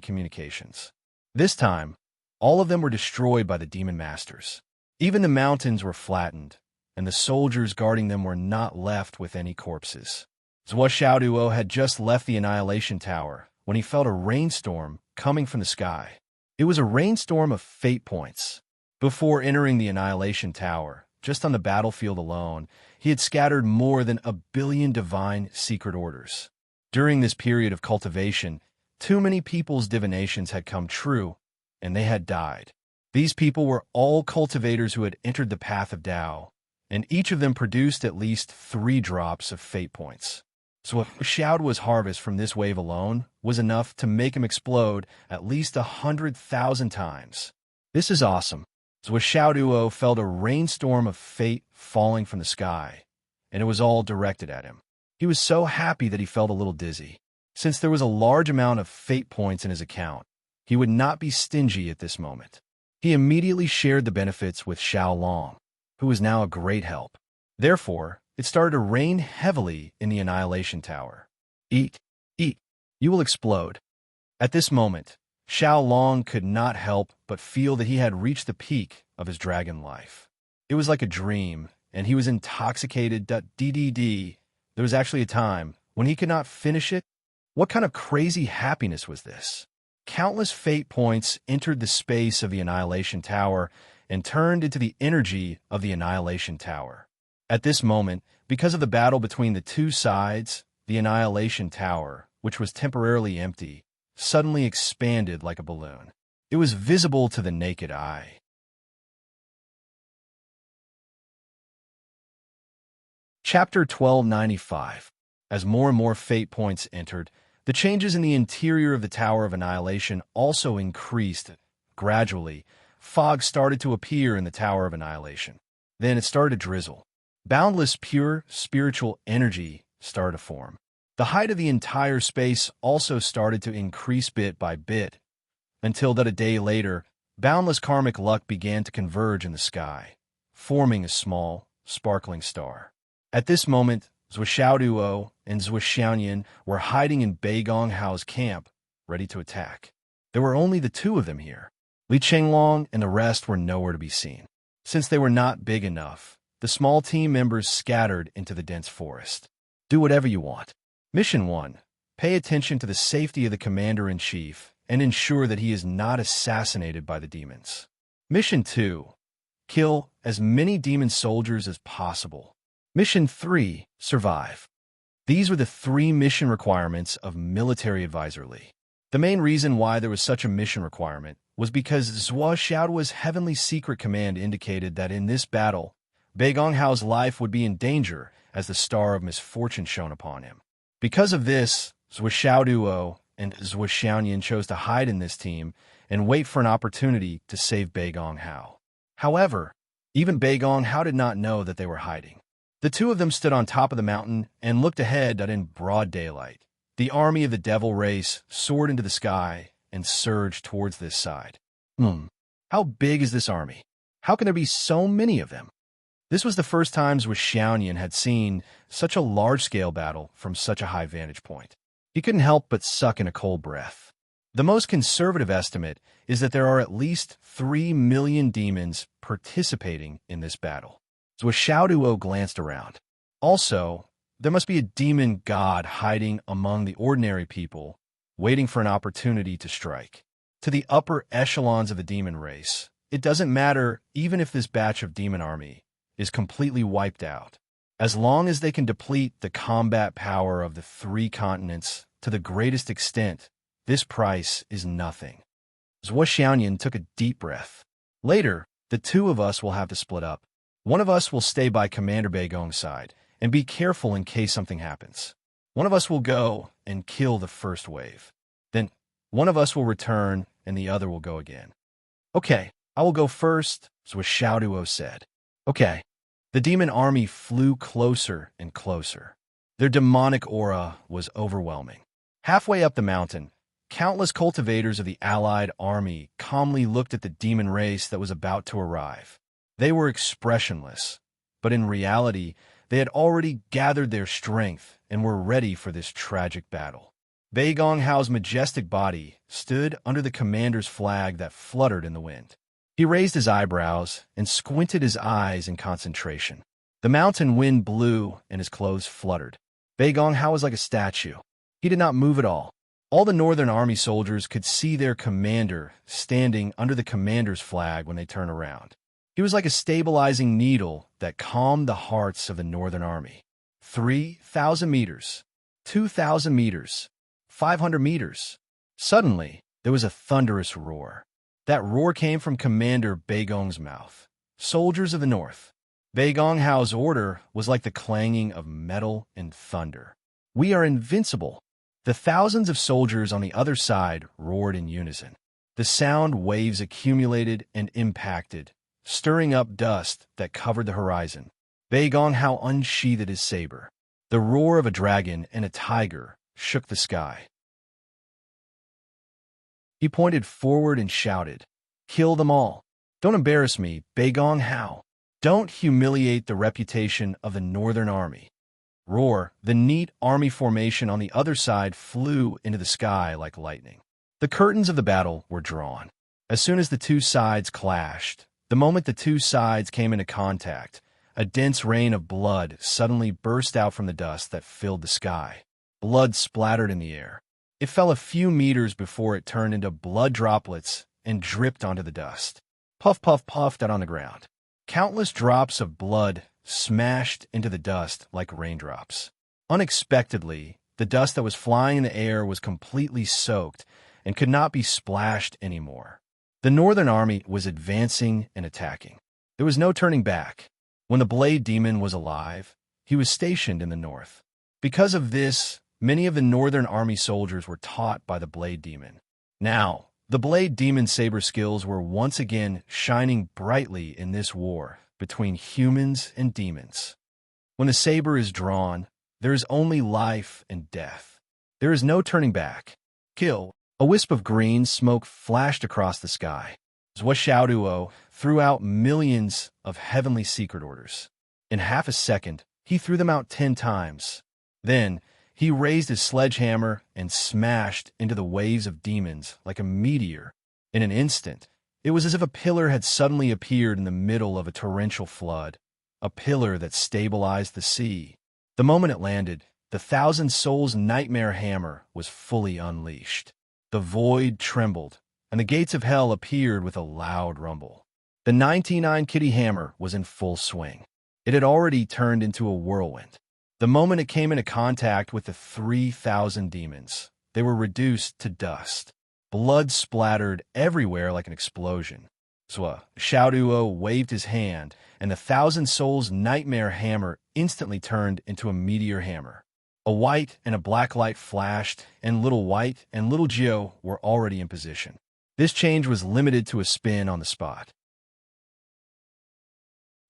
communications. This time, all of them were destroyed by the demon masters. Even the mountains were flattened, and the soldiers guarding them were not left with any corpses. Zhuo Xiaoduo had just left the Annihilation Tower when he felt a rainstorm coming from the sky. It was a rainstorm of fate points. Before entering the Annihilation Tower, just on the battlefield alone, he had scattered more than 1 billion divine secret orders. During this period of cultivation, too many people's divinations had come true, and they had died. These people were all cultivators who had entered the path of Tao, and each of them produced at least 3 drops of fate points. So Xiaoduo's harvest from this wave alone was enough to make him explode at least 100,000 times. This is awesome. Zhuo Xiaoduo felt a rainstorm of fate falling from the sky, and it was all directed at him. He was so happy that he felt a little dizzy. Since there was a large amount of fate points in his account, he would not be stingy at this moment. He immediately shared the benefits with Xiao Long, who was now a great help. Therefore, it started to rain heavily in the Annihilation Tower. Eat, eat, you will explode. At this moment, Xiao Long could not help but feel that he had reached the peak of his dragon life. It was like a dream, and he was intoxicated. There was actually a time when he could not finish it. What kind of crazy happiness was this? Countless fate points entered the space of the Annihilation Tower and turned into the energy of the Annihilation Tower. At this moment, because of the battle between the 2 sides, the Annihilation Tower, which was temporarily empty, suddenly expanded like a balloon. It was visible to the naked eye. Chapter 1295. As more and more fate points entered, the changes in the interior of the Tower of Annihilation also increased. Gradually, fog started to appear in the Tower of Annihilation. Then it started to drizzle. Boundless pure spiritual energy started to form. The height of the entire space also started to increase bit by bit, until that a day later, boundless karmic luck began to converge in the sky, forming a small, sparkling star. At this moment, Zhuo Xiaoduo and Zhuo Xiaoyan were hiding in Beigong Hao's camp, ready to attack. There were only the two of them here. Li Chenglong and the rest were nowhere to be seen. Since they were not big enough, the small team members scattered into the dense forest. Do whatever you want. Mission 1. Pay attention to the safety of the commander-in-chief and ensure that he is not assassinated by the demons. Mission 2. Kill as many demon soldiers as possible. Mission 3. Survive. These were the 3 mission requirements of Military Advisor Li. The main reason why there was such a mission requirement was because Zhuo Xiaoduo's heavenly secret command indicated that in this battle, Bei Gonghao's life would be in danger as the star of misfortune shone upon him. Because of this, Zhuo Xiaoduo and Zhuo Xiaoyan chose to hide in this team and wait for an opportunity to save Bei Gonghao. However, even Bei Gonghao did not know that they were hiding. The two of them stood on top of the mountain and looked ahead that in broad daylight, the army of the devil race soared into the sky and surged towards this side. How big is this army? How can there be so many of them? This was the first time Zhuo Xiaoyan had seen such a large-scale battle from such a high vantage point. He couldn't help but suck in a cold breath. The most conservative estimate is that there are at least 3 million demons participating in this battle. Zhuo Xiaoduo glanced around. Also, there must be a demon god hiding among the ordinary people, waiting for an opportunity to strike. To the upper echelons of the demon race, it doesn't matter even if this batch of demon army is completely wiped out. As long as they can deplete the combat power of the 3 continents to the greatest extent, this price is nothing. Zhuo Xiaoyan took a deep breath. Later, the two of us will have to split up. One of us will stay by Commander Bei Gong's side and be careful in case something happens. One of us will go and kill the first wave. Then, one of us will return and the other will go again. Okay, I will go first, Zhuo Xiaoduo said. Okay. The demon army flew closer and closer. Their demonic aura was overwhelming. Halfway up the mountain, countless cultivators of the allied army calmly looked at the demon race that was about to arrive. They were expressionless, but in reality, they had already gathered their strength and were ready for this tragic battle. Bei Gonghao's majestic body stood under the commander's flag that fluttered in the wind. He raised his eyebrows and squinted his eyes in concentration. The mountain wind blew and his clothes fluttered. Bei Gonghao was like a statue. He did not move at all. All the Northern Army soldiers could see their commander standing under the commander's flag when they turned around. He was like a stabilizing needle that calmed the hearts of the Northern Army. 3,000 meters, 2,000 meters, 500 meters. Suddenly, there was a thunderous roar. That roar came from Commander Bei Gong's mouth. Soldiers of the North. Bei Gonghao's order was like the clanging of metal and thunder. We are invincible. The thousands of soldiers on the other side roared in unison. The sound waves accumulated and impacted, stirring up dust that covered the horizon. Bei Gonghao unsheathed his saber. The roar of a dragon and a tiger shook the sky. He pointed forward and shouted, "Kill them all. Don't embarrass me, Bei Gonghao. Don't humiliate the reputation of the Northern Army." Roar, the neat army formation on the other side flew into the sky like lightning. The curtains of the battle were drawn. As soon as the two sides clashed, the moment the two sides came into contact, a dense rain of blood suddenly burst out from the dust that filled the sky. Blood splattered in the air. It fell a few meters before it turned into blood droplets and dripped onto the dust. Puff, puff, puffed out on the ground. Countless drops of blood smashed into the dust like raindrops. Unexpectedly, the dust that was flying in the air was completely soaked and could not be splashed anymore. The Northern Army was advancing and attacking. There was no turning back. When the Blade Demon was alive, he was stationed in the north. Because of this, many of the Northern Army soldiers were taught by the Blade Demon. Now, the Blade Demon saber skills were once again shining brightly in this war between humans and demons. When the saber is drawn, there is only life and death. There is no turning back. Kill. A wisp of green smoke flashed across the sky. Zhuo Xiaoduo threw out millions of heavenly secret orders. In half a second, he threw them out 10 times. Then, He raised his sledgehammer and smashed into the waves of demons like a meteor. In an instant, it was as if a pillar had suddenly appeared in the middle of a torrential flood, a pillar that stabilized the sea. The moment it landed, the Thousand Souls nightmare hammer was fully unleashed. The void trembled, and the gates of hell appeared with a loud rumble. The 99 Kitty hammer was in full swing. It had already turned into a whirlwind. The moment it came into contact with the 3,000 demons, they were reduced to dust. Blood splattered everywhere like an explosion. Xiaoduo waved his hand, and the Thousand Souls nightmare hammer instantly turned into a meteor hammer. A white and a black light flashed, and Little White and Little Geo were already in position. This change was limited to a spin on the spot.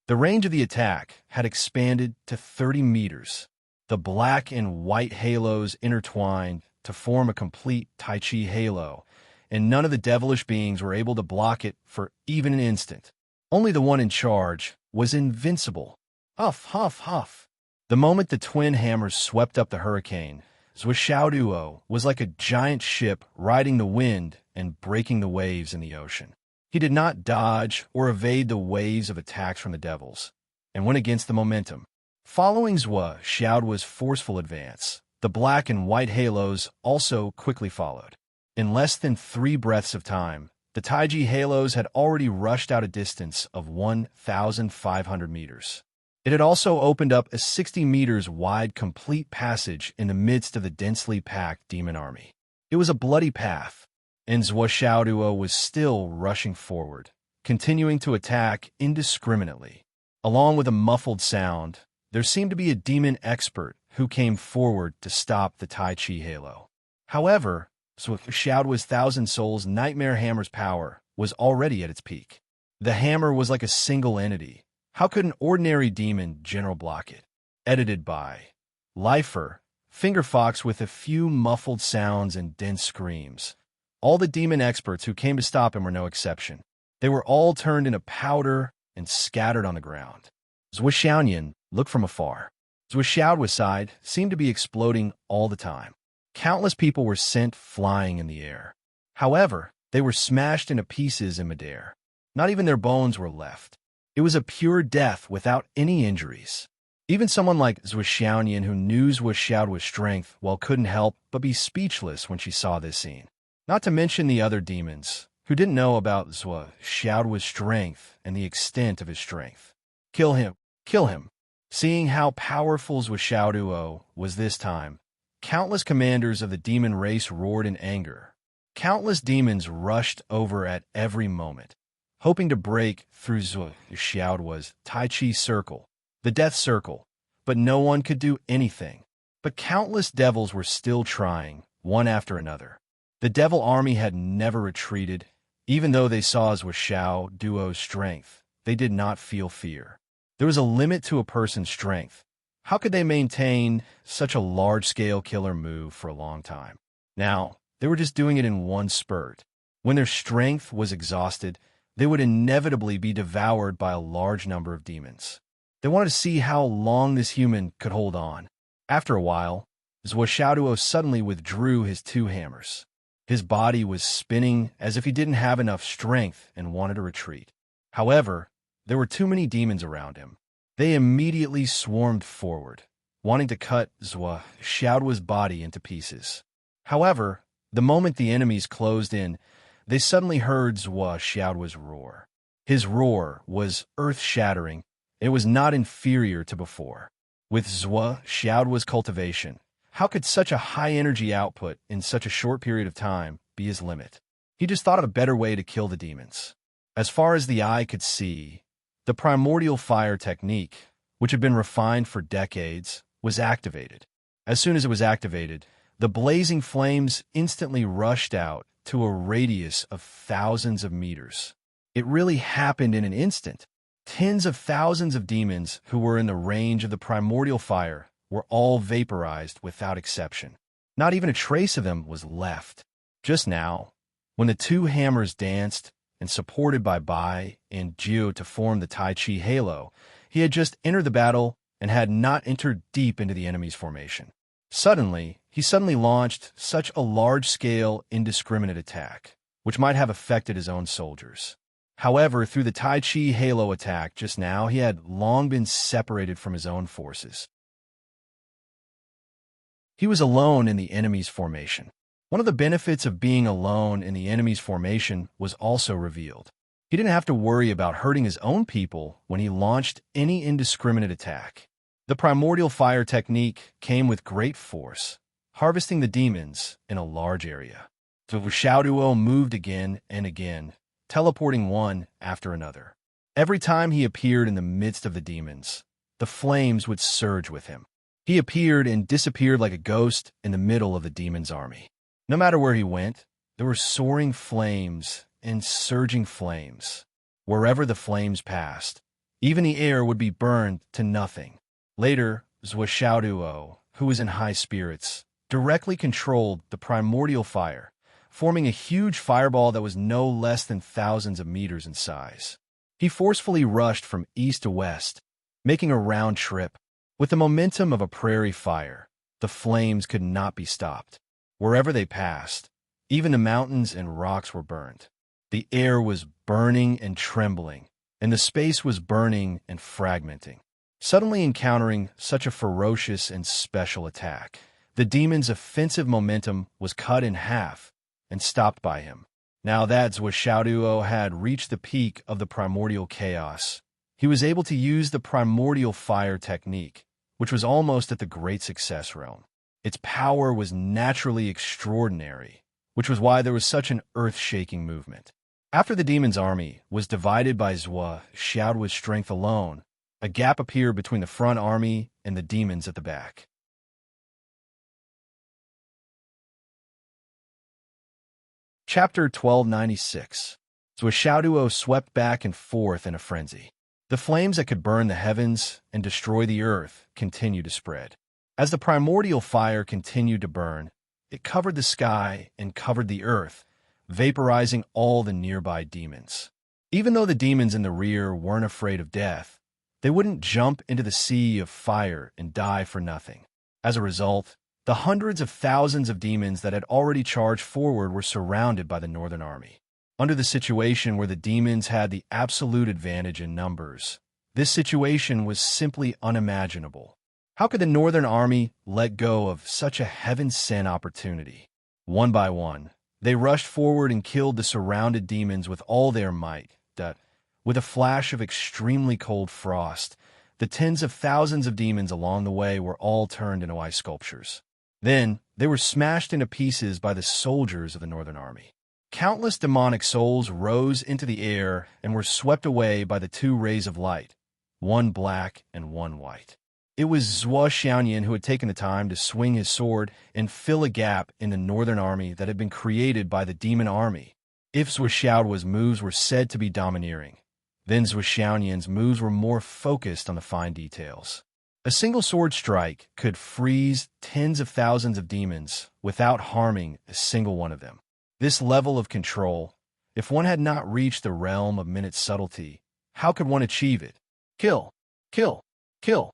The range of the attack had expanded to 30 meters. The black and white halos intertwined to form a complete Tai Chi halo, and none of the devilish beings were able to block it for even an instant. Only the one in charge was invincible. Huff, huff, huff. The moment the twin hammers swept up the hurricane, Xiaoduo was like a giant ship riding the wind and breaking the waves in the ocean. He did not dodge or evade the waves of attacks from the devils, and went against the momentum. Following Xiaoduo's forceful advance, the black and white halos also quickly followed. In less than 3 breaths of time, the Taiji halos had already rushed out a distance of 1,500 meters. It had also opened up a 60 meters wide complete passage in the midst of the densely packed demon army. It was a bloody path, and Xiaoduo was still rushing forward, continuing to attack indiscriminately. Along with a muffled sound, there seemed to be a demon expert who came forward to stop the Tai Chi halo. However, Xiaoduo's Thousand Souls nightmare hammer's power was already at its peak. The hammer was like a single entity. How could an ordinary demon general block it? Edited by Lifer, Fingerfox with a few muffled sounds and dense screams. All the demon experts who came to stop him were no exception. They were all turned into powder and scattered on the ground. Zhuxiaoyan looked from afar. Zhuxiaoduo's side seemed to be exploding all the time. Countless people were sent flying in the air. However, they were smashed into pieces in midair. Not even their bones were left. It was a pure death without any injuries. Even someone like Zhuxiaoyan, who knew Xiaoduo's strength, couldn't help but be speechless when she saw this scene. Not to mention the other demons, who didn't know about Xiaoduo's strength and the extent of his strength. Kill him! Kill him! Seeing how powerful Xiaoduo was this time, countless commanders of the demon race roared in anger. Countless demons rushed over at every moment, hoping to break through Xiaoduo's Tai Chi circle, the death circle, but no one could do anything. But countless devils were still trying, one after another. The devil army had never retreated. Even though they saw Xiaoduo's strength, they did not feel fear. There was a limit to a person's strength. How could they maintain such a large-scale killer move for a long time? Now, they were just doing it in one spurt. When their strength was exhausted, they would inevitably be devoured by a large number of demons. They wanted to see how long this human could hold on. After a while, Xiaoduo suddenly withdrew his 2 hammers. His body was spinning as if he didn't have enough strength and wanted to retreat. However, there were too many demons around him. They immediately swarmed forward, wanting to cut Xiaoduo's body into pieces. However, the moment the enemies closed in, they suddenly heard Xiaoduo's roar. His roar was earth-shattering. It was not inferior to before. With Xiaoduo's cultivation, how could such a high-energy output in such a short period of time be his limit? He just thought of a better way to kill the demons. As far as the eye could see, the primordial fire technique, which had been refined for decades, was activated. As soon as it was activated, the blazing flames instantly rushed out to a radius of thousands of meters. It really happened in an instant. Tens of thousands of demons who were in the range of the primordial fire were all vaporized without exception. Not even a trace of them was left. Just now, when the 2 hammers danced, and supported by Bai and Jiu to form the Tai Chi halo, he had just entered the battle and had not entered deep into the enemy's formation. He suddenly launched such a large-scale, indiscriminate attack, which might have affected his own soldiers. However, through the Tai Chi Halo attack just now, he had long been separated from his own forces. He was alone in the enemy's formation. One of the benefits of being alone in the enemy's formation was also revealed. He didn't have to worry about hurting his own people when he launched any indiscriminate attack. The primordial fire technique came with great force, harvesting the demons in a large area. The Xiao Duo moved again and again, teleporting one after another. Every time he appeared in the midst of the demons, the flames would surge with him. He appeared and disappeared like a ghost in the middle of the demon's army. No matter where he went, there were soaring flames and surging flames. Wherever the flames passed, even the air would be burned to nothing. Later, Zhou Xiaoduo, who was in high spirits, directly controlled the primordial fire, forming a huge fireball that was no less than thousands of meters in size. He forcefully rushed from east to west, making a round trip. With the momentum of a prairie fire, the flames could not be stopped. Wherever they passed, even the mountains and rocks were burned. The air was burning and trembling, and the space was burning and fragmenting. Suddenly encountering such a ferocious and special attack, the demon's offensive momentum was cut in half and stopped by him. Now that Zhou Xiaoduo had reached the peak of the primordial chaos, he was able to use the primordial fire technique, which was almost at the great success realm. Its power was naturally extraordinary, which was why there was such an earth-shaking movement. After the demon's army was divided by Zhou Xiaoduo's strength alone, a gap appeared between the front army and the demons at the back. Chapter 1296. Zhou Xiaoduo swept back and forth in a frenzy. The flames that could burn the heavens and destroy the earth continued to spread. As the primordial fire continued to burn, it covered the sky and covered the earth, vaporizing all the nearby demons. Even though the demons in the rear weren't afraid of death, they wouldn't jump into the sea of fire and die for nothing. As a result, the hundreds of thousands of demons that had already charged forward were surrounded by the Northern Army. Under the situation where the demons had the absolute advantage in numbers, this situation was simply unimaginable. How could the Northern Army let go of such a heaven-sent opportunity? One by one, they rushed forward and killed the surrounded demons with all their might. With a flash of extremely cold frost, the tens of thousands of demons along the way were all turned into ice sculptures. Then, they were smashed into pieces by the soldiers of the Northern Army. Countless demonic souls rose into the air and were swept away by the two rays of light, one black and one white. It was Zhou Xiaoyan who had taken the time to swing his sword and fill a gap in the Northern Army that had been created by the demon army. If Zhou Xiaoduo's moves were said to be domineering, then Zhou Xiaoyan's moves were more focused on the fine details. A single sword strike could freeze tens of thousands of demons without harming a single one of them. This level of control, if one had not reached the realm of minute subtlety, how could one achieve it? Kill, kill, kill.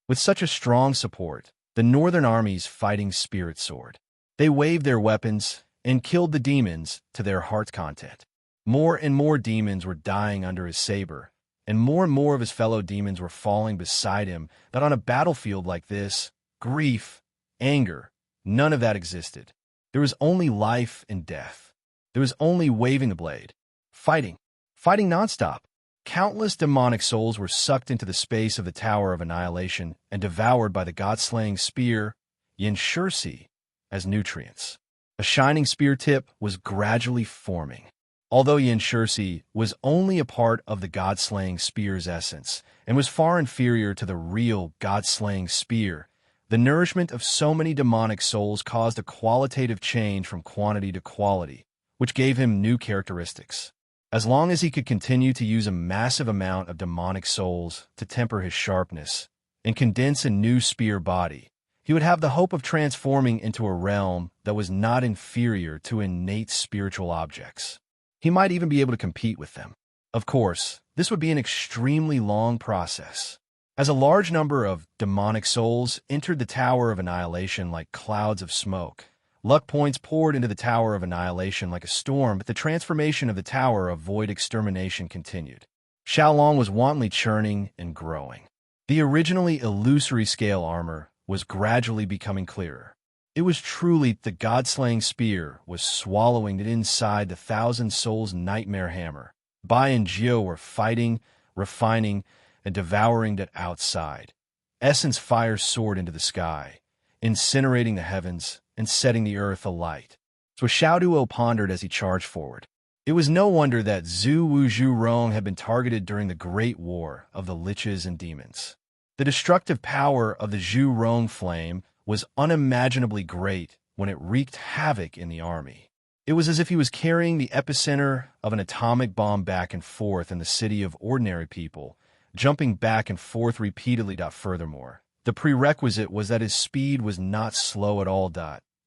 With such a strong support, the Northern Army's fighting spirit soared. They waved their weapons and killed the demons to their heart's content. More and more demons were dying under his saber, and more of his fellow demons were falling beside him. That on a battlefield like this, grief, anger, none of that existed. There was only life and death. There was only waving the blade. Fighting nonstop. Countless demonic souls were sucked into the space of the Tower of Annihilation and devoured by the god-slaying spear, enrich, as nutrients. A shining spear tip was gradually forming. Although enrich was only a part of the god-slaying spear's essence and was far inferior to the real god-slaying spear, the nourishment of so many demonic souls caused a qualitative change from quantity to quality, which gave him new characteristics. As long as he could continue to use a massive amount of demonic souls to temper his sharpness and condense a new spear body, he would have the hope of transforming into a realm that was not inferior to innate spiritual objects. He might even be able to compete with them. Of course, this would be an extremely long process. As a large number of demonic souls entered the Tower of Annihilation like clouds of smoke, luck points poured into the Tower of Annihilation like a storm, but the transformation of the Tower of Void Extermination continued. Xiaolong was wantonly churning and growing. The originally illusory scale armor was gradually becoming clearer. It was truly the god-slaying spear was swallowing it inside the thousand souls nightmare hammer. Bai and Jiao were fighting, refining, and devouring it outside. Essence fire soared into the sky, incinerating the heavens and setting the earth alight. So Xiaoduo pondered as he charged forward. It was no wonder that Zhu Wuzhu Rong had been targeted during the Great War of the Liches and Demons. The destructive power of the Zhu Rong flame was unimaginably great when it wreaked havoc in the army. It was as if he was carrying the epicenter of an atomic bomb back and forth in the city of ordinary people, jumping back and forth repeatedly. Furthermore, the prerequisite was that his speed was not slow at all.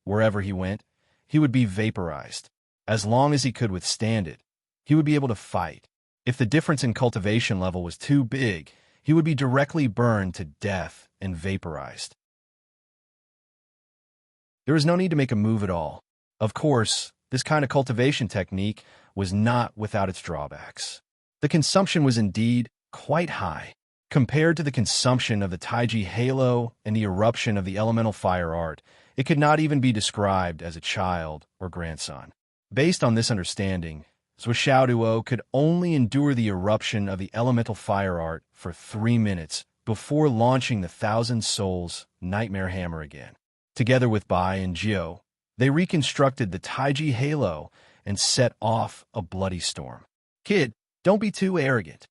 Wherever he went, he would be vaporized. As long as he could withstand it, he would be able to fight. If the difference in cultivation level was too big, he would be directly burned to death and vaporized. There was no need to make a move at all. Of course, this kind of cultivation technique was not without its drawbacks. The consumption was indeed quite high. Compared to the consumption of the Taiji Halo and the eruption of the elemental fire art, it could not even be described as a child or grandson. Based on this understanding, Xiaoduo could only endure the eruption of the elemental fire art for 3 minutes before launching the Thousand Souls Nightmare Hammer again. Together with Bai and Jiao, they reconstructed the Taiji Halo and set off a bloody storm. "Kid, don't be too arrogant."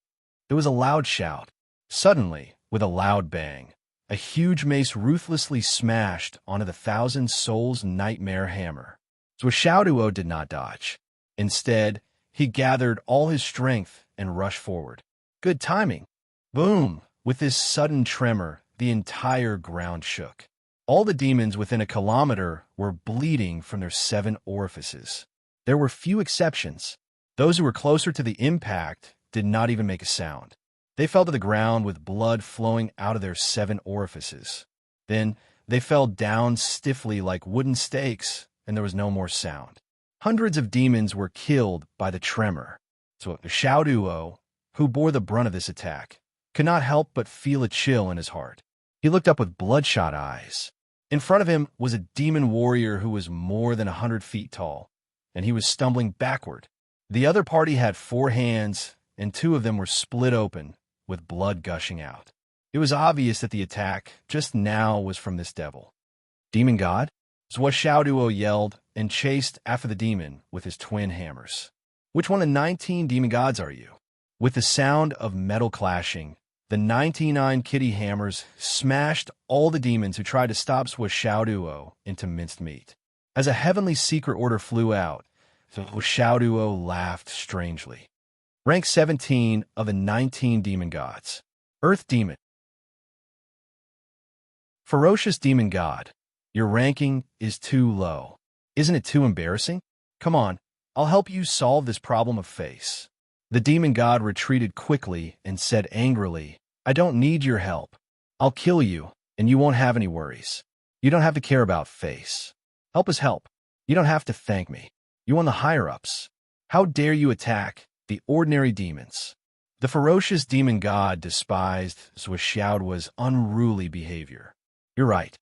There was a loud shout. Suddenly, with a loud bang, a huge mace ruthlessly smashed onto the Thousand Souls Nightmare Hammer. Xiaoduo did not dodge. Instead, he gathered all his strength and rushed forward. Good timing. Boom! With this sudden tremor, the entire ground shook. All the demons within a kilometer were bleeding from their 7 orifices. There were few exceptions. Those who were closer to the impact did not even make a sound. They fell to the ground with blood flowing out of their 7 orifices. Then they fell down stiffly like wooden stakes, and there was no more sound. Hundreds of demons were killed by the tremor. So Xiaoduo, who bore the brunt of this attack, could not help but feel a chill in his heart. He looked up with bloodshot eyes. In front of him was a demon warrior who was more than 100 feet tall, and he was stumbling backward. The other party had 4 hands, and 2 of them were split open, with blood gushing out. It was obvious that the attack just now was from this devil. "Demon God?" is what Xiaoduo yelled and chased after the demon with his twin hammers. "Which one of 19 demon gods are you?" With the sound of metal clashing, the 99 kitty hammers smashed all the demons who tried to stop Xiaoduo into minced meat. As a heavenly secret order flew out, Xiaoduo laughed strangely. Rank 17 of the 19 demon gods. Earth Demon. Ferocious Demon God, your ranking is too low. Isn't it too embarrassing? Come on, I'll help you solve this problem of face. The demon god retreated quickly and said angrily, "I don't need your help. I'll kill you, and you won't have any worries. You don't have to care about face. Help is help. You don't have to thank me. You want the higher-ups. How dare you attack the ordinary demons?" The ferocious demon god despised Xiaoduo's unruly behavior. You're right.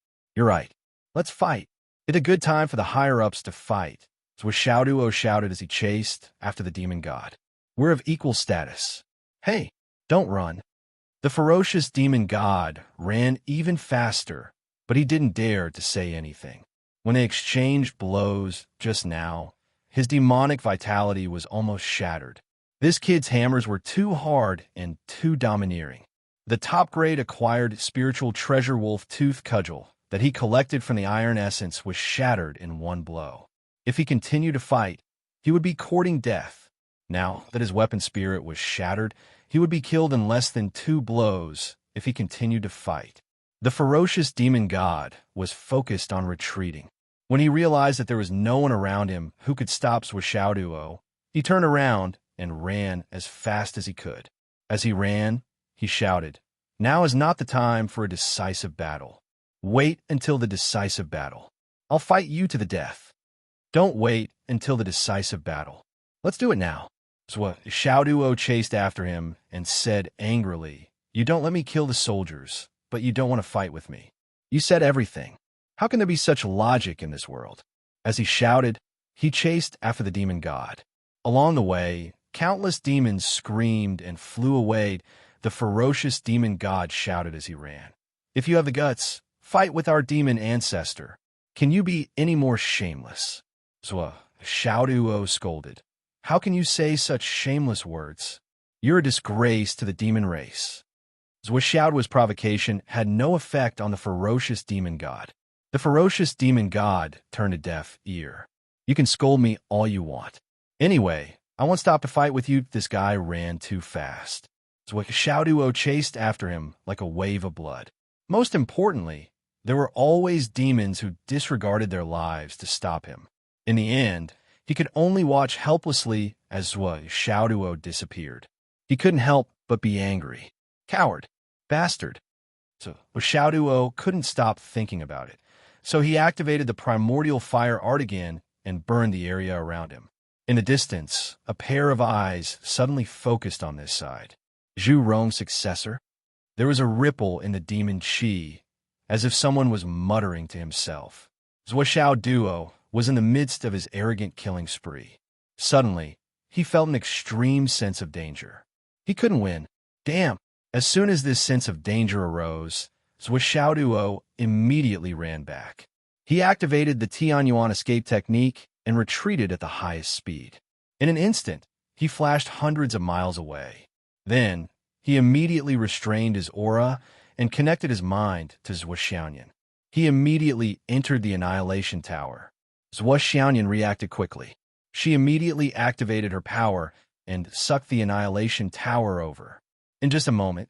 Let's fight. It's a good time for the higher-ups to fight," Xiaoduo shouted as he chased after the demon god. "We're of equal status. Hey, don't run." The ferocious demon god ran even faster, but he didn't dare to say anything. When they exchanged blows just now, his demonic vitality was almost shattered. This kid's hammers were too hard and too domineering. The top-grade acquired spiritual treasure wolf tooth cudgel that he collected from the iron essence was shattered in one blow. If he continued to fight, he would be courting death. Now that his weapon spirit was shattered, he would be killed in less than 2 blows if he continued to fight. The ferocious demon god was focused on retreating. When he realized that there was no one around him who could stop Xiaoduo, he turned around and ran as fast as he could. As he ran, he shouted, Now is not the time for a decisive battle. Wait until the decisive battle. I'll fight you to the death. Don't wait until the decisive battle. Let's do it now. So Xiao Duo chased after him and said angrily, "You don't let me kill the soldiers, but you don't want to fight with me. You said everything. How can there be such logic in this world?" As he shouted, he chased after the demon god. Along the way, countless demons screamed and flew away. The ferocious demon god shouted as he ran, "If you have the guts, fight with our demon ancestor. Can you be any more shameless?" So Xiao Duo scolded, "How can you say such shameless words? You're a disgrace to the demon race." Zhou Xiaoduo's provocation had no effect on the ferocious demon god. The ferocious demon god turned a deaf ear. "You can scold me all you want. Anyway, I won't stop to fight with you. This guy ran too fast." So Xiao Duo chased after him like a wave of blood. Most importantly, there were always demons who disregarded their lives to stop him. In the end, he could only watch helplessly as Xiao Duo disappeared. He couldn't help but be angry. Coward. Bastard. So Xiao Duo couldn't stop thinking about it. So he activated the primordial fire art again and burned the area around him. In the distance, a pair of eyes suddenly focused on this side. Zhu Rong's successor? There was a ripple in the demon chi, as if someone was muttering to himself. Zhou Xiao Duo was in the midst of his arrogant killing spree. Suddenly, he felt an extreme sense of danger. He couldn't win. Damn! As soon as this sense of danger arose, Zhou Xiao Duo immediately ran back. He activated the Tianyuan escape technique and retreated at the highest speed. In an instant, he flashed hundreds of miles away. Then, he immediately restrained his aura and connected his mind to Zhou Xiaoyan. He immediately entered the Annihilation Tower. Zhou Xiaoyan reacted quickly. She immediately activated her power and sucked the Annihilation Tower over. In just a moment,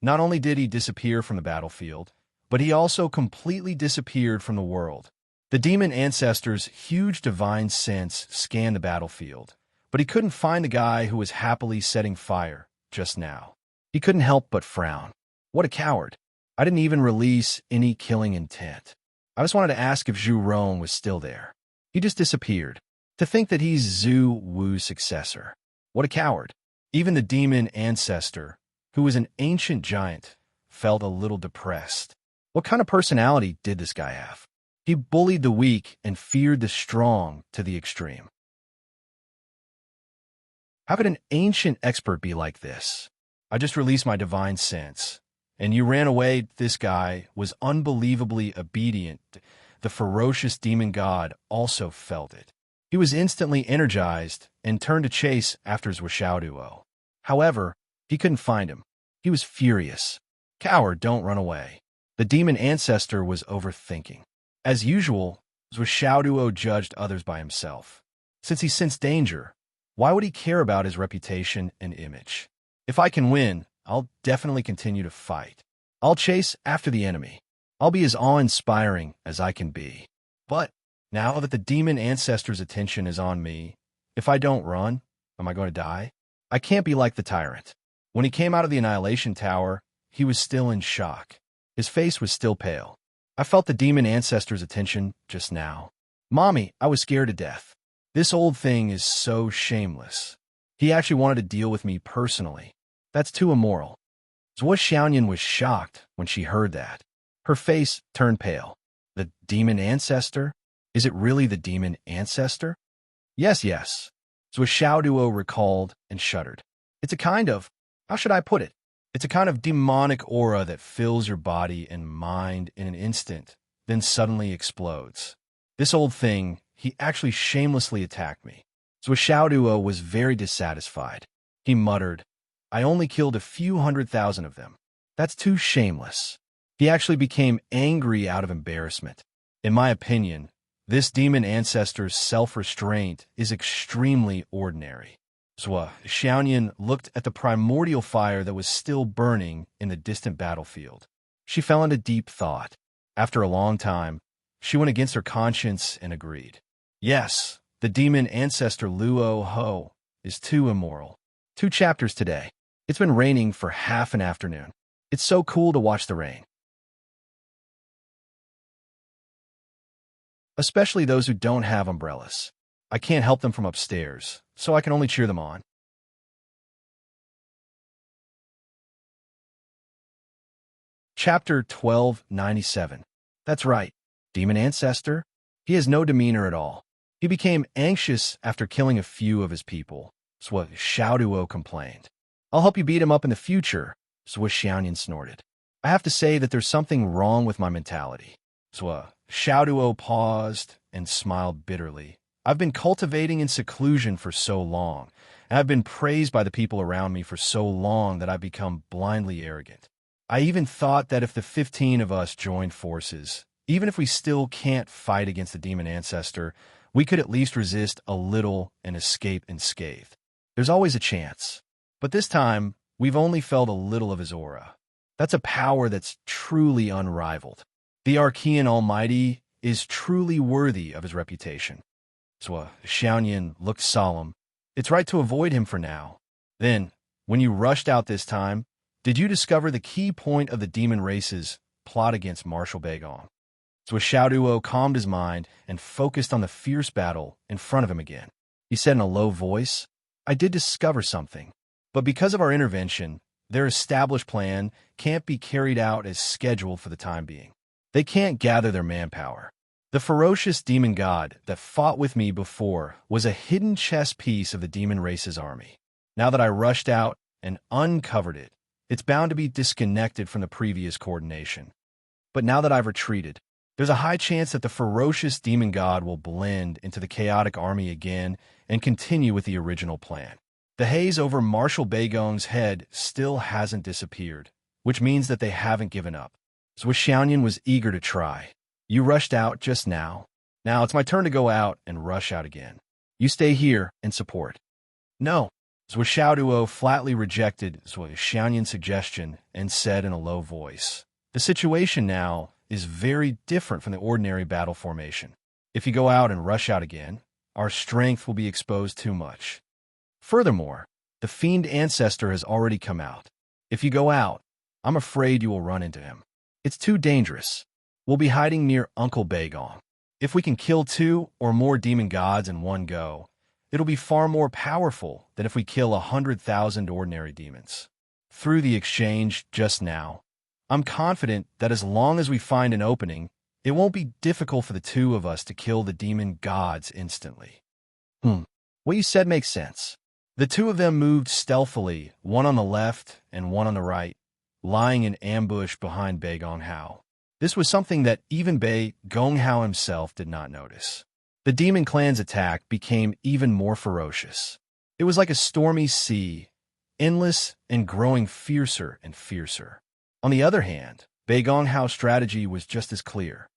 not only did he disappear from the battlefield, but he also completely disappeared from the world. The demon ancestor's huge divine sense scanned the battlefield, but he couldn't find the guy who was happily setting fire just now. He couldn't help but frown. What a coward. I didn't even release any killing intent. I just wanted to ask if Zhu Rong was still there. He just disappeared. To think that he's Zhu Wu's successor. What a coward. Even the demon ancestor, who was an ancient giant, felt a little depressed. What kind of personality did this guy have? He bullied the weak and feared the strong to the extreme. How could an ancient expert be like this? I just released my divine sense, and you ran away. This guy was unbelievably obedient. The ferocious demon god also felt it. He was instantly energized and turned to chase after Zhou Xiao Duo. However, he couldn't find him. He was furious. Coward, don't run away. The demon ancestor was overthinking. As usual, Zhou Xiao Duo judged others by himself. Since he sensed danger, why would he care about his reputation and image? If I can win, I'll definitely continue to fight. I'll chase after the enemy. I'll be as awe-inspiring as I can be. But now that the demon ancestor's attention is on me, if I don't run, am I going to die? I can't be like the tyrant. When he came out of the Annihilation Tower, he was still in shock. His face was still pale. I felt the demon ancestor's attention just now. Mommy, I was scared to death. This old thing is so shameless. He actually wanted to deal with me personally. That's too immoral. Zhou Xiaoyan was shocked when she heard that. Her face turned pale. The demon ancestor? Is it really the demon ancestor? Yes. Zhou Xiao Duo recalled and shuddered. It's a kind of, how should I put it? It's a kind of demonic aura that fills your body and mind in an instant, then suddenly explodes. This old thing, he actually shamelessly attacked me. Zhou Xiao Duo was very dissatisfied. He muttered, I only killed a few 100,000 of them. That's too shameless. He actually became angry out of embarrassment. In my opinion, this demon ancestor's self-restraint is extremely ordinary. Zhou Xiaoyan looked at the primordial fire that was still burning in the distant battlefield. She fell into deep thought. After a long time, she went against her conscience and agreed. Yes, the demon ancestor Luo Ho is too immoral. 2 chapters today. It's been raining for half an afternoon. It's so cool to watch the rain, especially those who don't have umbrellas. I can't help them from upstairs, so I can only cheer them on. Chapter 1297. That's right. Demon Ancestor? He has no demeanor at all. He became anxious after killing a few of his people, Swa Xiaoduo complained. I'll help you beat him up in the future, Swa Xiaoyan snorted. I have to say that there's something wrong with my mentality. Swa Xiaoduo paused and smiled bitterly. I've been cultivating in seclusion for so long, and I've been praised by the people around me for so long that I've become blindly arrogant. I even thought that if the 15 of us joined forces, even if we still can't fight against the demon ancestor, we could at least resist a little and escape unscathed. There's always a chance. But this time, we've only felt a little of his aura. That's a power that's truly unrivaled. The Archean Almighty is truly worthy of his reputation. So Xiaoyan looked solemn. It's right to avoid him for now. Then, when you rushed out this time, did you discover the key point of the demon race's plot against Marshal Beigong? So Xiaoduo calmed his mind and focused on the fierce battle in front of him again. He said in a low voice, I did discover something, but because of our intervention, their established plan can't be carried out as scheduled for the time being. They can't gather their manpower. The ferocious demon god that fought with me before was a hidden chess piece of the demon race's army. Now that I rushed out and uncovered it, it's bound to be disconnected from the previous coordination. But now that I've retreated, there's a high chance that the ferocious demon god will blend into the chaotic army again and continue with the original plan. The haze over Marshal Beigong's head still hasn't disappeared, which means that they haven't given up. So Xiaoyan was eager to try. You rushed out just now. Now it's my turn to go out and rush out again. You stay here and support. No. Zhou Xiaoduo flatly rejected Zhou Xiaoyan's suggestion and said in a low voice, the situation now is very different from the ordinary battle formation. If you go out and rush out again, our strength will be exposed too much. Furthermore, the fiend ancestor has already come out. If you go out, I'm afraid you will run into him. It's too dangerous. We'll be hiding near Uncle Beigong. If we can kill 2 or more demon gods in one go, it'll be far more powerful than if we kill 100,000 ordinary demons. Through the exchange just now, I'm confident that as long as we find an opening, it won't be difficult for the 2 of us to kill the demon gods instantly. What you said makes sense. The 2 of them moved stealthily, one on the left and one on the right, lying in ambush behind Beigong Hao. This was something that even Beigong Hao himself did not notice. The demon clan's attack became even more ferocious. It was like a stormy sea, endless and growing fiercer and fiercer. On the other hand, Beigong Hao's strategy was just as clear.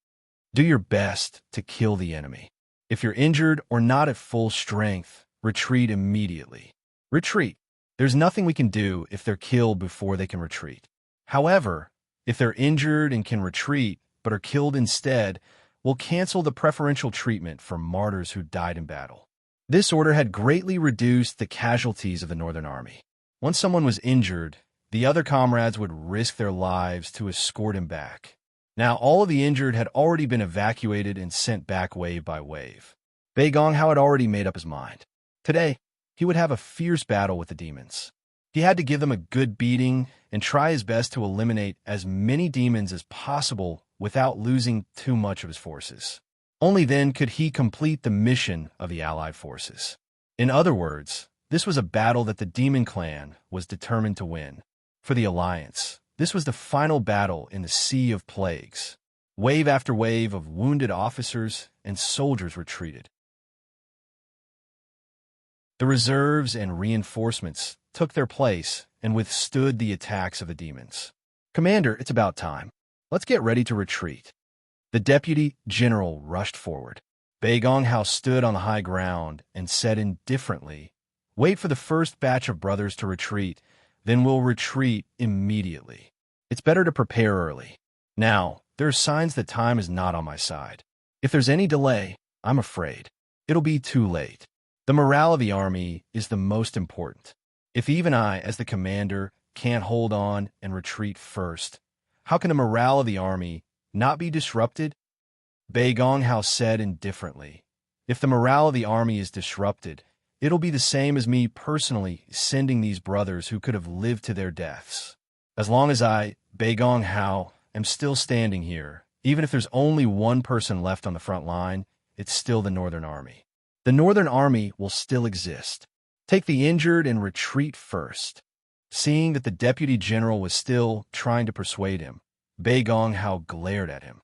Do your best to kill the enemy. If you're injured or not at full strength, retreat immediately. Retreat. There's nothing we can do if they're killed before they can retreat. However, if they're injured and can retreat but are killed instead, we'll cancel the preferential treatment for martyrs who died in battle. This order had greatly reduced the casualties of the Northern Army. Once someone was injured, the other comrades would risk their lives to escort him back. Now, all of the injured had already been evacuated and sent back wave by wave. Beigong Hao had already made up his mind. Today, he would have a fierce battle with the demons. He had to give them a good beating and try his best to eliminate as many demons as possible without losing too much of his forces. Only then could he complete the mission of the Allied forces. In other words, this was a battle that the Demon Clan was determined to win. For the Alliance, this was the final battle in the Sea of Plagues. Wave after wave of wounded officers and soldiers retreated. The reserves and reinforcements took their place and withstood the attacks of the demons. Commander, it's about time. Let's get ready to retreat. The deputy general rushed forward. Beigong Hao stood on the high ground and said indifferently, wait for the first batch of brothers to retreat, then we'll retreat immediately. It's better to prepare early. Now, there are signs that time is not on my side. If there's any delay, I'm afraid it'll be too late. The morale of the army is the most important. If even I, as the commander, can't hold on and retreat first, how can the morale of the army not be disrupted? Bei Gonghao said indifferently, if the morale of the army is disrupted, it'll be the same as me personally sending these brothers who could have lived to their deaths. As long as I, Bei Gonghao, am still standing here, even if there's only one person left on the front line, it's still the Northern Army. The Northern Army will still exist. Take the injured and retreat first. Seeing that the deputy general was still trying to persuade him, Bei Gonghao glared at him.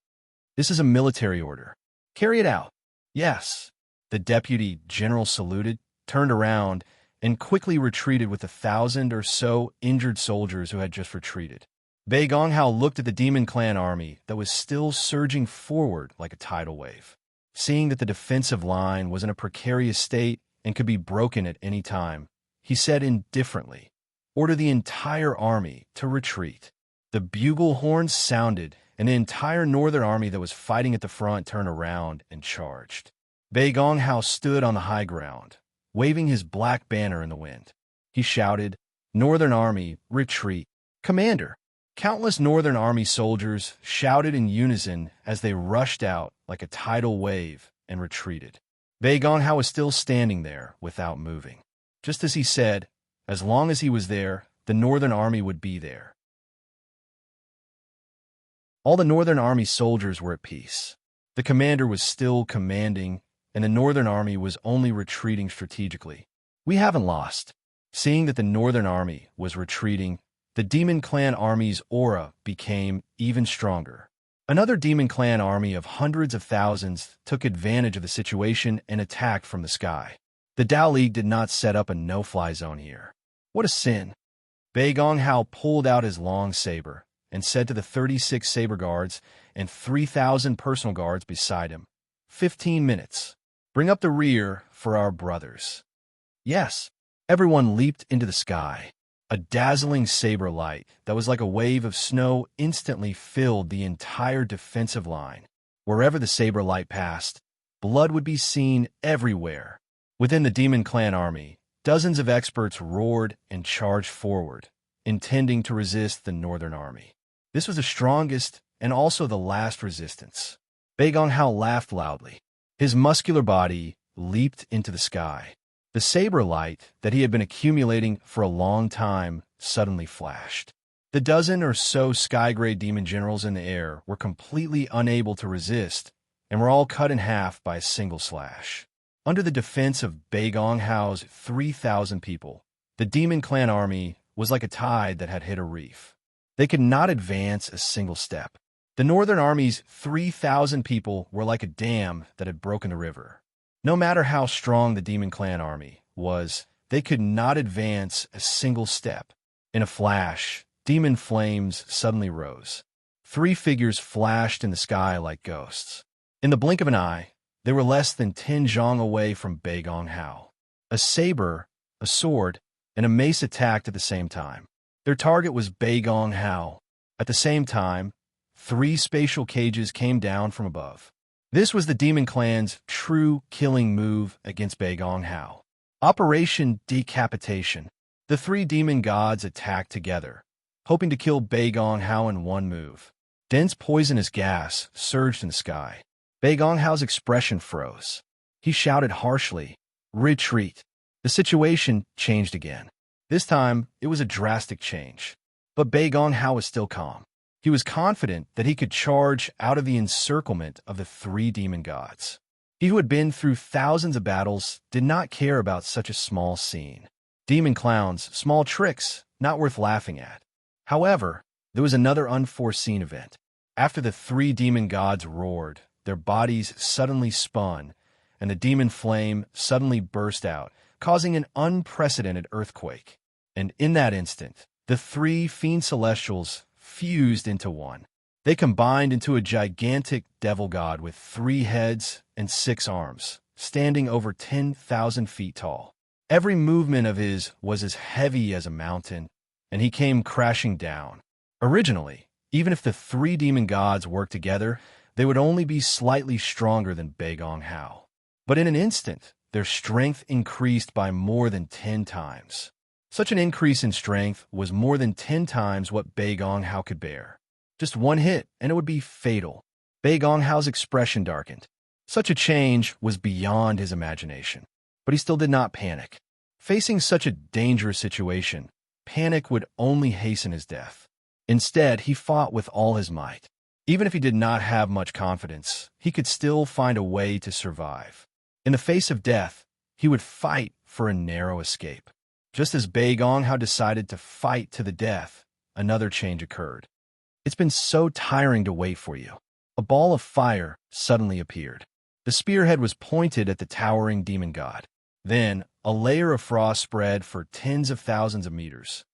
This is a military order. Carry it out. Yes. The deputy general saluted, turned around, and quickly retreated with 1,000 or so injured soldiers who had just retreated. Bei Gonghao looked at the Demon Clan army that was still surging forward like a tidal wave. Seeing that the defensive line was in a precarious state and could be broken at any time, he said indifferently, order the entire army to retreat. The bugle horns sounded, and the entire Northern Army that was fighting at the front turned around and charged. Bei Gonghao stood on the high ground, waving his black banner in the wind. He shouted, Northern Army, retreat. Commander! Countless Northern Army soldiers shouted in unison as they rushed out like a tidal wave and retreated. Bei Gonghao was still standing there without moving. Just as he said, as long as he was there, the Northern Army would be there. All the Northern Army soldiers were at peace. The commander was still commanding, and the Northern Army was only retreating strategically. We haven't lost. Seeing that the Northern Army was retreating, the Demon Clan army's aura became even stronger. Another Demon Clan army of hundreds of thousands took advantage of the situation and attacked from the sky. The Dao League did not set up a no-fly zone here. What a sin! Bei Gonghao pulled out his long saber and said to the 36 saber guards and 3,000 personal guards beside him, 15 minutes. Bring up the rear for our brothers. Yes, everyone leaped into the sky. A dazzling saber light that was like a wave of snow instantly filled the entire defensive line. Wherever the saber light passed, blood would be seen everywhere. Within the Demon Clan army, dozens of experts roared and charged forward, intending to resist the Northern Army. This was the strongest and also the last resistance. Bei Gonghao laughed loudly. His muscular body leaped into the sky. The saber light that he had been accumulating for a long time suddenly flashed. The dozen or so sky-grade demon generals in the air were completely unable to resist and were all cut in half by a single slash. Under the defense of Bei Gonghao's 3,000 people, the Demon Clan army was like a tide that had hit a reef. They could not advance a single step. The Northern Army's 3,000 people were like a dam that had broken the river. No matter how strong the Demon Clan army was, they could not advance a single step. In a flash, demon flames suddenly rose. 3 figures flashed in the sky like ghosts. In the blink of an eye, they were less than 10 zhang away from Bei Gonghao. A saber, a sword, and a mace attacked at the same time. Their target was Bei Gonghao. At the same time, 3 spatial cages came down from above. This was the Demon Clan's true killing move against Bei Gonghao. Operation Decapitation. The 3 demon gods attacked together, hoping to kill Bei Gonghao in one move. Dense poisonous gas surged in the sky. Bei Gonghao's expression froze. He shouted harshly, "Retreat!" The situation changed again. This time, it was a drastic change. But Bei Gonghao was still calm. He was confident that he could charge out of the encirclement of the 3 demon gods. He who had been through thousands of battles did not care about such a small scene. Demon clowns, small tricks, not worth laughing at. However, there was another unforeseen event. After the 3 demon gods roared, their bodies suddenly spun, and the demon flame suddenly burst out, causing an unprecedented earthquake. And in that instant, the 3 fiend celestials fused into one. They combined into a gigantic devil god with 3 heads and 6 arms, standing over 10,000 feet tall. Every movement of his was as heavy as a mountain, and he came crashing down. Originally, even if the 3 demon gods worked together, they would only be slightly stronger than Bei Gonghao. But in an instant, their strength increased by more than 10 times. Such an increase in strength was more than 10 times what Bei Gong Hao could bear. Just one hit, and it would be fatal. Bei Gong Hao's expression darkened. Such a change was beyond his imagination. But he still did not panic. Facing such a dangerous situation, panic would only hasten his death. Instead, he fought with all his might. Even if he did not have much confidence, he could still find a way to survive. In the face of death, he would fight for a narrow escape. Just as Bei Gong Hao decided to fight to the death, another change occurred. It's been so tiring to wait for you. A ball of fire suddenly appeared. The spearhead was pointed at the towering demon god. Then, a layer of frost spread for tens of thousands of meters.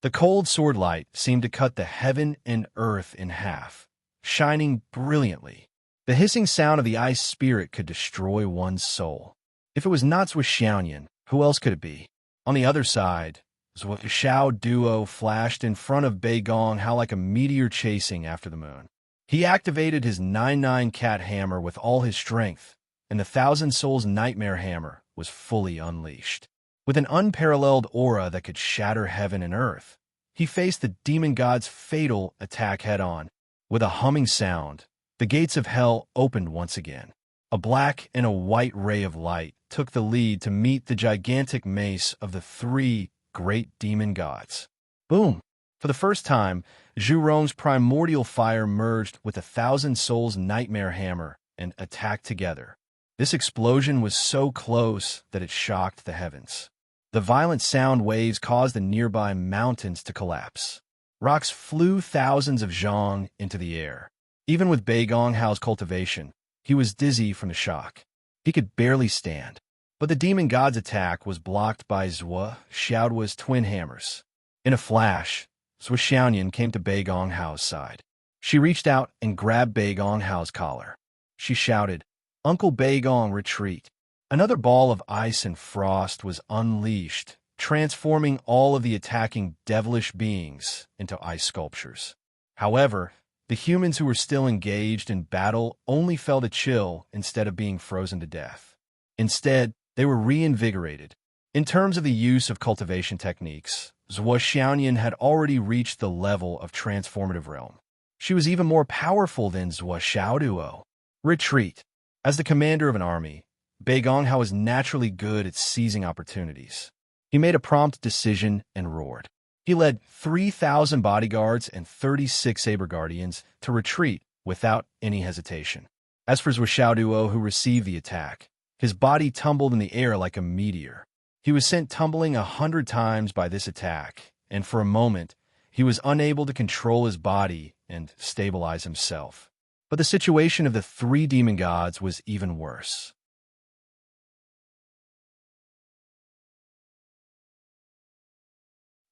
The cold sword light seemed to cut the heaven and earth in half, shining brilliantly. The hissing sound of the ice spirit could destroy one's soul. If it was not Zhuo Xiaoyan, who else could it be? On the other side, Zhuo Xiao Duo flashed in front of Bei Gong Hao like a meteor chasing after the moon. He activated his 9-9 cat hammer with all his strength, and the Thousand Souls Nightmare Hammer was fully unleashed. With an unparalleled aura that could shatter heaven and earth, he faced the demon god's fatal attack head-on. With a humming sound, the gates of hell opened once again. A black and a white ray of light took the lead to meet the gigantic mace of the three great demon gods. Boom! For the first time, Zhu Rong's primordial fire merged with the Thousand Souls Nightmare Hammer and attacked together. This explosion was so close that it shocked the heavens. The violent sound waves caused the nearby mountains to collapse. Rocks flew thousands of zhang into the air. Even with Bei Gong Hao's cultivation, he was dizzy from the shock. He could barely stand. But the demon god's attack was blocked by Zhuo Xiaoduo's twin hammers. In a flash, Zhuo Xiaoyan came to Bei Gong Hao's side. She reached out and grabbed Bei Gong Hao's collar. She shouted, "Uncle Bei Gong, retreat." Another ball of ice and frost was unleashed, transforming all of the attacking devilish beings into ice sculptures. However, the humans who were still engaged in battle only felt a chill instead of being frozen to death. Instead, they were reinvigorated. In terms of the use of cultivation techniques, Zhuo Xiaoyan had already reached the level of transformative realm. She was even more powerful than Zhuo Xiaoduo. Retreat. As the commander of an army, Bei Gong Hao was naturally good at seizing opportunities. He made a prompt decision and roared. He led 3,000 bodyguards and 36 saber guardians to retreat without any hesitation. As for Zhuo Xiaoduo, who received the attack, his body tumbled in the air like a meteor. He was sent tumbling 100 times by this attack, and for a moment, he was unable to control his body and stabilize himself. But the situation of the three demon gods was even worse.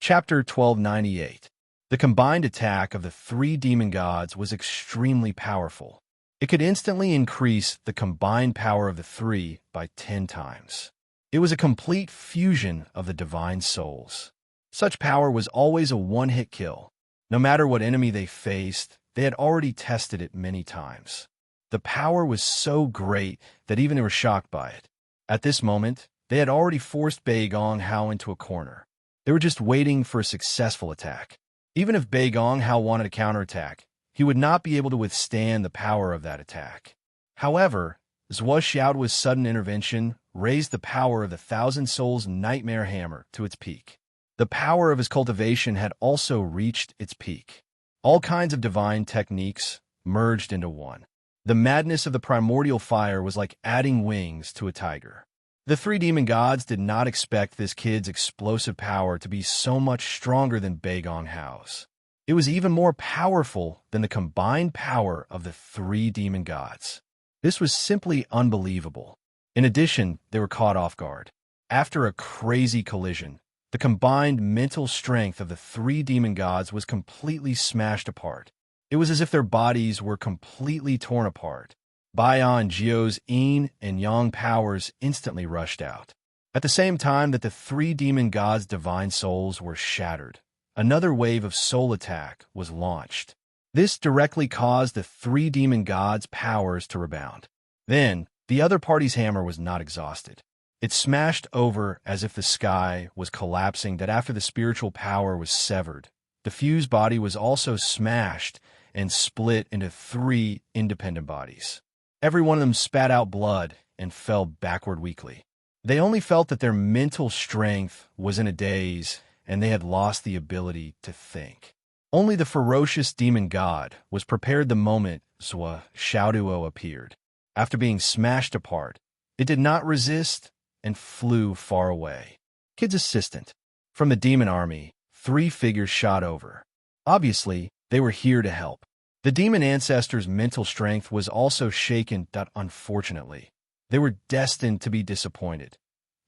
Chapter 1298. The combined attack of the three demon gods was extremely powerful. It could instantly increase the combined power of the three by 10 times. It was a complete fusion of the divine souls. Such power was always a one-hit kill. No matter what enemy they faced, they had already tested it many times. The power was so great that even they were shocked by it. At this moment, they had already forced Bei Gong Hao into a corner. They were just waiting for a successful attack. Even if Bei Gong Hao wanted a counterattack, he would not be able to withstand the power of that attack. However, Zhuo Xiaoduo's sudden intervention raised the power of the Thousand Souls Nightmare Hammer to its peak. The power of his cultivation had also reached its peak. All kinds of divine techniques merged into one. The madness of the primordial fire was like adding wings to a tiger. The three demon gods did not expect this kid's explosive power to be so much stronger than Bei Gong Hao's. It was even more powerful than the combined power of the three demon gods. This was simply unbelievable. In addition, they were caught off guard. After a crazy collision, the combined mental strength of the three demon gods was completely smashed apart. It was as if their bodies were completely torn apart. Baiyan Jiu's yin and yang powers instantly rushed out. At the same time that the three demon gods' divine souls were shattered, another wave of soul attack was launched. This directly caused the three demon gods' powers to rebound. Then, the other party's hammer was not exhausted. It smashed over as if the sky was collapsing, that after the spiritual power was severed, the fused body was also smashed and split into 3 independent bodies. Every one of them spat out blood and fell backward weakly. They only felt that their mental strength was in a daze, and they had lost the ability to think. Only the ferocious demon god was prepared the moment Zwa Xiaoduo appeared. After being smashed apart, it did not resist and flew far away. Kid's assistant. From the demon army, 3 figures shot over. Obviously, they were here to help. The demon ancestors' mental strength was also shaken. Unfortunately, they were destined to be disappointed.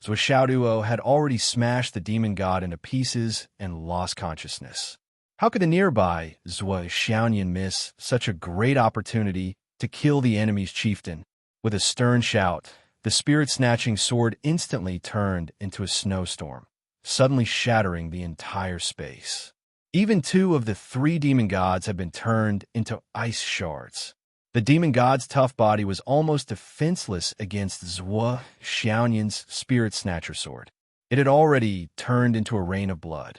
Zwa Xiaoduo had already smashed the demon god into pieces and lost consciousness. How could the nearby Zwa Xiaoyan miss such a great opportunity to kill the enemy's chieftain? With a stern shout, the spirit-snatching sword instantly turned into a snowstorm, suddenly shattering the entire space. Even 2 of the 3 demon gods had been turned into ice shards. The demon god's tough body was almost defenseless against Zwa Xiaoyan's spirit snatcher sword. It had already turned into a rain of blood.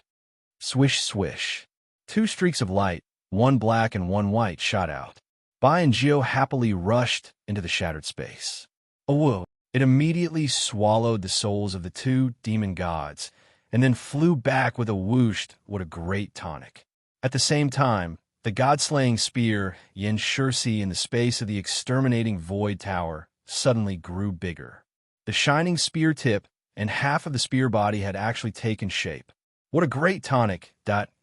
Swish, swish. 2 streaks of light, 1 black and 1 white, shot out. Bai and Jiao happily rushed into the shattered space. Oh, it immediately swallowed the souls of the 2 demon gods, and then flew back with a whoosh. What a great tonic. At the same time, the god-slaying spear, Yin Shursi, in the space of the exterminating void tower, suddenly grew bigger. The shining spear tip and half of the spear body had actually taken shape. What a great tonic.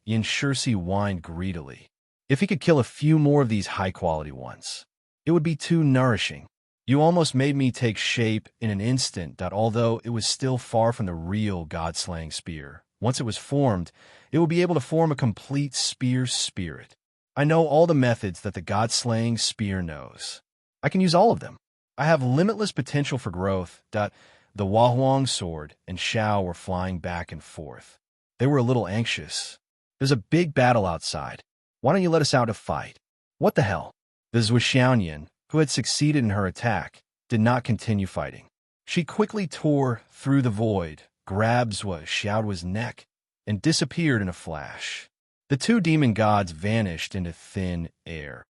Yin Shursi whined greedily. If he could kill a few more of these high-quality ones, it would be too nourishing. You almost made me take shape in an instant. Although it was still far from the real god-slaying spear, once it was formed, it will be able to form a complete spear spirit. I know all the methods that the god-slaying spear knows. I can use all of them. I have limitless potential for growth. The Huahuang sword and Xiao were flying back and forth. They were a little anxious. There's a big battle outside. Why don't you let us out to fight? What the hell? The Zwa Xiaoyan, who had succeeded in her attack, did not continue fighting. She quickly tore through the void, grabbed Zwa Xiaoduo's neck, and disappeared in a flash. The 2 demon gods vanished into thin air.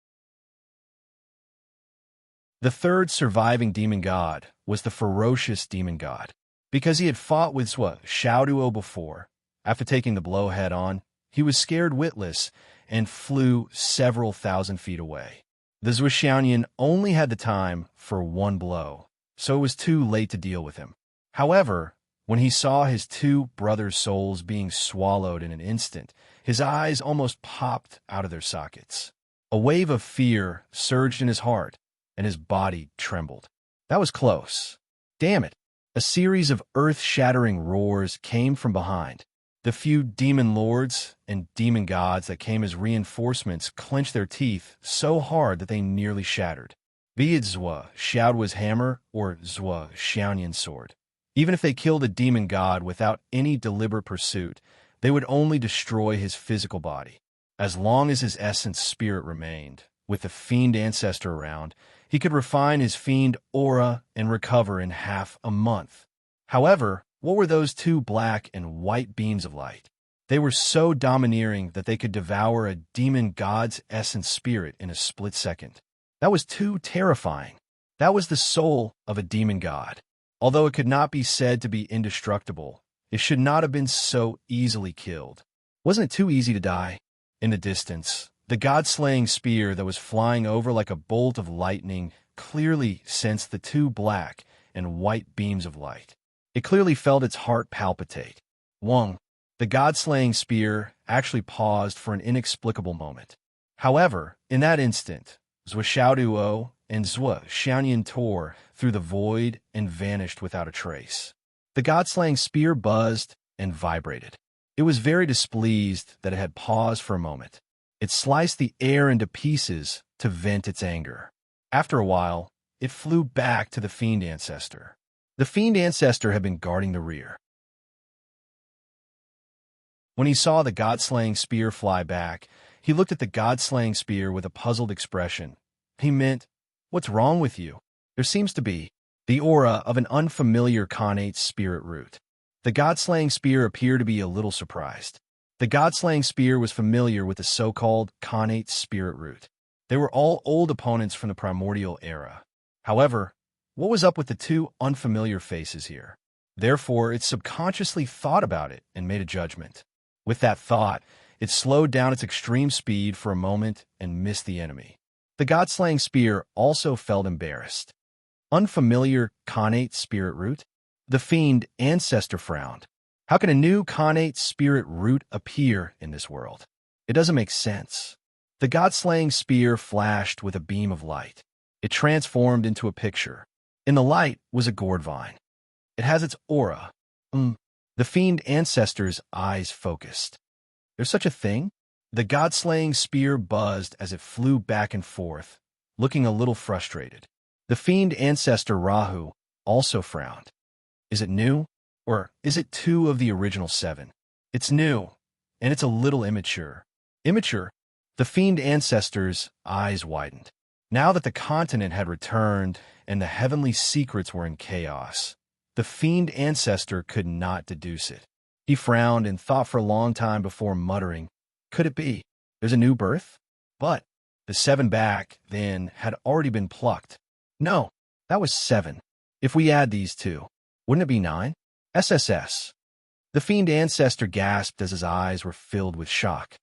The 3rd surviving demon god was the ferocious demon god. Because he had fought with Zwa Xiaoduo before, after taking the blow head-on, he was scared witless and flew several thousand feet away. The Zwa Xiaoyan only had the time for 1 blow, so it was too late to deal with him. However, when he saw his 2 brothers' souls being swallowed in an instant, his eyes almost popped out of their sockets. A wave of fear surged in his heart, and his body trembled. That was close. Damn it! A series of earth-shattering roars came from behind. The few demon lords and demon gods that came as reinforcements clenched their teeth so hard that they nearly shattered. Be it Zwa Xiaoduo's hammer or Zwa Xiaoyan's sword. Even if they killed a demon god without any deliberate pursuit, they would only destroy his physical body. As long as his essence spirit remained, with the fiend ancestor around, he could refine his fiend aura and recover in half a month. However, what were those 2 black and white beams of light? They were so domineering that they could devour a demon god's essence spirit in a split second. That was too terrifying. That was the soul of a demon god. Although it could not be said to be indestructible, it should not have been so easily killed. Wasn't it too easy to die? In the distance, the god-slaying spear that was flying over like a bolt of lightning clearly sensed the 2 black and white beams of light. It clearly felt its heart palpitate. Wang, the god-slaying spear, actually paused for an inexplicable moment. However, in that instant, Zwa Xiaoduo and Zwa Xiaoyan tore through the void and vanished without a trace. The god-slaying spear buzzed and vibrated. It was very displeased that it had paused for a moment. It sliced the air into pieces to vent its anger. After a while, it flew back to the fiend ancestor. The fiend ancestor had been guarding the rear. When he saw the god-slaying spear fly back, he looked at the god-slaying spear with a puzzled expression. He meant, "What's wrong with you? There seems to be." the aura of an unfamiliar Khanate spirit root. The god-slaying spear appeared to be a little surprised. The god-slaying spear was familiar with the so-called Khanate spirit root. They were all old opponents from the primordial era. However, what was up with the two unfamiliar faces here? Therefore, it subconsciously thought about it and made a judgment. With that thought, it slowed down its extreme speed for a moment and missed the enemy. The god-slaying spear also felt embarrassed. Unfamiliar Khanate spirit root? The fiend ancestor frowned. How can a new Khanate spirit root appear in this world? It doesn't make sense. The god-slaying spear flashed with a beam of light. It transformed into a picture. In the light was a gourd vine. It has its aura. The fiend ancestor's eyes focused. There's such a thing? The god-slaying spear buzzed as it flew back and forth, looking a little frustrated. The fiend ancestor Rahu also frowned. Is it new? Or is it two of the original 7? It's new, and it's a little immature. Immature? The fiend ancestor's eyes widened. Now that the continent had returned and the heavenly secrets were in chaos, the fiend ancestor could not deduce it. He frowned and thought for a long time before muttering, could it be? There's a new birth? But the 7 back then had already been plucked. No, that was 7. If we add these two, wouldn't it be 9? SSS. The fiend ancestor gasped as his eyes were filled with shock.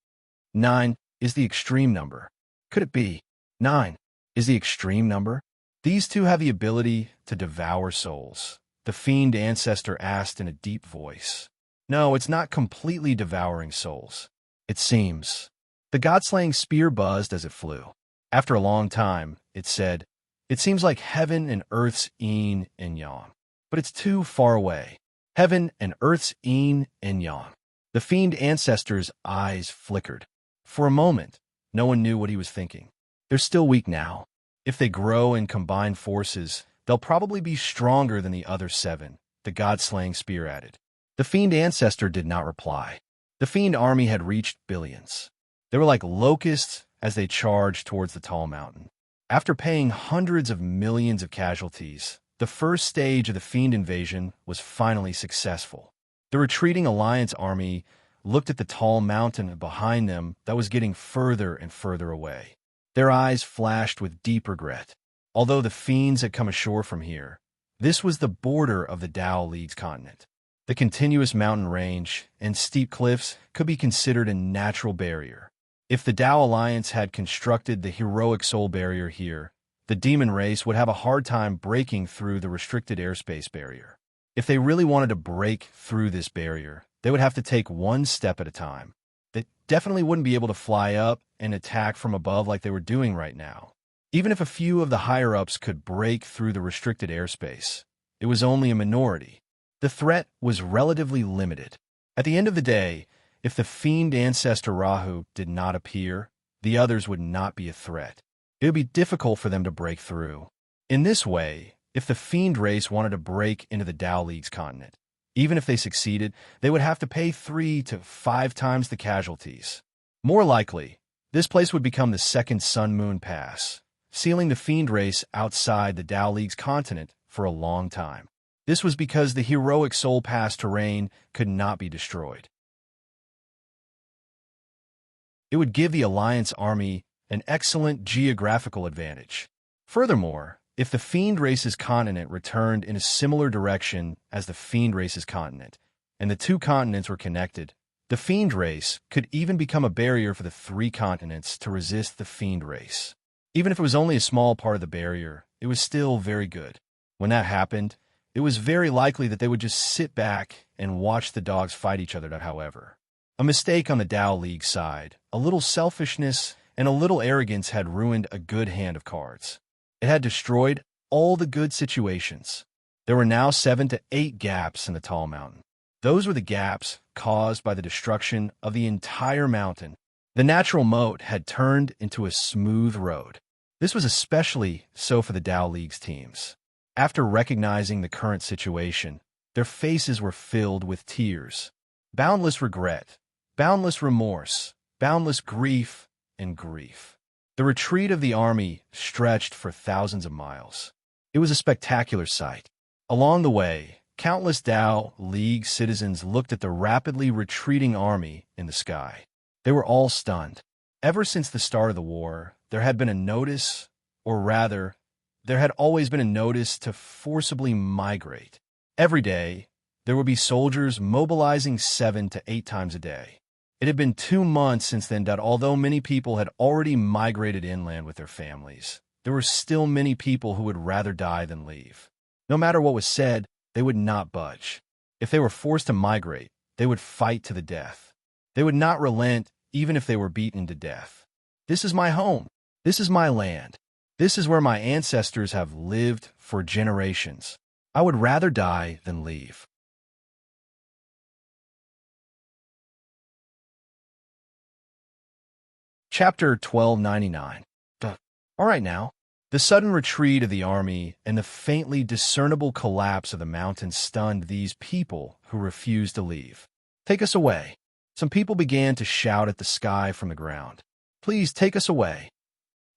9 is the extreme number. Could it be? 9 is the extreme number? These two have the ability to devour souls. The fiend ancestor asked in a deep voice. No, it's not completely devouring souls. It seems. The god-slaying spear buzzed as it flew. After a long time, it said, it seems like heaven and earth's yin and yang. But it's too far away. Heaven and earth's yin and yang. The fiend ancestor's eyes flickered. For a moment, no one knew what he was thinking. They're still weak now. If they grow and combine forces, they'll probably be stronger than the other 7, the god-slaying spear added. The fiend ancestor did not reply. The fiend army had reached billions. They were like locusts as they charged towards the tall mountain. After paying hundreds of millions of casualties, the first stage of the fiend invasion was finally successful. The retreating alliance army looked at the tall mountain behind them that was getting further and further away. Their eyes flashed with deep regret. Although the fiends had come ashore from here, this was the border of the Tao League's continent. The continuous mountain range and steep cliffs could be considered a natural barrier. If the Tao Alliance had constructed the heroic soul barrier here, the demon race would have a hard time breaking through the restricted airspace barrier. If they really wanted to break through this barrier, they would have to take one step at a time. They definitely wouldn't be able to fly up and attack from above like they were doing right now. Even if a few of the higher-ups could break through the restricted airspace, it was only a minority. The threat was relatively limited. At the end of the day, if the fiend ancestor Rahu did not appear, the others would not be a threat. It would be difficult for them to break through. In this way, if the fiend race wanted to break into the Tao League's continent, even if they succeeded, they would have to pay 3 to 5 times the casualties. More likely, this place would become the second Sun-Moon Pass, sealing the fiend race outside the Tao League's continent for a long time. This was because the heroic Soul Pass terrain could not be destroyed. It would give the Alliance army an excellent geographical advantage. Furthermore, if the fiend race's continent returned in a similar direction as the fiend race's continent, and the two continents were connected, the fiend race could even become a barrier for the 3 continents to resist the fiend race. Even if it was only a small part of the barrier, it was still very good. When that happened, it was very likely that they would just sit back and watch the dogs fight each other, however. A mistake on the Tao League side, a little selfishness, and a little arrogance had ruined a good hand of cards. It had destroyed all the good situations. There were now 7 to 8 gaps in the tall mountain. Those were the gaps caused by the destruction of the entire mountain. The natural moat had turned into a smooth road. This was especially so for the Tao League's teams. After recognizing the current situation, their faces were filled with tears. Boundless regret, boundless remorse, boundless grief, and grief. The retreat of the army stretched for thousands of miles. It was a spectacular sight. Along the way, countless Tao League citizens looked at the rapidly retreating army in the sky. They were all stunned. Ever since the start of the war, there had been a notice, or rather, there had always been a notice to forcibly migrate. Every day, there would be soldiers mobilizing 7 to 8 times a day. It had been 2 months since then that although many people had already migrated inland with their families, there were still many people who would rather die than leave. No matter what was said, they would not budge. If they were forced to migrate, they would fight to the death. They would not relent even if they were beaten to death. This is my home. This is my land. This is where my ancestors have lived for generations. I would rather die than leave. Chapter 1299. All right now. The sudden retreat of the army and the faintly discernible collapse of the mountains stunned these people who refused to leave. Take us away. Some people began to shout at the sky from the ground. Please take us away.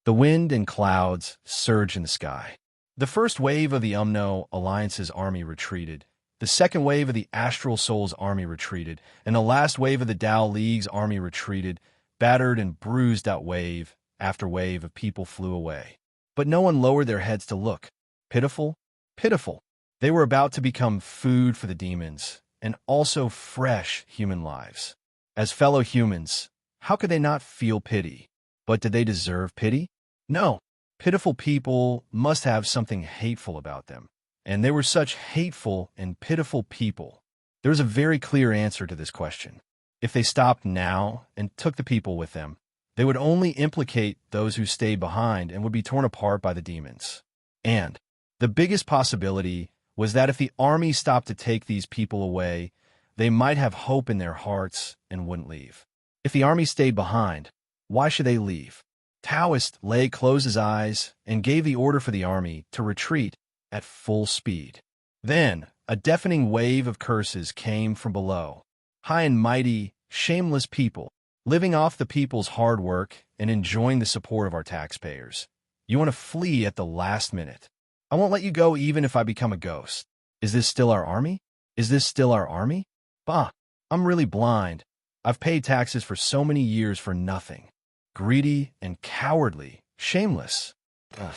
The wind and clouds surged in the sky. The first wave of the Umno Alliance's army retreated. The second wave of the Astral Soul's army retreated. And the last wave of the Tao League's army retreated. Battered and bruised out wave after wave of people flew away. But no one lowered their heads to look. Pitiful, pitiful. They were about to become food for the demons, and also fresh human lives. As fellow humans, how could they not feel pity? But did they deserve pity? No. Pitiful people must have something hateful about them. And they were such hateful and pitiful people. There was a very clear answer to this question. If they stopped now and took the people with them, they would only implicate those who stayed behind and would be torn apart by the demons. And the biggest possibility was that if the army stopped to take these people away, they might have hope in their hearts and wouldn't leave. If the army stayed behind, why should they leave? Taoist Lei closed his eyes and gave the order for the army to retreat at full speed. Then a deafening wave of curses came from below. High and mighty, shameless people, living off the people's hard work and enjoying the support of our taxpayers. You want to flee at the last minute. I won't let you go even if I become a ghost. Is this still our army? Is this still our army? Bah, I'm really blind. I've paid taxes for so many years for nothing. Greedy and cowardly, shameless. Ugh.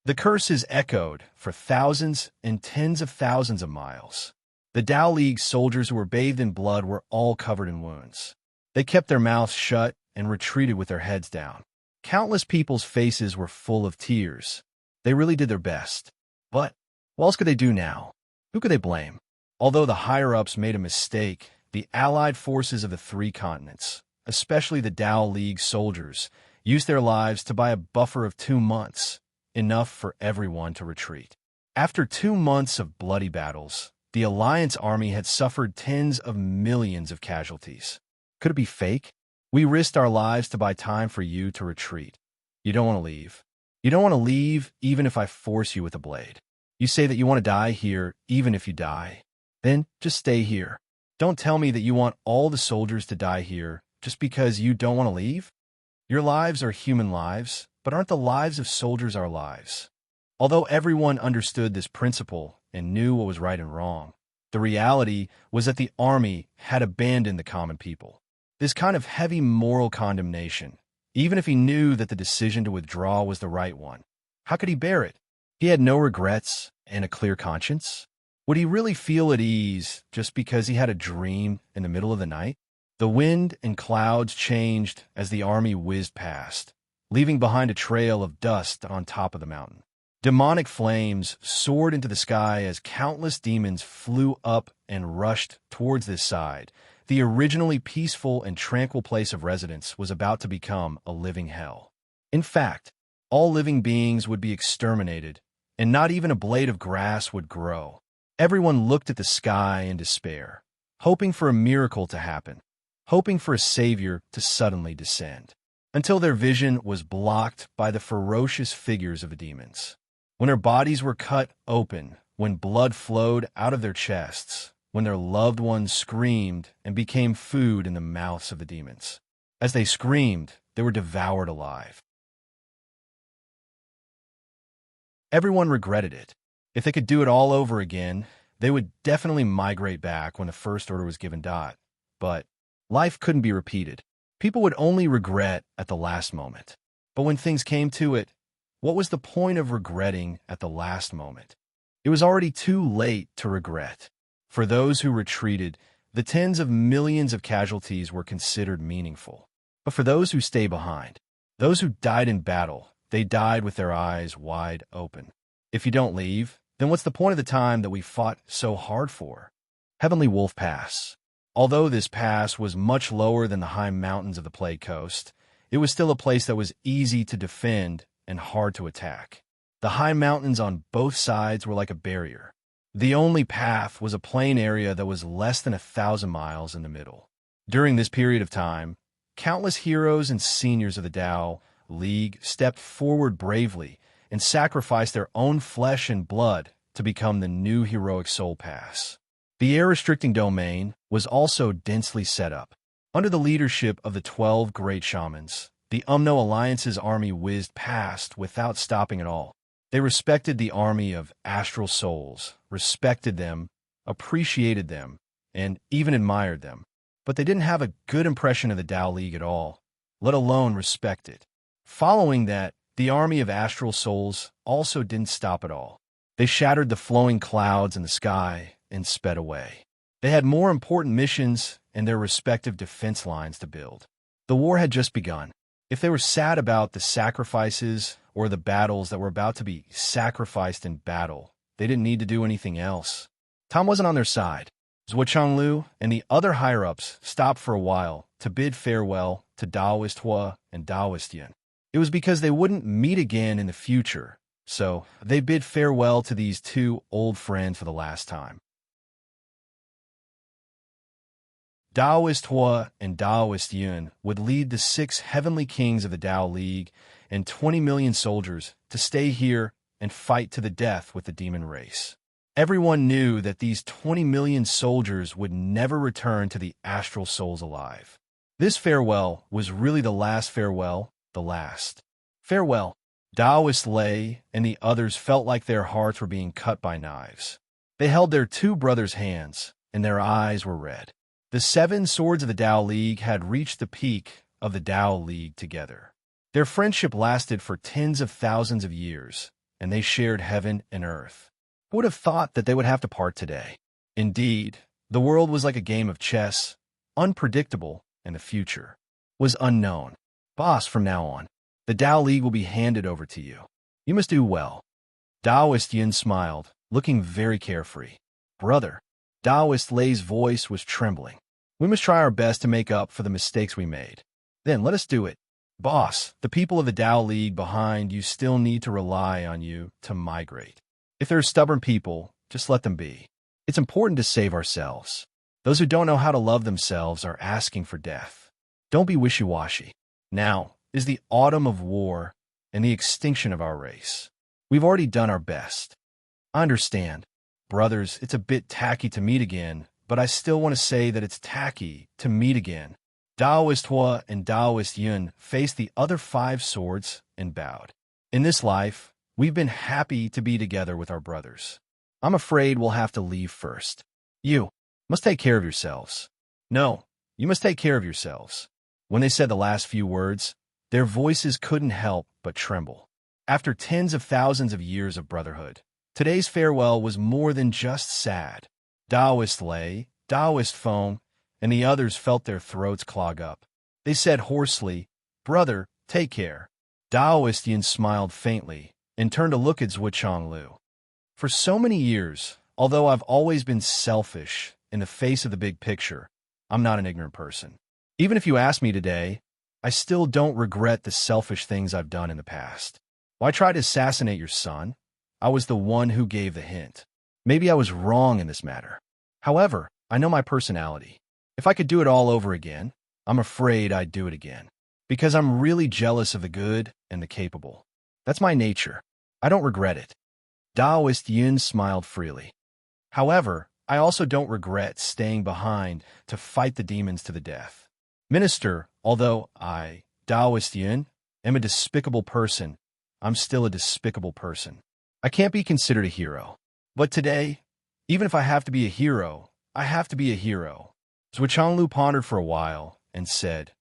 The curses echoed for thousands and tens of thousands of miles. The Tao League soldiers who were bathed in blood were all covered in wounds. They kept their mouths shut and retreated with their heads down. Countless people's faces were full of tears. They really did their best. But what else could they do now? Who could they blame? Although the higher-ups made a mistake, the allied forces of the 3 continents, especially the Tao League soldiers, used their lives to buy a buffer of 2 months, enough for everyone to retreat. After 2 months of bloody battles, the Alliance army had suffered tens of millions of casualties. Could it be fake? We risked our lives to buy time for you to retreat. You don't want to leave. You don't want to leave even if I force you with a blade. You say that you want to die here even if you die. Then just stay here. Don't tell me that you want all the soldiers to die here just because you don't want to leave. Your lives are human lives, but aren't the lives of soldiers our lives? Although everyone understood this principle and knew what was right and wrong, the reality was that the army had abandoned the common people. This kind of heavy moral condemnation, even if he knew that the decision to withdraw was the right one. How could he bear it? He had no regrets and a clear conscience. Would he really feel at ease just because he had a dream in the middle of the night? The wind and clouds changed as the army whizzed past, leaving behind a trail of dust on top of the mountain. Demonic flames soared into the sky as countless demons flew up and rushed towards this side. The originally peaceful and tranquil place of residence was about to become a living hell. In fact, all living beings would be exterminated, and not even a blade of grass would grow. Everyone looked at the sky in despair, hoping for a miracle to happen, hoping for a savior to suddenly descend, until their vision was blocked by the ferocious figures of the demons. When their bodies were cut open, when blood flowed out of their chests, when their loved ones screamed and became food in the mouths of the demons. As they screamed, they were devoured alive. Everyone regretted it. If they could do it all over again, they would definitely migrate back when the first order was given. But life couldn't be repeated. People would only regret at the last moment. But when things came to it, what was the point of regretting at the last moment? It was already too late to regret. For those who retreated, the tens of millions of casualties were considered meaningful. But for those who stay behind, those who died in battle, they died with their eyes wide open. If you don't leave, then what's the point of the time that we fought so hard for? Heavenly Wolf Pass. Although this pass was much lower than the high mountains of the Plague Coast, it was still a place that was easy to defend and hard to attack. The high mountains on both sides were like a barrier. The only path was a plain area that was less than 1,000 miles in the middle. During this period of time, countless heroes and seniors of the Tao League stepped forward bravely and sacrificed their own flesh and blood to become the new heroic Soul Pass. The air-restricting domain was also densely set up. Under the leadership of the 12 great shamans, the Umno Alliance's army whizzed past without stopping at all. They respected the army of astral souls, respected them, appreciated them, and even admired them. But they didn't have a good impression of the Tao League at all, let alone respect it. Following that, the army of astral souls also didn't stop at all. They shattered the flowing clouds in the sky and sped away. They had more important missions and their respective defense lines to build. The war had just begun. If they were sad about the sacrifices or the battles that were about to be sacrificed in battle, they didn't need to do anything else. Tom wasn't on their side. Zhuo Changlu and the other higher-ups stopped for a while to bid farewell to Daoist Hua and Daoist Yin. It was because they wouldn't meet again in the future, so they bid farewell to these two old friends for the last time. Daoist Hua and Daoist Yun would lead the 6 heavenly kings of the Tao League and 20 million soldiers to stay here and fight to the death with the demon race. Everyone knew that these 20 million soldiers would never return to the astral souls alive. This farewell was really the last farewell, the last. Farewell. Daoist Lei and the others felt like their hearts were being cut by knives. They held their 2 brothers' hands, and their eyes were red. The 7 swords of the Tao League had reached the peak of the Tao League together. Their friendship lasted for tens of thousands of years, and they shared heaven and earth. Who would have thought that they would have to part today? Indeed, the world was like a game of chess, unpredictable, and the future was unknown. Boss, from now on, the Tao League will be handed over to you. You must do well. Daoist Yin smiled, looking very carefree. Brother, Daoist Lei's voice was trembling. We must try our best to make up for the mistakes we made. Then let us do it. Boss, the people of the Tao League behind you still need to rely on you to migrate. If there are stubborn people, just let them be. It's important to save ourselves. Those who don't know how to love themselves are asking for death. Don't be wishy-washy. Now is the autumn of war and the extinction of our race. We've already done our best. I understand. Brothers, it's a bit tacky to meet again, but I still want to say that it's tacky to meet again. Daoist Hua and Daoist Yun faced the other 5 swords and bowed. In this life, we've been happy to be together with our brothers. I'm afraid we'll have to leave first. You must take care of yourselves. No, you must take care of yourselves. When they said the last few words, their voices couldn't help but tremble. After tens of thousands of years of brotherhood, today's farewell was more than just sad. Daoist Lei, Daoist Feng, and the others felt their throats clog up. They said hoarsely, "Brother, take care." Daoist Yin smiled faintly and turned to look at Zhuo Changlu. For so many years, although I've always been selfish in the face of the big picture, I'm not an ignorant person. Even if you ask me today, I still don't regret the selfish things I've done in the past. Why try to assassinate your son? I was the one who gave the hint. Maybe I was wrong in this matter. However, I know my personality. If I could do it all over again, I'm afraid I'd do it again. Because I'm really jealous of the good and the capable. That's my nature. I don't regret it. Daoist Yin smiled freely. However, I also don't regret staying behind to fight the demons to the death. Minister, although I, Daoist Yin, am a despicable person, I'm still a despicable person. I can't be considered a hero. But today, even if I have to be a hero, I have to be a hero. Zhuchanglu pondered for a while and said,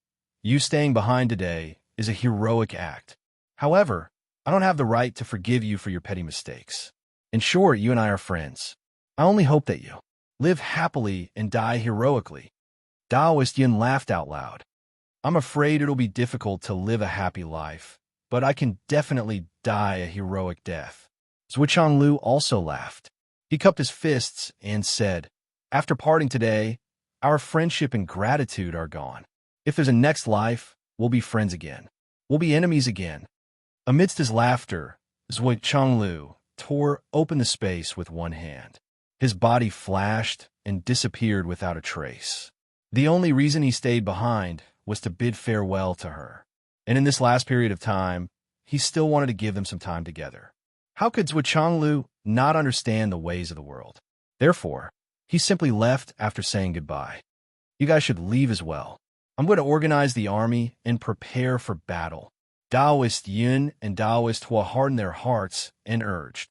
"You staying behind today is a heroic act. However, I don't have the right to forgive you for your petty mistakes. In short, you and I are friends. I only hope that you live happily and die heroically." Taoist Yin laughed out loud. "I'm afraid it'll be difficult to live a happy life, but I can definitely die a heroic death." Zhuchanglu also laughed. He cupped his fists and said, "After parting today, our friendship and gratitude are gone. If there's a next life, we'll be friends again. We'll be enemies again." Amidst his laughter, Zhuchanglu tore open the space with one hand. His body flashed and disappeared without a trace. The only reason he stayed behind was to bid farewell to her. And in this last period of time, he still wanted to give them some time together. How could Zhuchanglu not understand the ways of the world? Therefore, he simply left after saying goodbye. "You guys should leave as well. I'm going to organize the army and prepare for battle." Taoist Yin and Taoist Hua hardened their hearts and urged.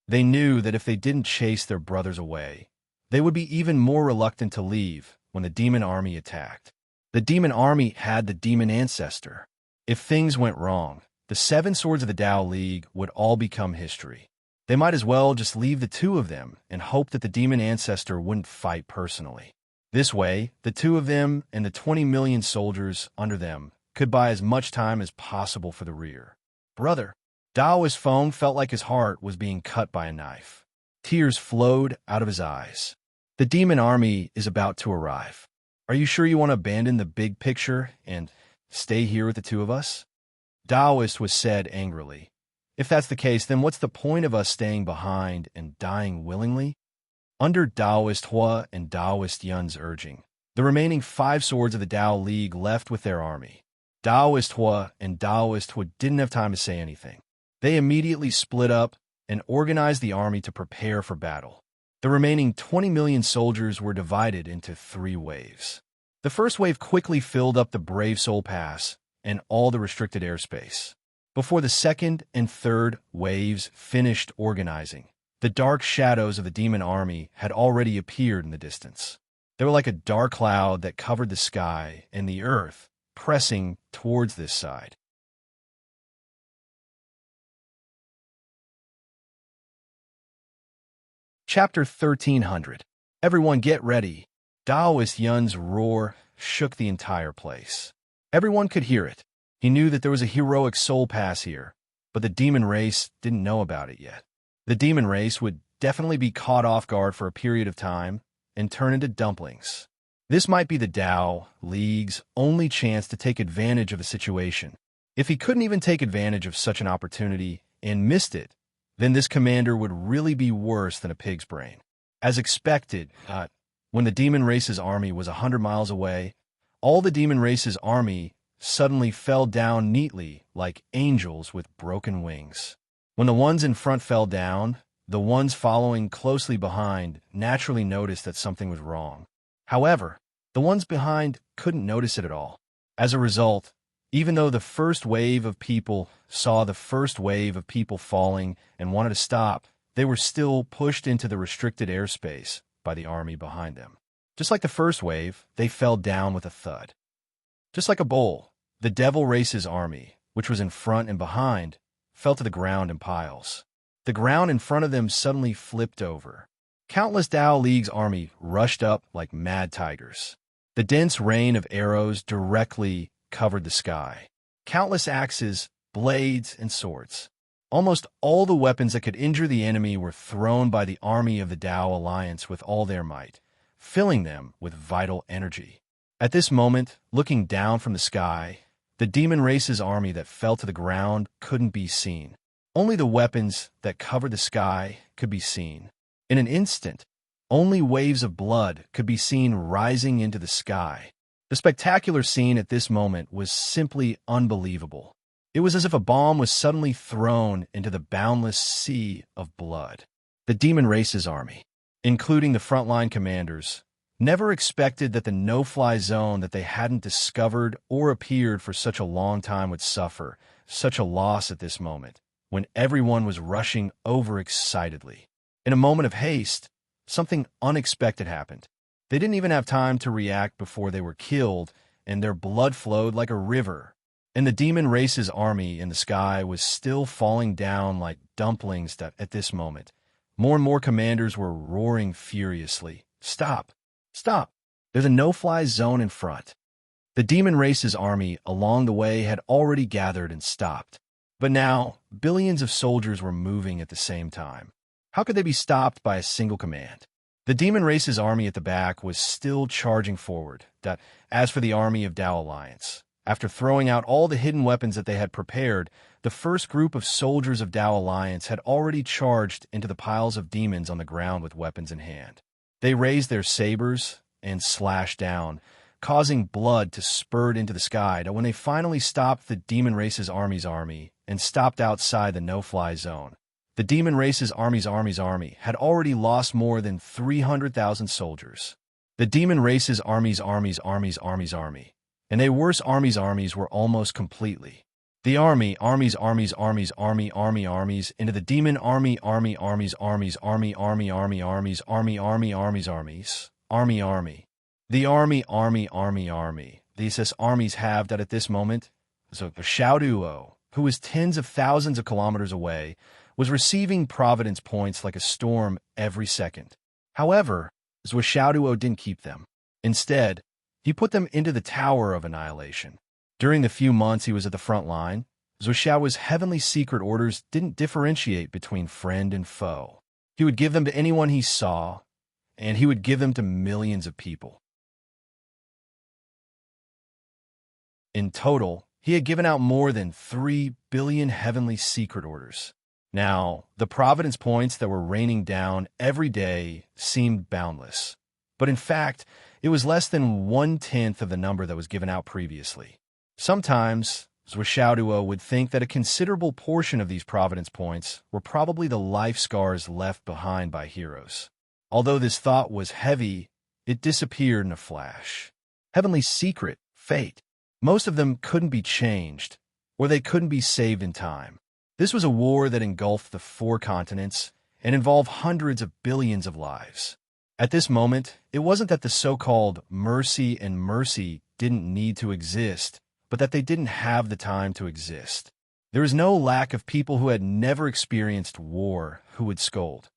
They knew that if they didn't chase their brothers away, they would be even more reluctant to leave when the demon army attacked. The demon army had the demon ancestor. If things went wrong, the 7 swords of the Tao League would all become history. They might as well just leave the 2 of them and hope that the demon ancestor wouldn't fight personally. This way, the 2 of them and the 20 million soldiers under them could buy as much time as possible for the rear. "Brother," Taoist Feng felt like his heart was being cut by a knife. Tears flowed out of his eyes. "The demon army is about to arrive. Are you sure you want to abandon the big picture and stay here with the 2 of us?" Taoist was said angrily. "If that's the case, then what's the point of us staying behind and dying willingly?" Under Taoist Hua and Taoist Yun's urging, the remaining 5 swords of the Tao League left with their army. Taoist Hua and Taoist Hua didn't have time to say anything. They immediately split up and organized the army to prepare for battle. The remaining 20 million soldiers were divided into 3 waves. The first wave quickly filled up the Brave Soul Pass and all the restricted airspace. Before the second and third waves finished organizing, the dark shadows of the demon army had already appeared in the distance. They were like a dark cloud that covered the sky and the earth, pressing towards this side. Chapter 1300. Everyone get ready. Taoist Yun's roar shook the entire place. Everyone could hear it. He knew that there was a heroic soul pass here, but the demon race didn't know about it yet. The demon race would definitely be caught off guard for a period of time and turn into dumplings. This might be the Tao League's only chance to take advantage of a situation. If he couldn't even take advantage of such an opportunity and missed it, then this commander would really be worse than a pig's brain. As expected, when the demon race's army was 100 miles away, all the demon race's army suddenly fell down neatly like angels with broken wings. When the ones in front fell down, the ones following closely behind naturally noticed that something was wrong. However, the ones behind couldn't notice it at all. As a result, even though the first wave of people saw the first wave of people falling and wanted to stop, they were still pushed into the restricted airspace by the army behind them. Just like the first wave, they fell down with a thud. Just like a bowl, the Devil Race's army, which was in front and behind, fell to the ground in piles. The ground in front of them suddenly flipped over. Countless Tao League's army rushed up like mad tigers. The dense rain of arrows directly covered the sky. Countless axes, blades, and swords. Almost all the weapons that could injure the enemy were thrown by the army of the Tao Alliance with all their might, filling them with vital energy. At this moment, looking down from the sky, the demon race's army that fell to the ground couldn't be seen. Only the weapons that covered the sky could be seen. In an instant, only waves of blood could be seen rising into the sky. The spectacular scene at this moment was simply unbelievable. It was as if a bomb was suddenly thrown into the boundless sea of blood. The demon race's army, including the frontline commanders, never expected that the no-fly zone that they hadn't discovered or appeared for such a long time would suffer such a loss at this moment, when everyone was rushing overexcitedly. In a moment of haste, something unexpected happened. They didn't even have time to react before they were killed, and their blood flowed like a river. And the demon race's army in the sky was still falling down like dumplings at this moment. More and more commanders were roaring furiously. Stop! Stop! There's a no-fly zone in front. The demon race's army along the way had already gathered and stopped. But now, billions of soldiers were moving at the same time. How could they be stopped by a single command? The demon race's army at the back was still charging forward. As for the army of Tao Alliance, after throwing out all the hidden weapons that they had prepared, the first group of soldiers of Tao Alliance had already charged into the piles of demons on the ground with weapons in hand. They raised their sabers and slashed down, causing blood to spurt into the sky when they finally stopped the demon race's army and stopped outside the no-fly zone. The demon race's army had already lost more than 300,000 soldiers. The demon race's army, and a worse armies were almost completely. The armies into the demon army. The army. These armies have that at this moment. So Xiaoduo, who was tens of thousands of kilometers away, was receiving Providence points like a storm every second. However, Zhou Xiaoduo didn't keep them. Instead, he put them into the Tower of Annihilation. During the few months he was at the front line, Zhou Xiao's heavenly secret orders didn't differentiate between friend and foe. He would give them to anyone he saw, and he would give them to millions of people. In total, he had given out more than 3 billion heavenly secret orders. Now, the Providence points that were raining down every day seemed boundless. But in fact, it was less than 1/10 of the number that was given out previously. Sometimes, Zhou Xiaoduo would think that a considerable portion of these Providence points were probably the life scars left behind by heroes. Although this thought was heavy, it disappeared in a flash. Heavenly secret, fate. Most of them couldn't be changed, or they couldn't be saved in time. This was a war that engulfed the 4 continents and involved hundreds of billions of lives. At this moment, it wasn't that the so-called mercy and mercy didn't need to exist, but that they didn't have the time to exist. There was no lack of people who had never experienced war who would scold.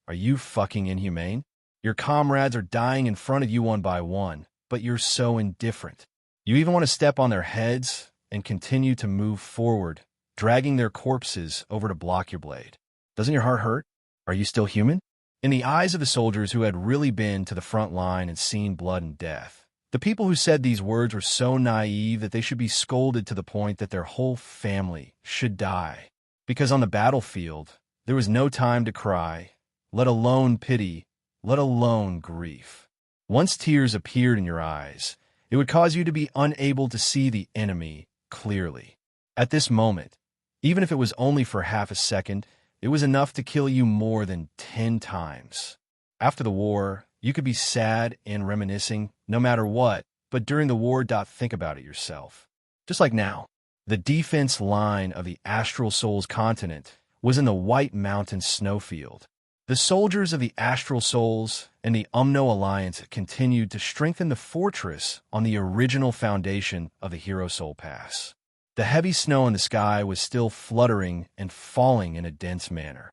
Are you fucking inhumane? Your comrades are dying in front of you one by one, but you're so indifferent. You even want to step on their heads and continue to move forward, dragging their corpses over to block your blade. Doesn't your heart hurt? Are you still human? In the eyes of the soldiers who had really been to the front line and seen blood and death, the people who said these words were so naive that they should be scolded to the point that their whole family should die. Because on the battlefield, there was no time to cry, let alone pity, let alone grief. Once tears appeared in your eyes, it would cause you to be unable to see the enemy clearly. At this moment, even if it was only for half a second, it was enough to kill you more than 10 times. After the war, you could be sad and reminiscing no matter what, but during the war, think about it yourself. Just like now, the defense line of the Astral Souls continent was in the White Mountain snowfield. The soldiers of the Astral Souls and the Umno Alliance continued to strengthen the fortress on the original foundation of the Hero Soul Pass. The heavy snow in the sky was still fluttering and falling in a dense manner.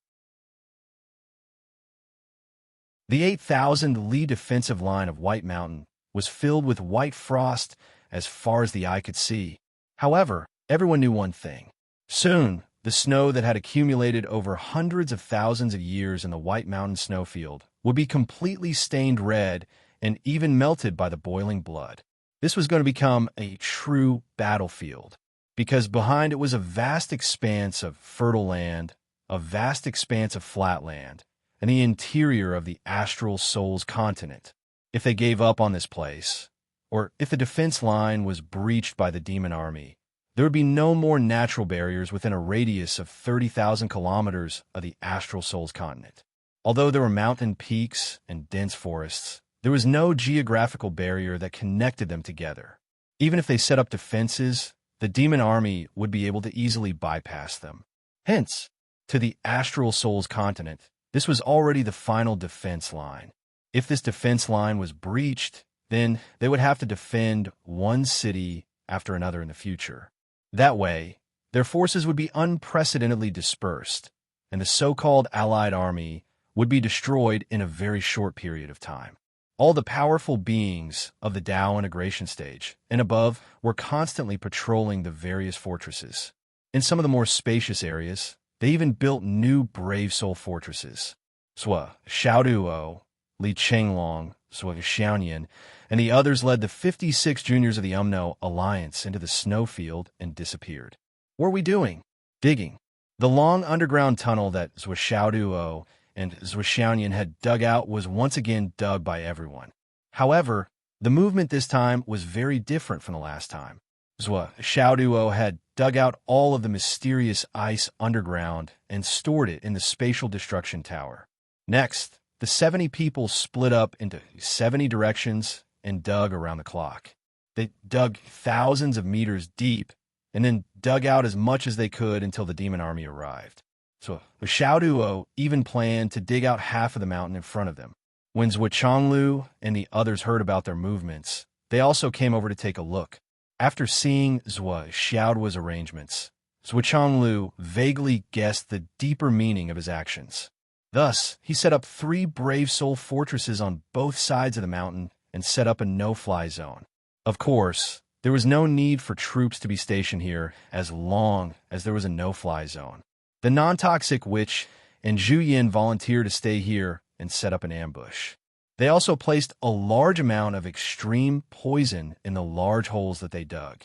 The 8,000-li defensive line of White Mountain was filled with white frost as far as the eye could see. However, everyone knew one thing. Soon, the snow that had accumulated over hundreds of thousands of years in the White Mountain snowfield would be completely stained red and even melted by the boiling blood. This was going to become a true battlefield, because behind it was a vast expanse of fertile land, a vast expanse of flat land, and the interior of the Astral Souls continent. If they gave up on this place, or if the defense line was breached by the demon army, there would be no more natural barriers within a radius of 30,000 kilometers of the Astral Souls continent. Although there were mountain peaks and dense forests, there was no geographical barrier that connected them together. Even if they set up defenses, the demon army would be able to easily bypass them. Hence, To the Astral Souls continent, this was already the final defense line. If this defense line was breached, then they would have to defend one city after another in the future. That way, their forces would be unprecedentedly dispersed, and the so-called Allied army would be destroyed in a very short period of time. All the powerful beings of the Tao integration stage and above were constantly patrolling the various fortresses. In some of the more spacious areas, they even built new brave soul fortresses. Swa, Xiaoduo, Li Chenglong, Swa Xiaonian, and the others led the 56 juniors of the UMNO alliance into the snowfield and disappeared. What were we doing? Digging. The long underground tunnel that Swa Xiaoduo and Swa Xiaonian had dug out was once again dug by everyone. However, the movement this time was very different from the last time. Swa Xiaoduo had dug out all of the mysterious ice underground and stored it in the spatial destruction tower. Next, the 70 people split up into 70 directions and dug around the clock. They dug thousands of meters deep and then dug out as much as they could until the demon army arrived. So Xiaoduo even planned to dig out half of the mountain in front of them. When Zhuo Chonglu and the others heard about their movements, they also came over to take a look. After seeing Zhuo Xiaoduo's arrangements, Zhuo Chonglu vaguely guessed the deeper meaning of his actions. Thus, he set up 3 brave soul fortresses on both sides of the mountain and set up a no-fly zone. Of course, there was no need for troops to be stationed here as long as there was a no-fly zone. The non-toxic witch and Zhu Yin volunteered to stay here and set up an ambush. They also placed a large amount of extreme poison in the large holes that they dug.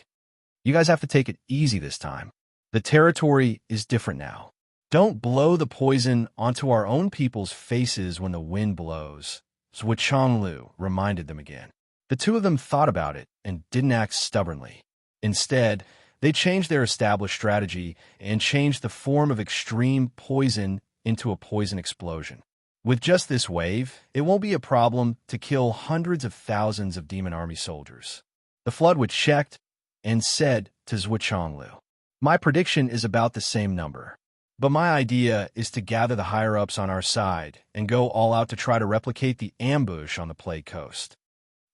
You guys have to take it easy this time. The territory is different now. Don't blow the poison onto our own people's faces when the wind blows, Zhuo Chonglu reminded them again. The two of them thought about it and didn't act stubbornly. Instead, they changed their established strategy and changed the form of extreme poison into a poison explosion. With just this wave, it won't be a problem to kill hundreds of thousands of demon army soldiers. The Floodwood checked and said to Zhuo Chonglu, "My prediction is about the same number. But my idea is to gather the higher-ups on our side and go all out to try to replicate the ambush on the Plague Coast."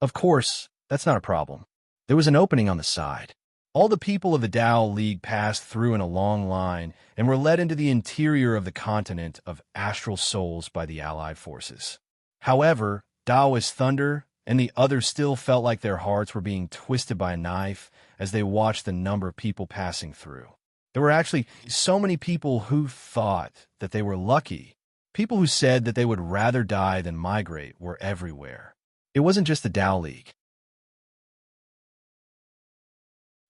Of course, that's not a problem. There was an opening on the side. All the people of the Tao League passed through in a long line and were led into the interior of the continent of astral souls by the Allied forces. However, Taoist Thunder and the others still felt like their hearts were being twisted by a knife as they watched the number of people passing through. There were actually so many people who thought that they were lucky. People who said that they would rather die than migrate were everywhere. It wasn't just the Tao League.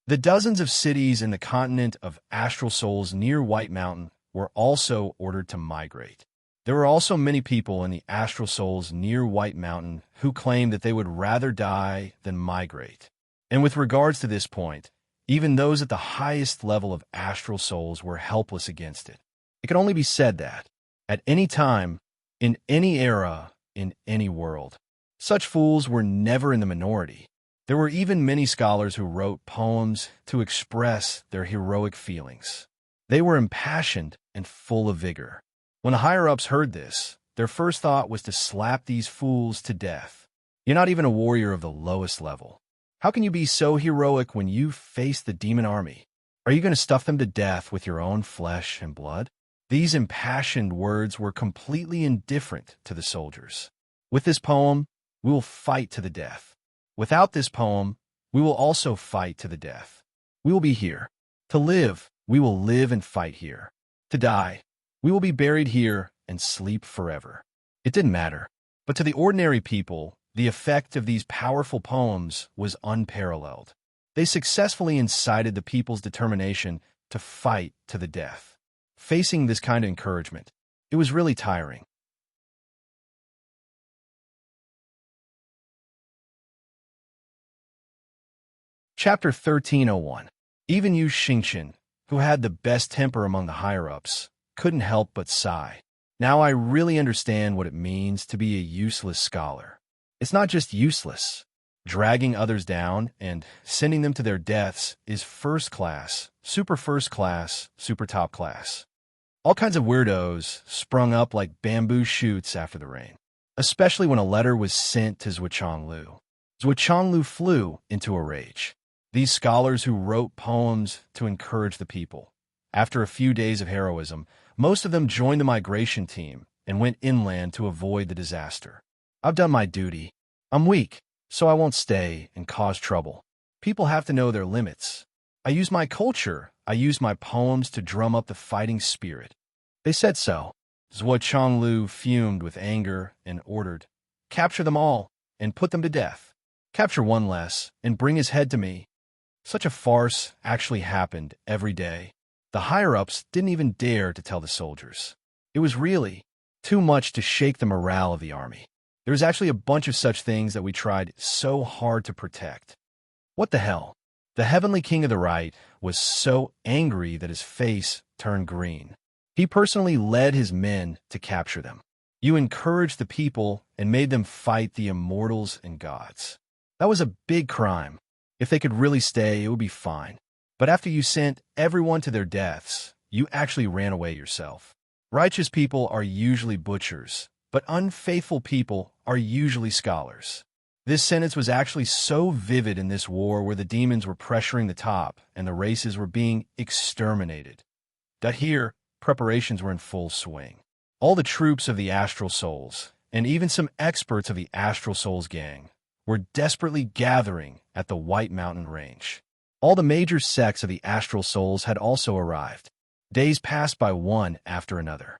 The dozens of cities in the continent of astral souls near White Mountain were also ordered to migrate. There were also many people in the astral souls near White Mountain who claimed that they would rather die than migrate. And with regards to this point, even those at the highest level of astral souls were helpless against it. It can only be said that, at any time, in any era, in any world, such fools were never in the minority. There were even many scholars who wrote poems to express their heroic feelings. They were impassioned and full of vigor. When the higher-ups heard this, their first thought was to slap these fools to death. You're not even a warrior of the lowest level. How can you be so heroic when you face the demon army? Are you going to stuff them to death with your own flesh and blood? These impassioned words were completely indifferent to the soldiers. With this poem, we will fight to the death. Without this poem, we will also fight to the death. We will be here. To live, we will live and fight here. To die, we will be buried here and sleep forever. It didn't matter. But to the ordinary people, the effect of these powerful poems was unparalleled. They successfully incited the people's determination to fight to the death. Facing this kind of encouragement, it was really tiring. Chapter 1301. Even Yu Xingqian, who had the best temper among the higher-ups, couldn't help but sigh. Now I really understand what it means to be a useless scholar. It's not just useless. Dragging others down and sending them to their deaths is first class, super top class. All kinds of weirdos sprung up like bamboo shoots after the rain, especially when a letter was sent to Zhuochanglu. Zhuochanglu flew into a rage. These scholars who wrote poems to encourage the people. After a few days of heroism, most of them joined the migration team and went inland to avoid the disaster. I've done my duty. I'm weak, so I won't stay and cause trouble. People have to know their limits. I use my culture. I use my poems to drum up the fighting spirit. They said so. Zhuochanglu fumed with anger and ordered, "Capture them all and put them to death. Capture one less and bring his head to me." Such a farce actually happened every day. The higher-ups didn't even dare to tell the soldiers. It was really too much to shake the morale of the army. There was actually a bunch of such things that we tried so hard to protect. What the hell? The heavenly king of the right was so angry that his face turned green. He personally led his men to capture them. You encouraged the people and made them fight the immortals and gods. That was a big crime. If they could really stay, it would be fine. But after you sent everyone to their deaths, you actually ran away yourself. Righteous people are usually butchers, but unfaithful people are usually scholars. This sentence was actually so vivid in this war where the demons were pressuring the top and the races were being exterminated. That here, preparations were in full swing. All the troops of the Astral Souls, and even some experts of the Astral Souls gang, were desperately gathering at the White Mountain Range. All the major sects of the Astral Souls had also arrived. Days passed by one after another.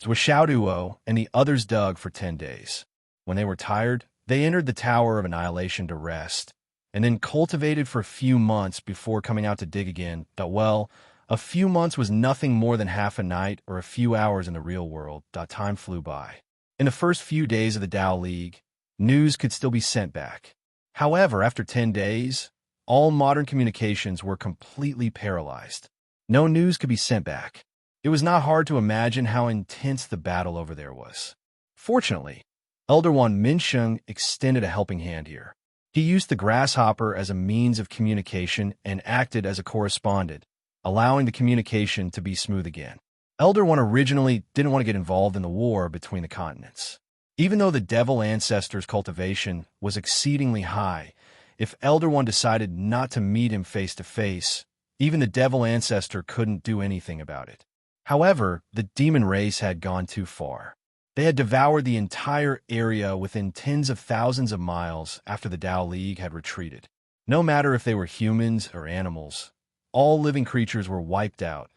Zhuochanglu and the others dug for 10 days. When they were tired, they entered the Tower of Annihilation to rest, and then cultivated for a few months before coming out to dig again. But well, a few months was nothing more than half a night or a few hours in the real world. Time flew by. In the first few days of the Tao League, news could still be sent back. However, after 10 days, all modern communications were completely paralyzed. No news could be sent back. It was not hard to imagine how intense the battle over there was. Fortunately, Elder Wan Minsheng extended a helping hand here. He used the grasshopper as a means of communication and acted as a correspondent, allowing the communication to be smooth again. Elder One originally didn't want to get involved in the war between the continents. Even though the Devil Ancestor's cultivation was exceedingly high, if Elder One decided not to meet him face to face, even the Devil Ancestor couldn't do anything about it. However, the demon race had gone too far. They had devoured the entire area within tens of thousands of miles after the Tao League had retreated. No matter if they were humans or animals, all living creatures were wiped out.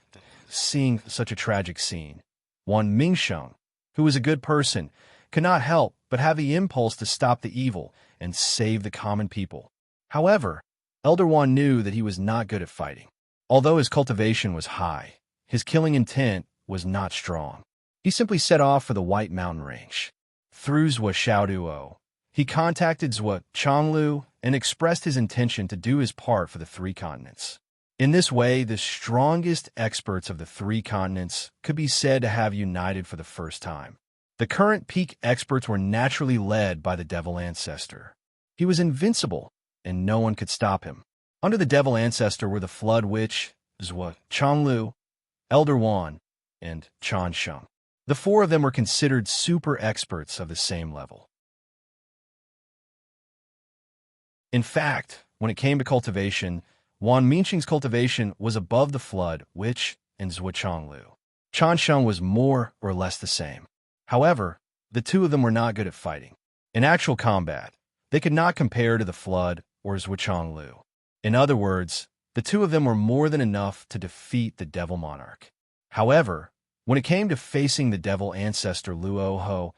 Seeing such a tragic scene, Wan Mingsheng, who was a good person, could not help but have the impulse to stop the evil and save the common people. However, Elder Wan knew that he was not good at fighting. Although his cultivation was high, his killing intent was not strong. He simply set off for the White Mountain Range. Through Zhuochanglu, he contacted Zhuochanglu and expressed his intention to do his part for the 3 continents. In this way, the strongest experts of the 3 continents could be said to have united for the first time. The current peak experts were naturally led by the Devil Ancestor. He was invincible, and no one could stop him. Under the Devil Ancestor were the Flood Witch, Zhuochanglu, Elder Wan, and Chansheng. The 4 of them were considered super experts of the same level. In fact, when it came to cultivation, Wan Minsheng's cultivation was above the Flood Witch and Zhuochanglu. Chansheng was more or less the same. However, the 2 of them were not good at fighting. In actual combat, they could not compare to the Flood or Zhuochanglu. In other words, the 2 of them were more than enough to defeat the Devil Monarch. However, when it came to facing the Devil Ancestor Luoho,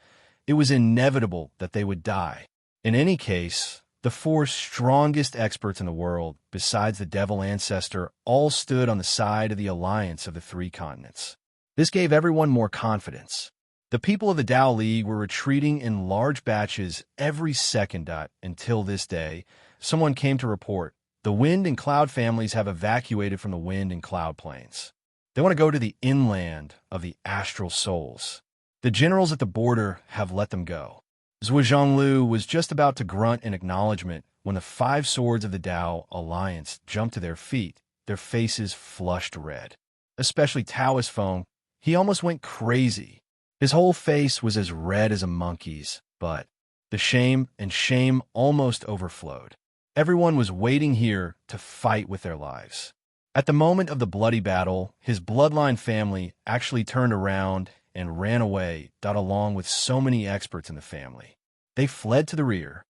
it was inevitable that they would die. In any case, the 4 strongest experts in the world, besides the Devil Ancestor, all stood on the side of the alliance of the 3 continents. This gave everyone more confidence. The people of the Tao League were retreating in large batches every second. Until this day, someone came to report, the Wind and Cloud families have evacuated from the Wind and Cloud plains. They want to go to the inland of the Astral Souls. The generals at the border have let them go. Zhuochanglu was just about to grunt in acknowledgement when the 5 swords of the Tao Alliance jumped to their feet, their faces flushed red. Especially Taoist Feng, He almost went crazy. His whole face was as red as a monkey's, but the shame almost overflowed. Everyone was waiting here to fight with their lives. At the moment of the bloody battle, his bloodline family actually turned around and ran away, along with so many experts in the family. They fled to the rear.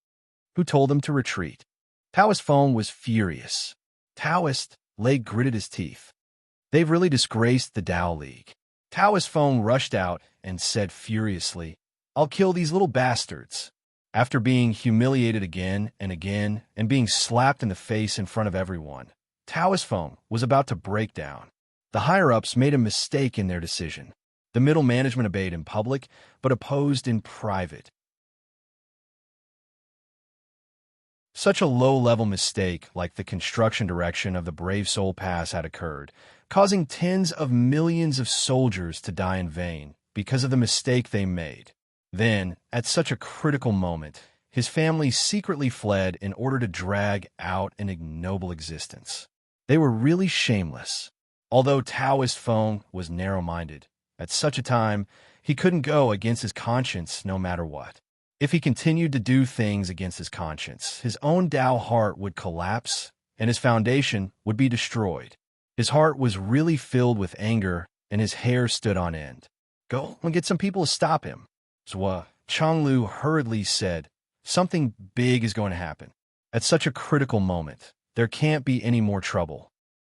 Who told them to retreat? Taoist Feng was furious. Taoist Lei gritted his teeth. They've really disgraced the Tao League. Taoist Feng rushed out and said furiously, I'll kill these little bastards. After being humiliated again and being slapped in the face in front of everyone, Taoist Feng was about to break down. The higher-ups made a mistake in their decision. The middle management obeyed in public, but opposed in private. Such a low-level mistake, like the construction direction of the Brave Soul Pass, had occurred, causing tens of millions of soldiers to die in vain because of the mistake they made. Then, at such a critical moment, his family secretly fled in order to drag out an ignoble existence. They were really shameless. Although Taoist Feng was narrow-minded, at such a time, he couldn't go against his conscience no matter what. If he continued to do things against his conscience, his own Tao heart would collapse and his foundation would be destroyed. His heart was really filled with anger and his hair stood on end. Go and get some people to stop him. Zhua Changlu hurriedly said, something big is going to happen. At such a critical moment, there can't be any more trouble.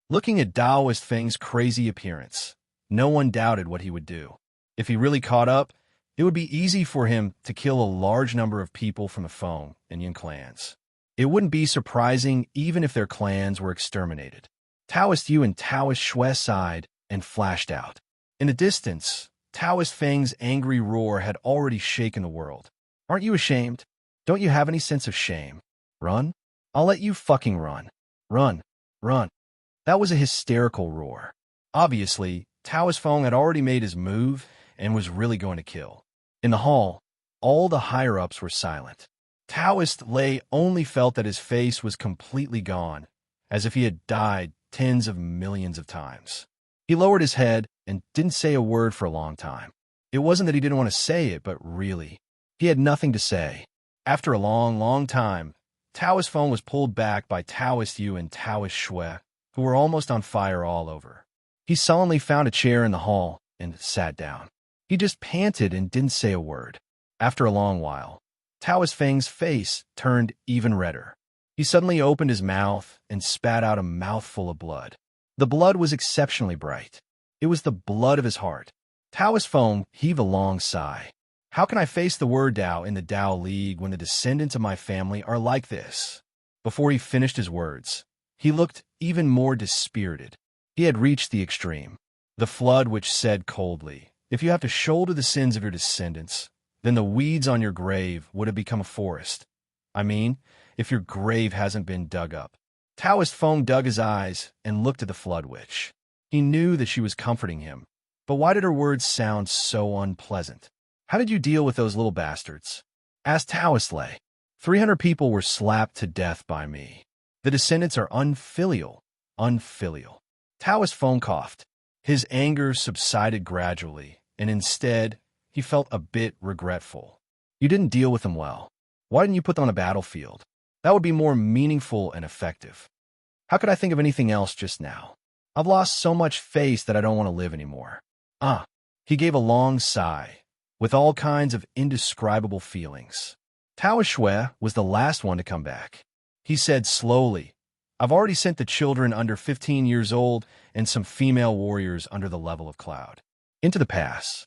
Looking at Taoist Feng's crazy appearance, no one doubted what he would do. If he really caught up, it would be easy for him to kill a large number of people from the Feng and Yin clans. It wouldn't be surprising even if their clans were exterminated. Taoist Yu and Taoist Shui sighed and flashed out. In the distance, Taoist Feng's angry roar had already shaken the world. Aren't you ashamed? Don't you have any sense of shame? Run? I'll let you fucking run. Run. Run. That was a hysterical roar. Obviously, Taoist Feng had already made his move and was really going to kill. In the hall, all the higher-ups were silent. Taoist Lei only felt that his face was completely gone, as if he had died tens of millions of times. He lowered his head and didn't say a word for a long time. It wasn't that he didn't want to say it, but really, he had nothing to say. After a long time, Taoist Feng was pulled back by Taoist Yu and Taoist Shui, who were almost on fire all over. He sullenly found a chair in the hall and sat down. He just panted and didn't say a word. After a long while, Taoist Feng's face turned even redder. He suddenly opened his mouth and spat out a mouthful of blood. The blood was exceptionally bright. It was the blood of his heart. Taoist Feng heaved a long sigh. How can I face the word Tao in the Tao League when the descendants of my family are like this? Before he finished his words, he looked even more dispirited. He had reached the extreme. The flood which said coldly, if you have to shoulder the sins of your descendants, then the weeds on your grave would have become a forest. I mean, if your grave hasn't been dug up. Taoist Feng dug his eyes and looked at the flood witch. He knew that she was comforting him, but why did her words sound so unpleasant? How did you deal with those little bastards? Asked Taoist Lei. 300 people were slapped to death by me. The descendants are unfilial. Taoist Feng coughed. His anger subsided gradually, and instead, he felt a bit regretful. You didn't deal with them well. Why didn't you put them on a battlefield? That would be more meaningful and effective. How could I think of anything else just now? I've lost so much face that I don't want to live anymore. He gave a long sigh, with all kinds of indescribable feelings. Taoist Shui was the last one to come back. He said slowly, I've already sent the children under 15 years old and some female warriors under the level of cloud into the pass.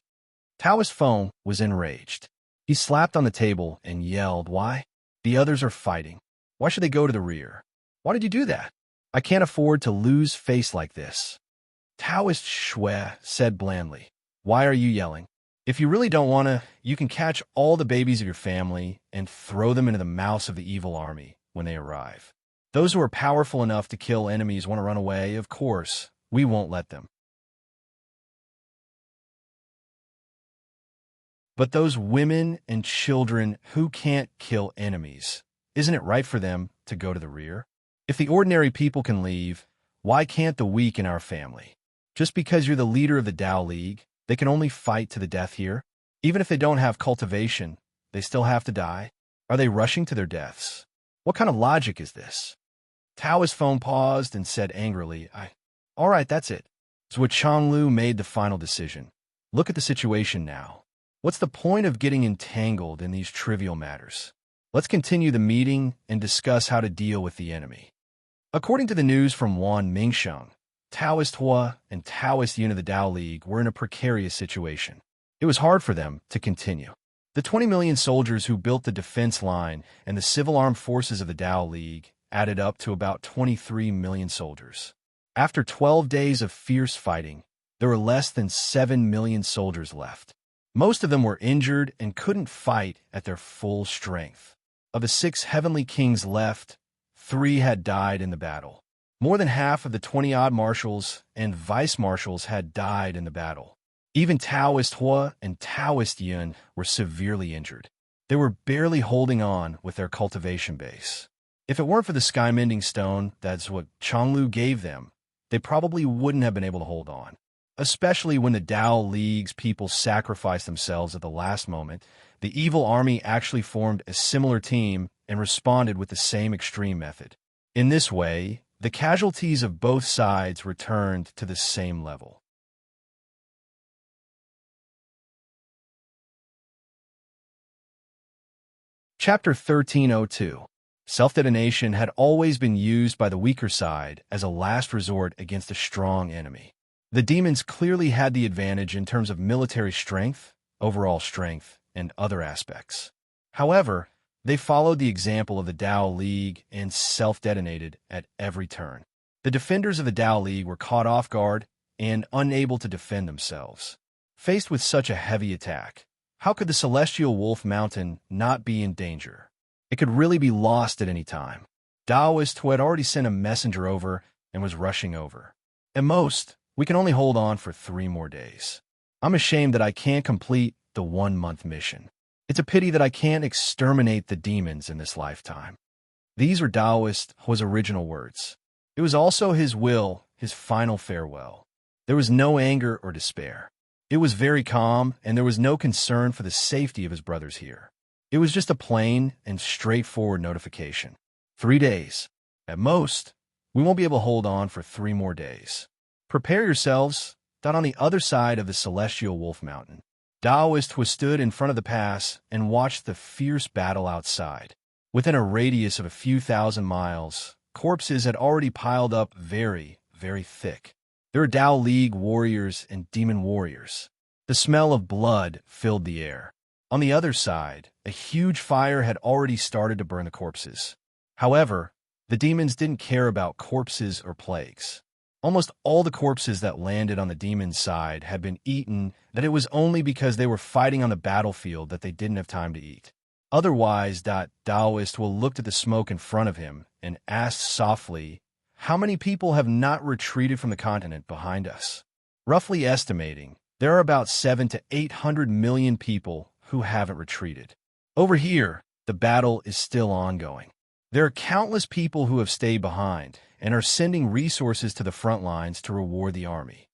Taoist Feng was enraged. He slapped on the table and yelled, Why? The others are fighting. Why should they go to the rear? Why did you do that? I can't afford to lose face like this. Taoist Shui said blandly, Why are you yelling? If you really don't want to, you can catch all the babies of your family and throw them into the mouths of the evil army when they arrive. Those who are powerful enough to kill enemies want to run away, of course. We won't let them. But those women and children who can't kill enemies, isn't it right for them to go to the rear? If the ordinary people can leave, why can't the weak in our family? Just because you're the leader of the Tao League, They can only fight to the death here? Even if they don't have cultivation, they still have to die? Are they rushing to their deaths? What kind of logic is this? Taoist phone paused and said angrily, All right, that's it. So Changlu made the final decision. Look at the situation now. What's the point of getting entangled in these trivial matters? Let's continue the meeting and discuss how to deal with the enemy. According to the news from Wan Mingsheng, Taoist Hua and Taoist Yun of the Tao League were in a precarious situation. It was hard for them to continue. The 20 million soldiers who built the defense line and the civil armed forces of the Tao League added up to about 23 million soldiers. After 12 days of fierce fighting, there were less than 7 million soldiers left. Most of them were injured and couldn't fight at their full strength. Of the 6 heavenly kings left, 3 had died in the battle. More than half of the 20-odd marshals and vice-marshals had died in the battle. Even Taoist Hua and Taoist Yun were severely injured. They were barely holding on with their cultivation base. If it weren't for the sky-mending stone, that's what Changlu gave them, they probably wouldn't have been able to hold on. Especially when the Tao League's people sacrificed themselves at the last moment, the evil army actually formed a similar team and responded with the same extreme method. In this way, the casualties of both sides returned to the same level. Chapter 1302. Self-detonation had always been used by the weaker side as a last resort against a strong enemy. The demons clearly had the advantage in terms of military strength, overall strength, and other aspects. However, they followed the example of the Tao League and self-detonated at every turn. The defenders of the Tao League were caught off guard and unable to defend themselves. Faced with such a heavy attack, how could the Celestial Wolf Mountain not be in danger? It could really be lost at any time. Taoist, who had already sent a messenger over and was rushing over. At most, we can only hold on for 3 more days. I'm ashamed that I can't complete the 1-month mission. It's a pity that I can't exterminate the demons in this lifetime. These are Taoist Hua's original words. It was also his will, his final farewell. There was no anger or despair. It was very calm, and there was no concern for the safety of his brothers here. It was just a plain and straightforward notification. 3 days. At most, we won't be able to hold on for 3 more days. Prepare yourselves that on the other side of the Celestial Wolf Mountain. Taoist was stood in front of the pass and watched the fierce battle outside. Within a radius of a few thousand miles, corpses had already piled up very, very thick. There were Tao League warriors and demon warriors. The smell of blood filled the air. On the other side, a huge fire had already started to burn the corpses. However, the demons didn't care about corpses or plagues. Almost all the corpses that landed on the demon's side had been eaten, that it was only because they were fighting on the battlefield that they didn't have time to eat. Otherwise, Taoist will looked at the smoke in front of him and asked softly, "How many people have not retreated from the continent behind us?" Roughly estimating, there are about 700 to 800 million people who haven't retreated. Over here, the battle is still ongoing. There are countless people who have stayed behind and are sending resources to the front lines to reward the army.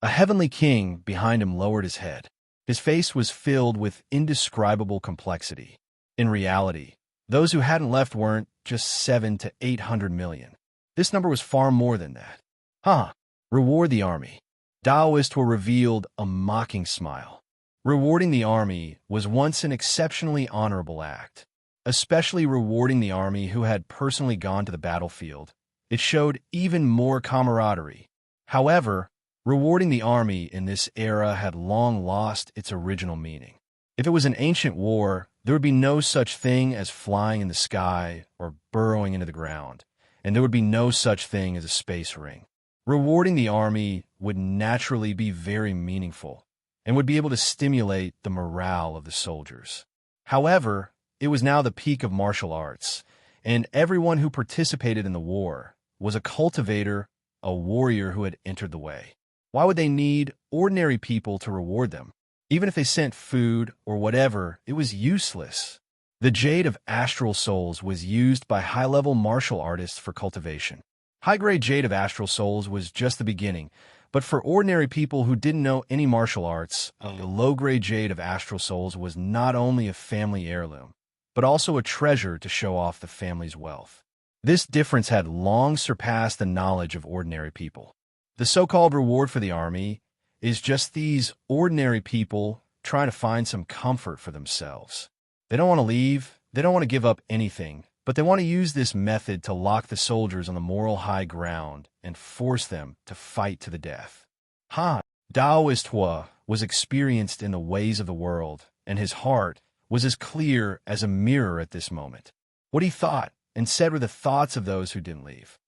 A heavenly king behind him lowered his head. His face was filled with indescribable complexity. In reality, those who hadn't left weren't just 700 to 800 million. This number was far more than that. Reward the army. Taoists were revealed a mocking smile. Rewarding the army was once an exceptionally honorable act. Especially rewarding the army who had personally gone to the battlefield. It showed even more camaraderie. However, rewarding the army in this era had long lost its original meaning. If it was an ancient war, there would be no such thing as flying in the sky or burrowing into the ground, and there would be no such thing as a space ring. Rewarding the army would naturally be very meaningful and would be able to stimulate the morale of the soldiers. However, it was now the peak of martial arts, and everyone who participated in the war was a cultivator, a warrior who had entered the way. Why would they need ordinary people to reward them? Even if they sent food or whatever, it was useless. The Jade of Astral Souls was used by high-level martial artists for cultivation. High-grade Jade of Astral Souls was just the beginning, But for ordinary people who didn't know any martial arts, the low-grade jade of astral souls was not only a family heirloom, but also a treasure to show off the family's wealth. This difference had long surpassed the knowledge of ordinary people. The so-called reward for the army is just these ordinary people trying to find some comfort for themselves. They don't want to leave, they don't want to give up anything, but they want to use this method to lock the soldiers on the moral high ground and force them to fight to the death. Daoist Hua was experienced in the ways of the world, and his heart was as clear as a mirror at this moment. What he thought and said were the thoughts of those who didn't leave.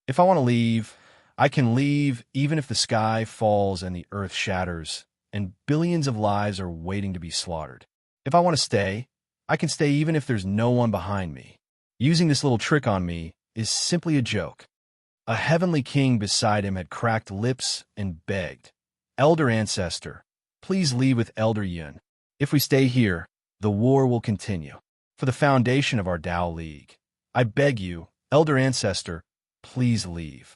If I want to leave, I can leave even if the sky falls and the earth shatters, and billions of lives are waiting to be slaughtered. If I want to stay, I can stay even if there's no one behind me. Using this little trick on me is simply a joke. A heavenly king beside him had cracked lips and begged, "Elder Ancestor, please leave with Elder Yun. If we stay here, the war will continue. For the foundation of our Tao League, I beg you, Elder Ancestor, please leave."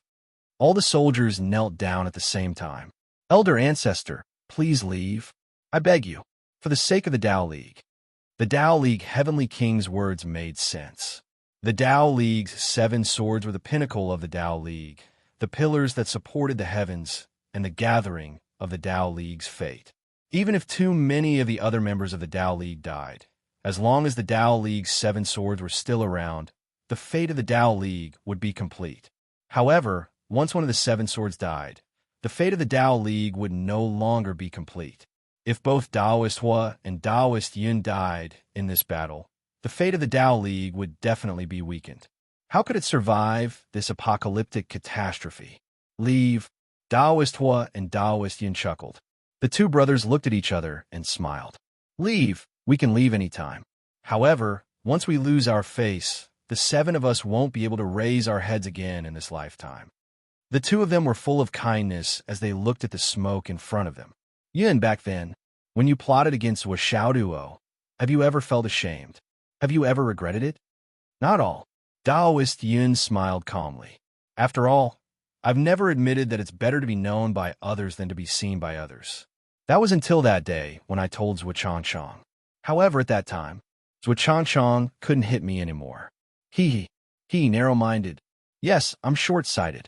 All the soldiers knelt down at the same time. "Elder Ancestor, please leave. I beg you, for the sake of the Tao League." The Tao League Heavenly King's words made sense. The Tao League's 7 swords were the pinnacle of the Tao League, the pillars that supported the heavens, and the gathering of the Tao League's fate. Even if too many of the other members of the Tao League died, as long as the Tao League's 7 swords were still around, the fate of the Tao League would be complete. However, once one of the 7 swords died, the fate of the Tao League would no longer be complete. If both Daoist Hua and Daoist Yun died in this battle, the fate of the Tao League would definitely be weakened. How could it survive this apocalyptic catastrophe? "Leave," Daoist Hua and Daoist Yun chuckled. The 2 brothers looked at each other and smiled. "Leave, we can leave anytime. However, once we lose our face, the 7 of us won't be able to raise our heads again in this lifetime." The 2 of them were full of kindness as they looked at the smoke in front of them. "Yun, back then, when you plotted against Washao Duo, have you ever felt ashamed? Have you ever regretted it?" "Not all." Daoist Yun smiled calmly. "After all, I've never admitted that it's better to be known by others than to be seen by others. That was until that day when I told Zhuo. However, at that time, Zhuo couldn't hit me anymore. He narrow-minded. Yes, I'm short-sighted.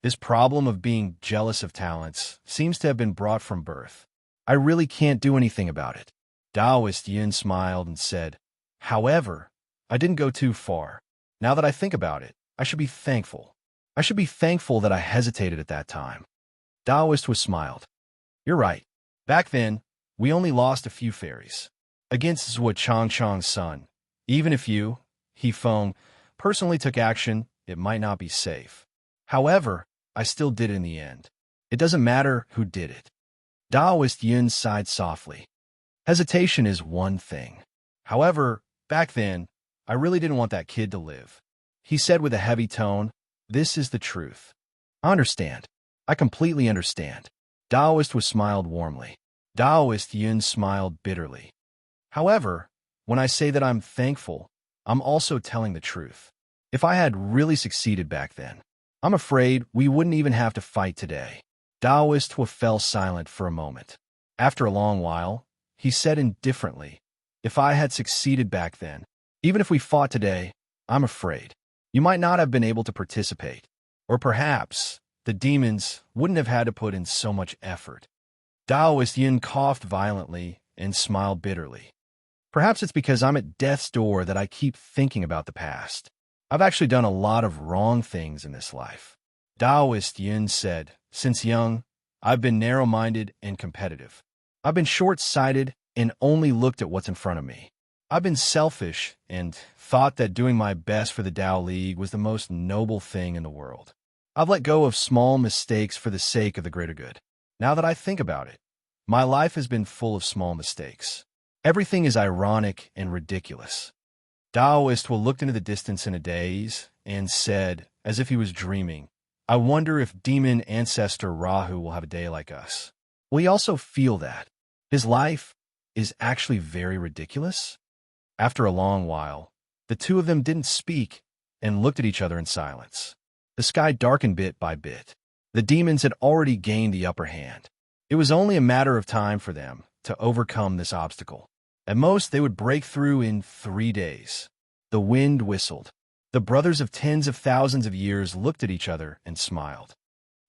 This problem of being jealous of talents seems to have been brought from birth. I really can't do anything about it." Daoist Yun smiled and said, "However, I didn't go too far. Now that I think about it, I should be thankful. I should be thankful that I hesitated at that time." Daoist was smiled. "You're right. Back then, we only lost a few fairies. Against Zhuo son. Even if you, He Feng, personally took action, it might not be safe. However, I still did it in the end. It doesn't matter who did it." Daoist Yun sighed softly. "Hesitation is one thing. However, back then, I really didn't want that kid to live." He said with a heavy tone, "This is the truth." "I understand. I completely understand." Daoist was smiled warmly. Daoist Yun smiled bitterly. "However, when I say that I'm thankful, I'm also telling the truth. If I had really succeeded back then, I'm afraid we wouldn't even have to fight today." Daoist Hua fell silent for a moment. After a long while, he said indifferently, "If I had succeeded back then, even if we fought today, I'm afraid you might not have been able to participate. Or perhaps the demons wouldn't have had to put in so much effort." Daoist Yun coughed violently and smiled bitterly. "Perhaps it's because I'm at death's door that I keep thinking about the past. I've actually done a lot of wrong things in this life." Daoist Yun said, "Since young, I've been narrow-minded and competitive. I've been short-sighted and only looked at what's in front of me. I've been selfish and thought that doing my best for the Tao League was the most noble thing in the world. I've let go of small mistakes for the sake of the greater good. Now that I think about it, my life has been full of small mistakes. Everything is ironic and ridiculous." Daoist Hua looked into the distance in a daze and said, as if he was dreaming, "I wonder if demon ancestor Rahu will have a day like us. Will he also feel that his life is actually very ridiculous?" After a long while, The two of them didn't speak and looked at each other in silence. The sky darkened bit by bit. The demons had already gained the upper hand. It was only a matter of time for them to overcome this obstacle. At most, they would break through in 3 days. The wind whistled. The brothers of tens of thousands of years looked at each other and smiled.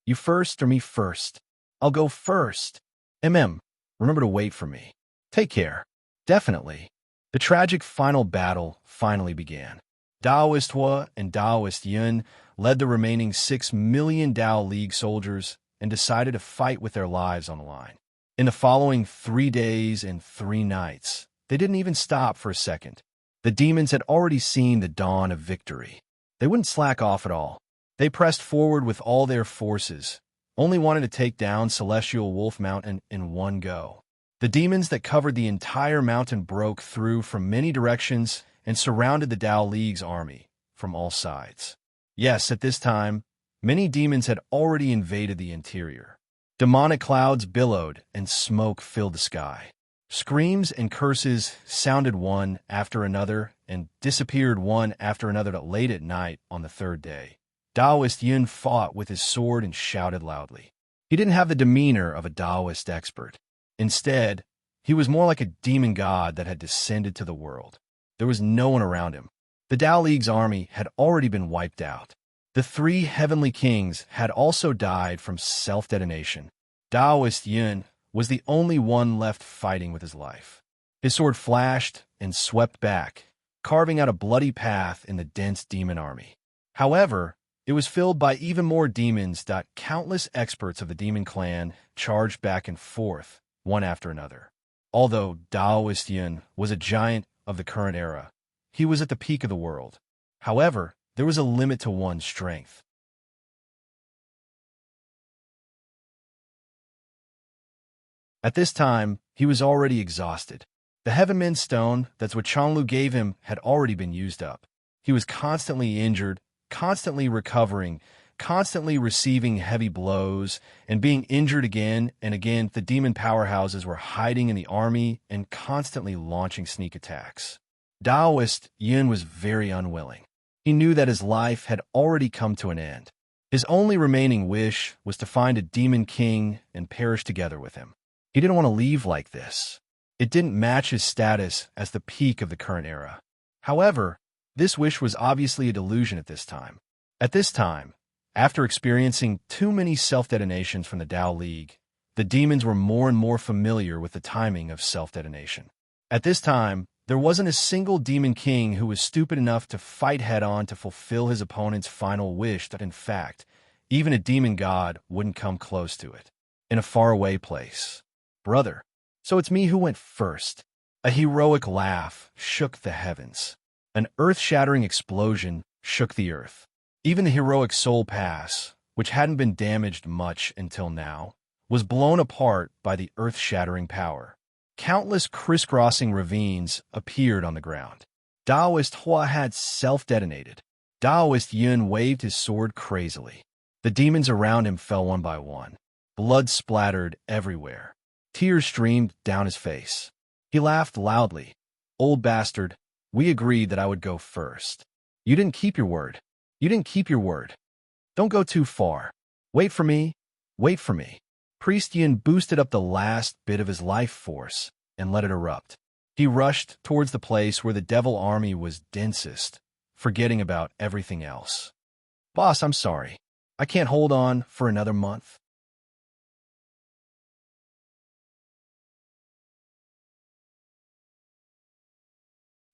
You first or me first? I'll go first. Remember to wait for me. Take care. Definitely. The tragic final battle finally began. Taoist Hua and Taoist Yun led the remaining 6 million Tao League soldiers and decided to fight with their lives on the line. In the following 3 days and 3 nights, they didn't even stop for a second. The demons had already seen the dawn of victory. They wouldn't slack off at all. They pressed forward with all their forces, only wanted to take down Celestial Wolf Mountain in one go. The demons that covered the entire mountain broke through from many directions and surrounded the Tao League's army from all sides. Yes, at this time, many demons had already invaded the interior. Demonic clouds billowed and smoke filled the sky. Screams and curses sounded one after another and disappeared one after another late at night on the 3rd day. Taoist Yun fought with his sword and shouted loudly. He didn't have the demeanor of a Taoist expert. Instead, he was more like a demon god that had descended to the world. There was no one around him. The Tao League's army had already been wiped out. The 3 heavenly kings had also died from self-detonation. Taoist Yun was the only one left fighting with his life. His sword flashed and swept back, carving out a bloody path in the dense demon army. However, it was filled by even more demons that countless experts of the demon clan charged back and forth, one after another. Although Taoist Yun was a giant of the current era, he was at the peak of the world. However, there was a limit to one's strength. At this time, he was already exhausted. The Heavenman Stone that's what Changlu gave him had already been used up. He was constantly injured, constantly recovering, constantly receiving heavy blows, and being injured again and again. The demon powerhouses were hiding in the army and constantly launching sneak attacks. Taoist Yun was very unwilling. He knew that his life had already come to an end. His only remaining wish was to find a demon king and perish together with him. He didn't want to leave like this. It didn't match his status as the peak of the current era. However, this wish was obviously a delusion at this time. At this time, after experiencing too many self-detonations from the Tao League, the demons were more and more familiar with the timing of self-detonation. At this time, there wasn't a single demon king who was stupid enough to fight head-on to fulfill his opponent's final wish that, in fact, even a demon god wouldn't come close to it. In a faraway place. Brother, so it's me who went first. A heroic laugh shook the heavens. An earth-shattering explosion shook the earth. Even the heroic Soul Pass, which hadn't been damaged much until now, was blown apart by the earth-shattering power. Countless crisscrossing ravines appeared on the ground. Taoist Hua had self-detonated. Taoist Yun waved his sword crazily. The demons around him fell one by one. Blood splattered everywhere. Tears streamed down his face. He laughed loudly. Old bastard, we agreed that I would go first. You didn't keep your word. You didn't keep your word. Don't go too far. Wait for me. Wait for me. Priest Yin boosted up the last bit of his life force and let it erupt. He rushed towards the place where the devil army was densest, forgetting about everything else. Boss, I'm sorry. I can't hold on for another month.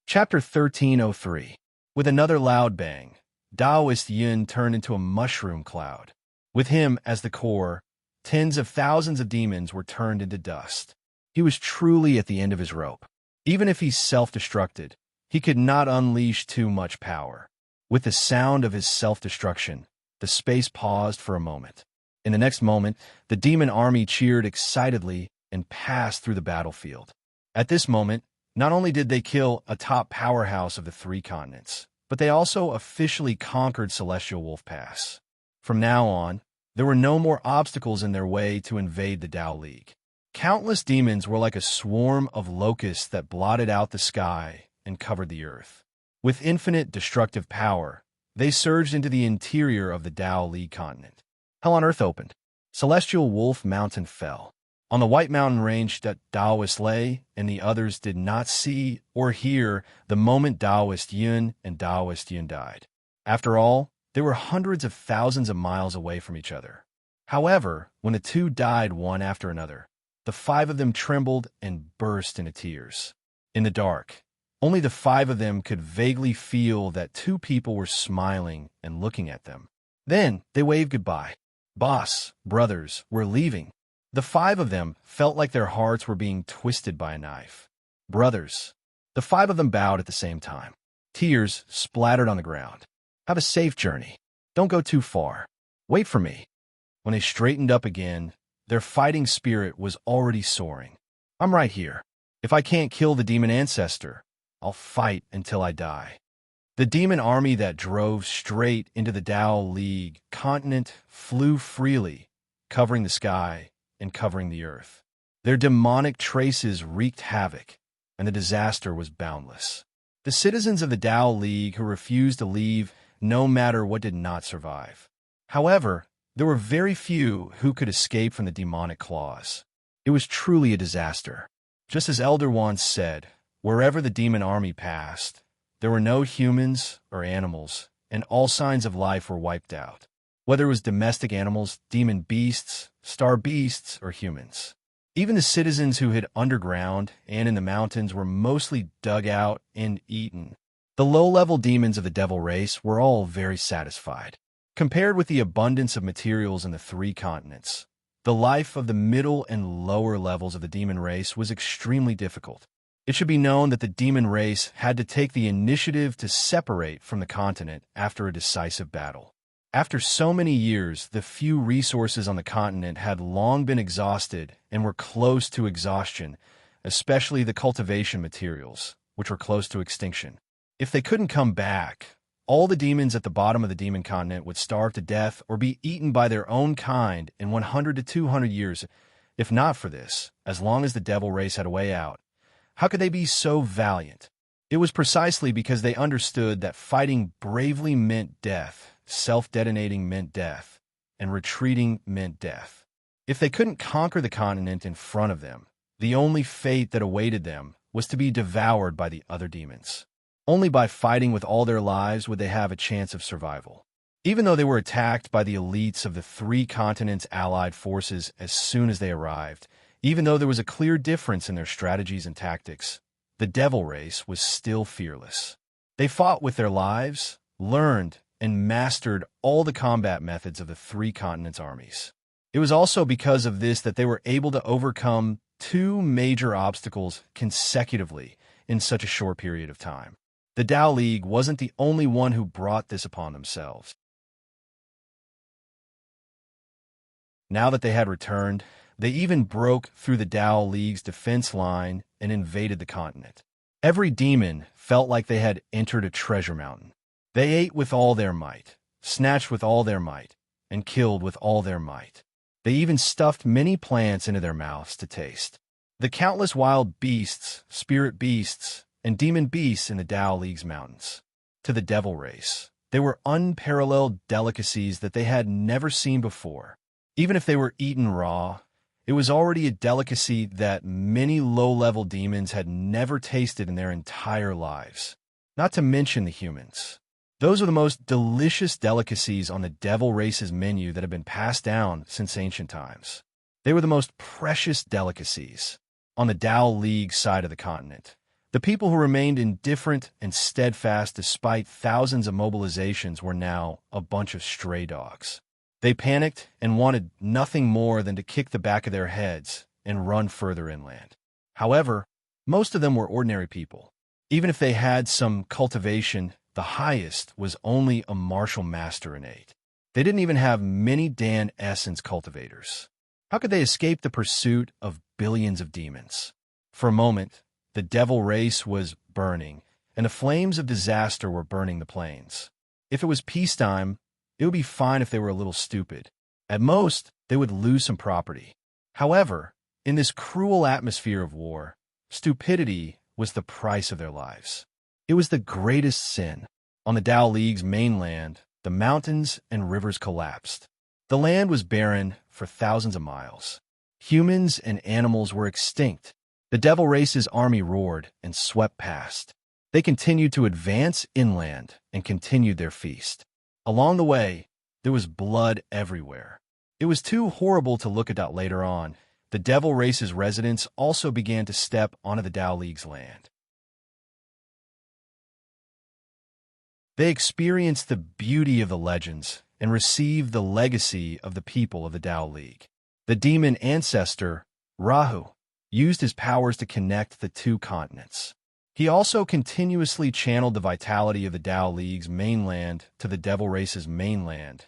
Chapter 1303. With another loud bang, Taoist Yin turned into a mushroom cloud. With him as the core, tens of thousands of demons were turned into dust. He was truly at the end of his rope. Even if he self-destructed, he could not unleash too much power. With the sound of his self-destruction, the space paused for a moment. In the next moment, the demon army cheered excitedly and passed through the battlefield. At this moment, not only did they kill a top powerhouse of the 3 continents, but they also officially conquered Celestial Wolf Pass. From now on, there were no more obstacles in their way to invade the Tao League. Countless demons were like a swarm of locusts that blotted out the sky and covered the earth. With infinite destructive power, they surged into the interior of the Tao League continent. Hell on Earth opened. Celestial Wolf Mountain fell. On the White Mountain range that Taoist lay, and the others did not see or hear the moment Taoist Yun and Taoist Yun died. After all, they were hundreds of thousands of miles away from each other. However, when the two died one after another, the five of them trembled and burst into tears. In the dark, only the five of them could vaguely feel that two people were smiling and looking at them. Then they waved goodbye. Boss, brothers, we're leaving. The five of them felt like their hearts were being twisted by a knife. Brothers. The five of them bowed at the same time. Tears splattered on the ground. Have a safe journey. Don't go too far. Wait for me. When they straightened up again, their fighting spirit was already soaring. I'm right here. If I can't kill the demon ancestor, I'll fight until I die. The demon army that drove straight into the Tao League continent flew freely, covering the sky and covering the earth. Their demonic traces wreaked havoc, and the disaster was boundless. The citizens of the Tao League who refused to leave no matter what did not survive. However, there were very few who could escape from the demonic claws. It was truly a disaster. Just as Elder once said, wherever the demon army passed, there were no humans or animals, and all signs of life were wiped out. Whether it was domestic animals, demon beasts, star beasts, or humans. Even the citizens who hid underground and in the mountains were mostly dug out and eaten. The low-level demons of the devil race were all very satisfied. Compared with the abundance of materials in the three continents, the life of the middle and lower levels of the demon race was extremely difficult. It should be known that the demon race had to take the initiative to separate from the continent after a decisive battle. After so many years, the few resources on the continent had long been exhausted and were close to exhaustion, especially the cultivation materials, which were close to extinction. If they couldn't come back, all the demons at the bottom of the demon continent would starve to death or be eaten by their own kind in 100 to 200 years. If not for this, as long as the devil race had a way out, how could they be so valiant? It was precisely because they understood that fighting bravely meant death, self-detonating meant death, and retreating meant death. If they couldn't conquer the continent in front of them, the only fate that awaited them was to be devoured by the other demons. Only by fighting with all their lives would they have a chance of survival. Even though they were attacked by the elites of the three continents' allied forces as soon as they arrived, even though there was a clear difference in their strategies and tactics, the devil race was still fearless. They fought with their lives, learned, and mastered all the combat methods of the three continents' armies. It was also because of this that they were able to overcome two major obstacles consecutively in such a short period of time. The Tao League wasn't the only one who brought this upon themselves. Now that they had returned, they even broke through the Tao League's defense line and invaded the continent. Every demon felt like they had entered a treasure mountain. They ate with all their might, snatched with all their might, and killed with all their might. They even stuffed many plants into their mouths to taste. The countless wild beasts, spirit beasts, and demon beasts in the Tao League's mountains. To the devil race, they were unparalleled delicacies that they had never seen before. Even if they were eaten raw, it was already a delicacy that many low-level demons had never tasted in their entire lives. Not to mention the humans. Those are the most delicious delicacies on the devil race's menu that have been passed down since ancient times. They were the most precious delicacies. On the Tao League side of the continent, the people who remained indifferent and steadfast despite thousands of mobilizations were now a bunch of stray dogs. They panicked and wanted nothing more than to kick the back of their heads and run further inland. However, most of them were ordinary people. Even if they had some cultivation, the highest was only a martial master innate. They didn't even have many Dan essence cultivators. How could they escape the pursuit of billions of demons? For a moment, the devil race was burning, and the flames of disaster were burning the plains. If it was peacetime, it would be fine if they were a little stupid. At most, they would lose some property. However, in this cruel atmosphere of war, stupidity was the price of their lives. It was the greatest sin. On the Tao League's mainland, the mountains and rivers collapsed. The land was barren for thousands of miles. Humans and animals were extinct. The Devil Race's army roared and swept past. They continued to advance inland and continued their feast. Along the way, there was blood everywhere. It was too horrible to look at. Later on, the Devil Race's residents also began to step onto the Tao League's land. They experienced the beauty of the legends and received the legacy of the people of the Tao League. The demon ancestor, Rahu, used his powers to connect the two continents. He also continuously channeled the vitality of the Tao League's mainland to the Devil Race's mainland.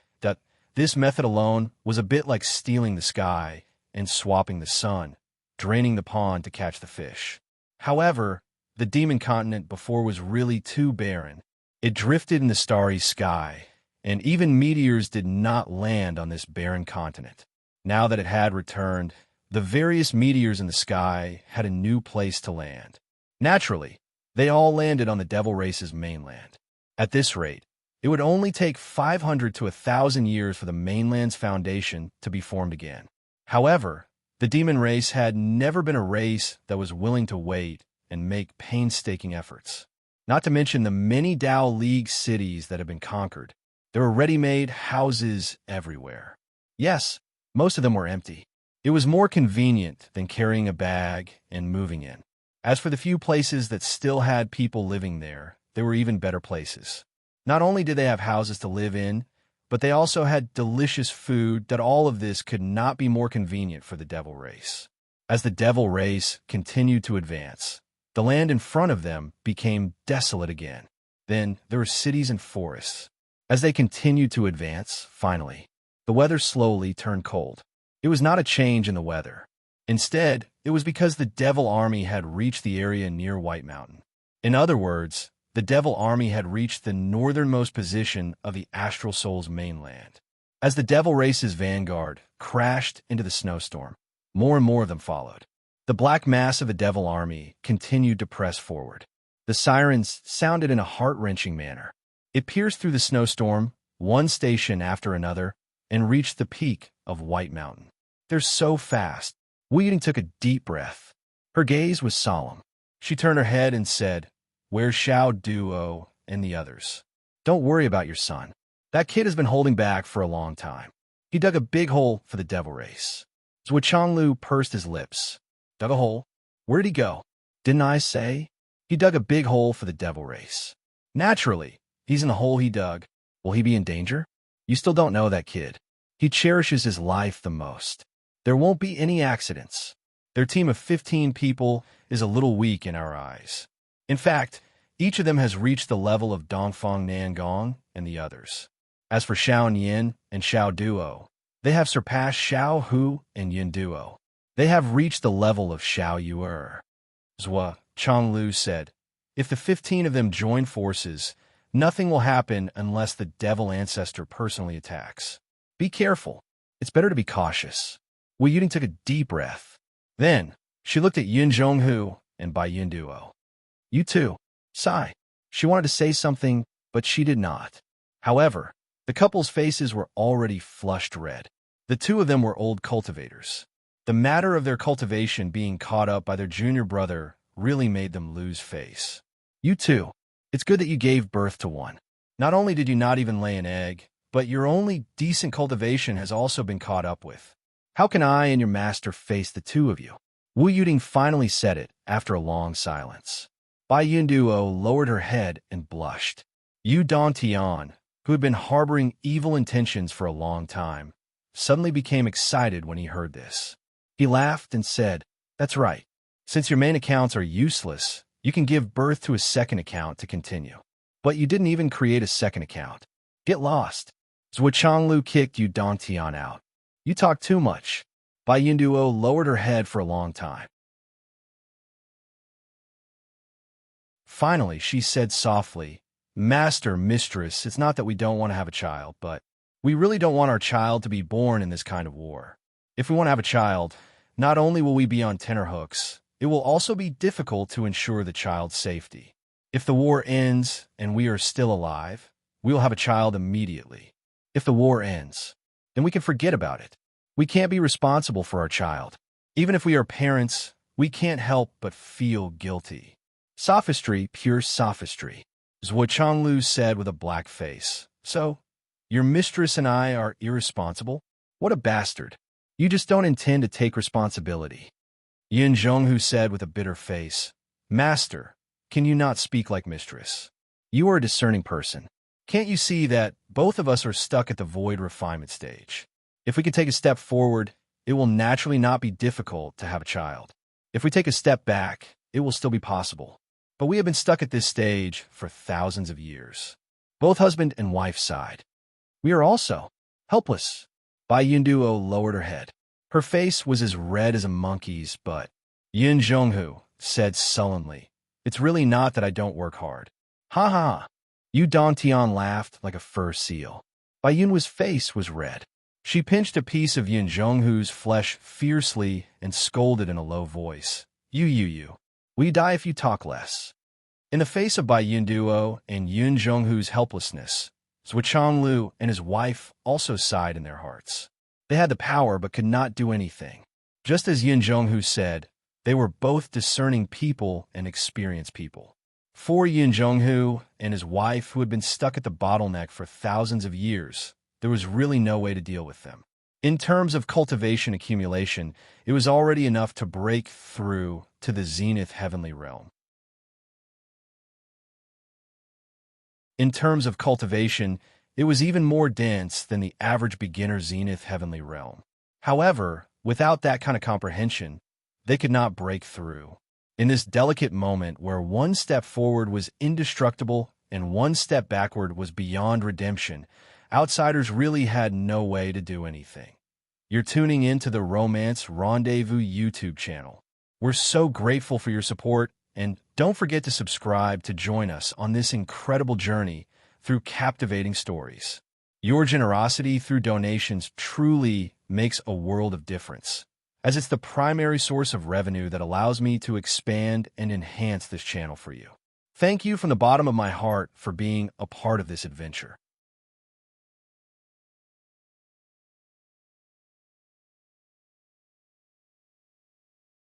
This method alone was a bit like stealing the sky and swapping the sun, draining the pond to catch the fish. However, the demon continent before was really too barren. It drifted in the starry sky, and even meteors did not land on this barren continent. Now that it had returned, the various meteors in the sky had a new place to land. Naturally, they all landed on the Devil Race's mainland. At this rate, it would only take 500 to 1,000 years for the mainland's foundation to be formed again. However, the demon race had never been a race that was willing to wait and make painstaking efforts. Not to mention the many Tao League cities that had been conquered. There were ready-made houses everywhere. Yes, most of them were empty. It was more convenient than carrying a bag and moving in. As for the few places that still had people living there were even better places. Not only did they have houses to live in, but they also had delicious food. All of this could not be more convenient for the Devil Race. As the Devil Race continued to advance, the land in front of them became desolate again. Then there were cities and forests. As they continued to advance, finally, the weather slowly turned cold. It was not a change in the weather. Instead, it was because the Devil Army had reached the area near White Mountain. In other words, the Devil Army had reached the northernmost position of the Astral Soul's mainland. As the Devil Race's vanguard crashed into the snowstorm, more and more of them followed. The black mass of the Devil Army continued to press forward. The sirens sounded in a heart-wrenching manner. It pierced through the snowstorm, one station after another, and reached the peak of White Mountain. They're so fast. Wu Ying took a deep breath. Her gaze was solemn. She turned her head and said, "Where's Xiao Duo and the others? Don't worry about your son. That kid has been holding back for a long time. He dug a big hole for the Devil Race." Zhuo Changlu pursed his lips. Dug a hole? Where'd he go? Didn't I say? He dug a big hole for the Devil Race. Naturally, he's in the hole he dug. Will he be in danger? You still don't know that kid. He cherishes his life the most. There won't be any accidents. Their team of 15 people is a little weak in our eyes. In fact, each of them has reached the level of Dongfang Nangong and the others. As for Xiao Yin and Xiao Duo, they have surpassed Xiao Hu and Yin Duo. They have reached the level of Xiao Yuer. Zhuo Changlu said, "If the 15 of them join forces, nothing will happen unless the Devil Ancestor personally attacks. Be careful. It's better to be cautious." Wu Ying took a deep breath. Then, she looked at Yin Zhonghu and Bai Yin Duo. "You too." Sigh. She wanted to say something, but she did not. However, the couple's faces were already flushed red. The two of them were old cultivators. The matter of their cultivation being caught up by their junior brother really made them lose face. "You too. It's good that you gave birth to one. Not only did you not even lay an egg, but your only decent cultivation has also been caught up with. How can I and your master face the two of you?" Wu Ying finally said it after a long silence. Bai Yin Duo lowered her head and blushed. Yu Dantian, who had been harboring evil intentions for a long time, suddenly became excited when he heard this. He laughed and said, "That's right. Since your main accounts are useless, you can give birth to a second account to continue. But you didn't even create a second account. Get lost." Zhuo Changlu kicked Yu Dantian out. "You talk too much." Bai Yin Duo lowered her head for a long time. Finally, she said softly, "Master, mistress, it's not that we don't want to have a child, but we really don't want our child to be born in this kind of war. If we want to have a child, not only will we be on tenterhooks, it will also be difficult to ensure the child's safety. If the war ends and we are still alive, we will have a child immediately. If the war ends, then we can forget about it. We can't be responsible for our child. Even if we are parents, we can't help but feel guilty. Sophistry, pure sophistry, is what Changlu said with a black face. So, your mistress and I are irresponsible? What a bastard. You just don't intend to take responsibility. Yin Zhonghu said with a bitter face, Master, can you not speak like mistress? You are a discerning person. Can't you see that both of us are stuck at the void refinement stage? If we can take a step forward, it will naturally not be difficult to have a child. If we take a step back, it will still be possible. But we have been stuck at this stage for thousands of years. Both husband and wife sighed. We are also helpless. Bai Yunduo lowered her head. Her face was as red as a monkey's, but Yin Zhonghu said sullenly, It's really not that I don't work hard. Ha ha ha. Yu Dongtian laughed like a fur seal. Bai Yun's face was red. She pinched a piece of Yin Zhonghu's flesh fiercely and scolded in a low voice. You. We die if you talk less. In the face of Bai Yunduo and Yin Zhonghu's helplessness, Zhuo Changlu and his wife also sighed in their hearts. They had the power but could not do anything. Just as Yin Zhonghu said, they were both discerning people and experienced people. For Yin Zhonghu and his wife, who had been stuck at the bottleneck for thousands of years, there was really no way to deal with them. In terms of cultivation accumulation, it was already enough to break through to the zenith heavenly realm. In terms of cultivation, it was even more dense than the average beginner zenith heavenly realm. However, without that kind of comprehension, they could not break through. In this delicate moment where one step forward was indestructible and one step backward was beyond redemption, outsiders really had no way to do anything. You're tuning in to the Romance Rendezvous YouTube channel. We're so grateful for your support, and don't forget to subscribe to join us on this incredible journey through captivating stories. Your generosity through donations truly makes a world of difference, as it's the primary source of revenue that allows me to expand and enhance this channel for you. Thank you from the bottom of my heart for being a part of this adventure.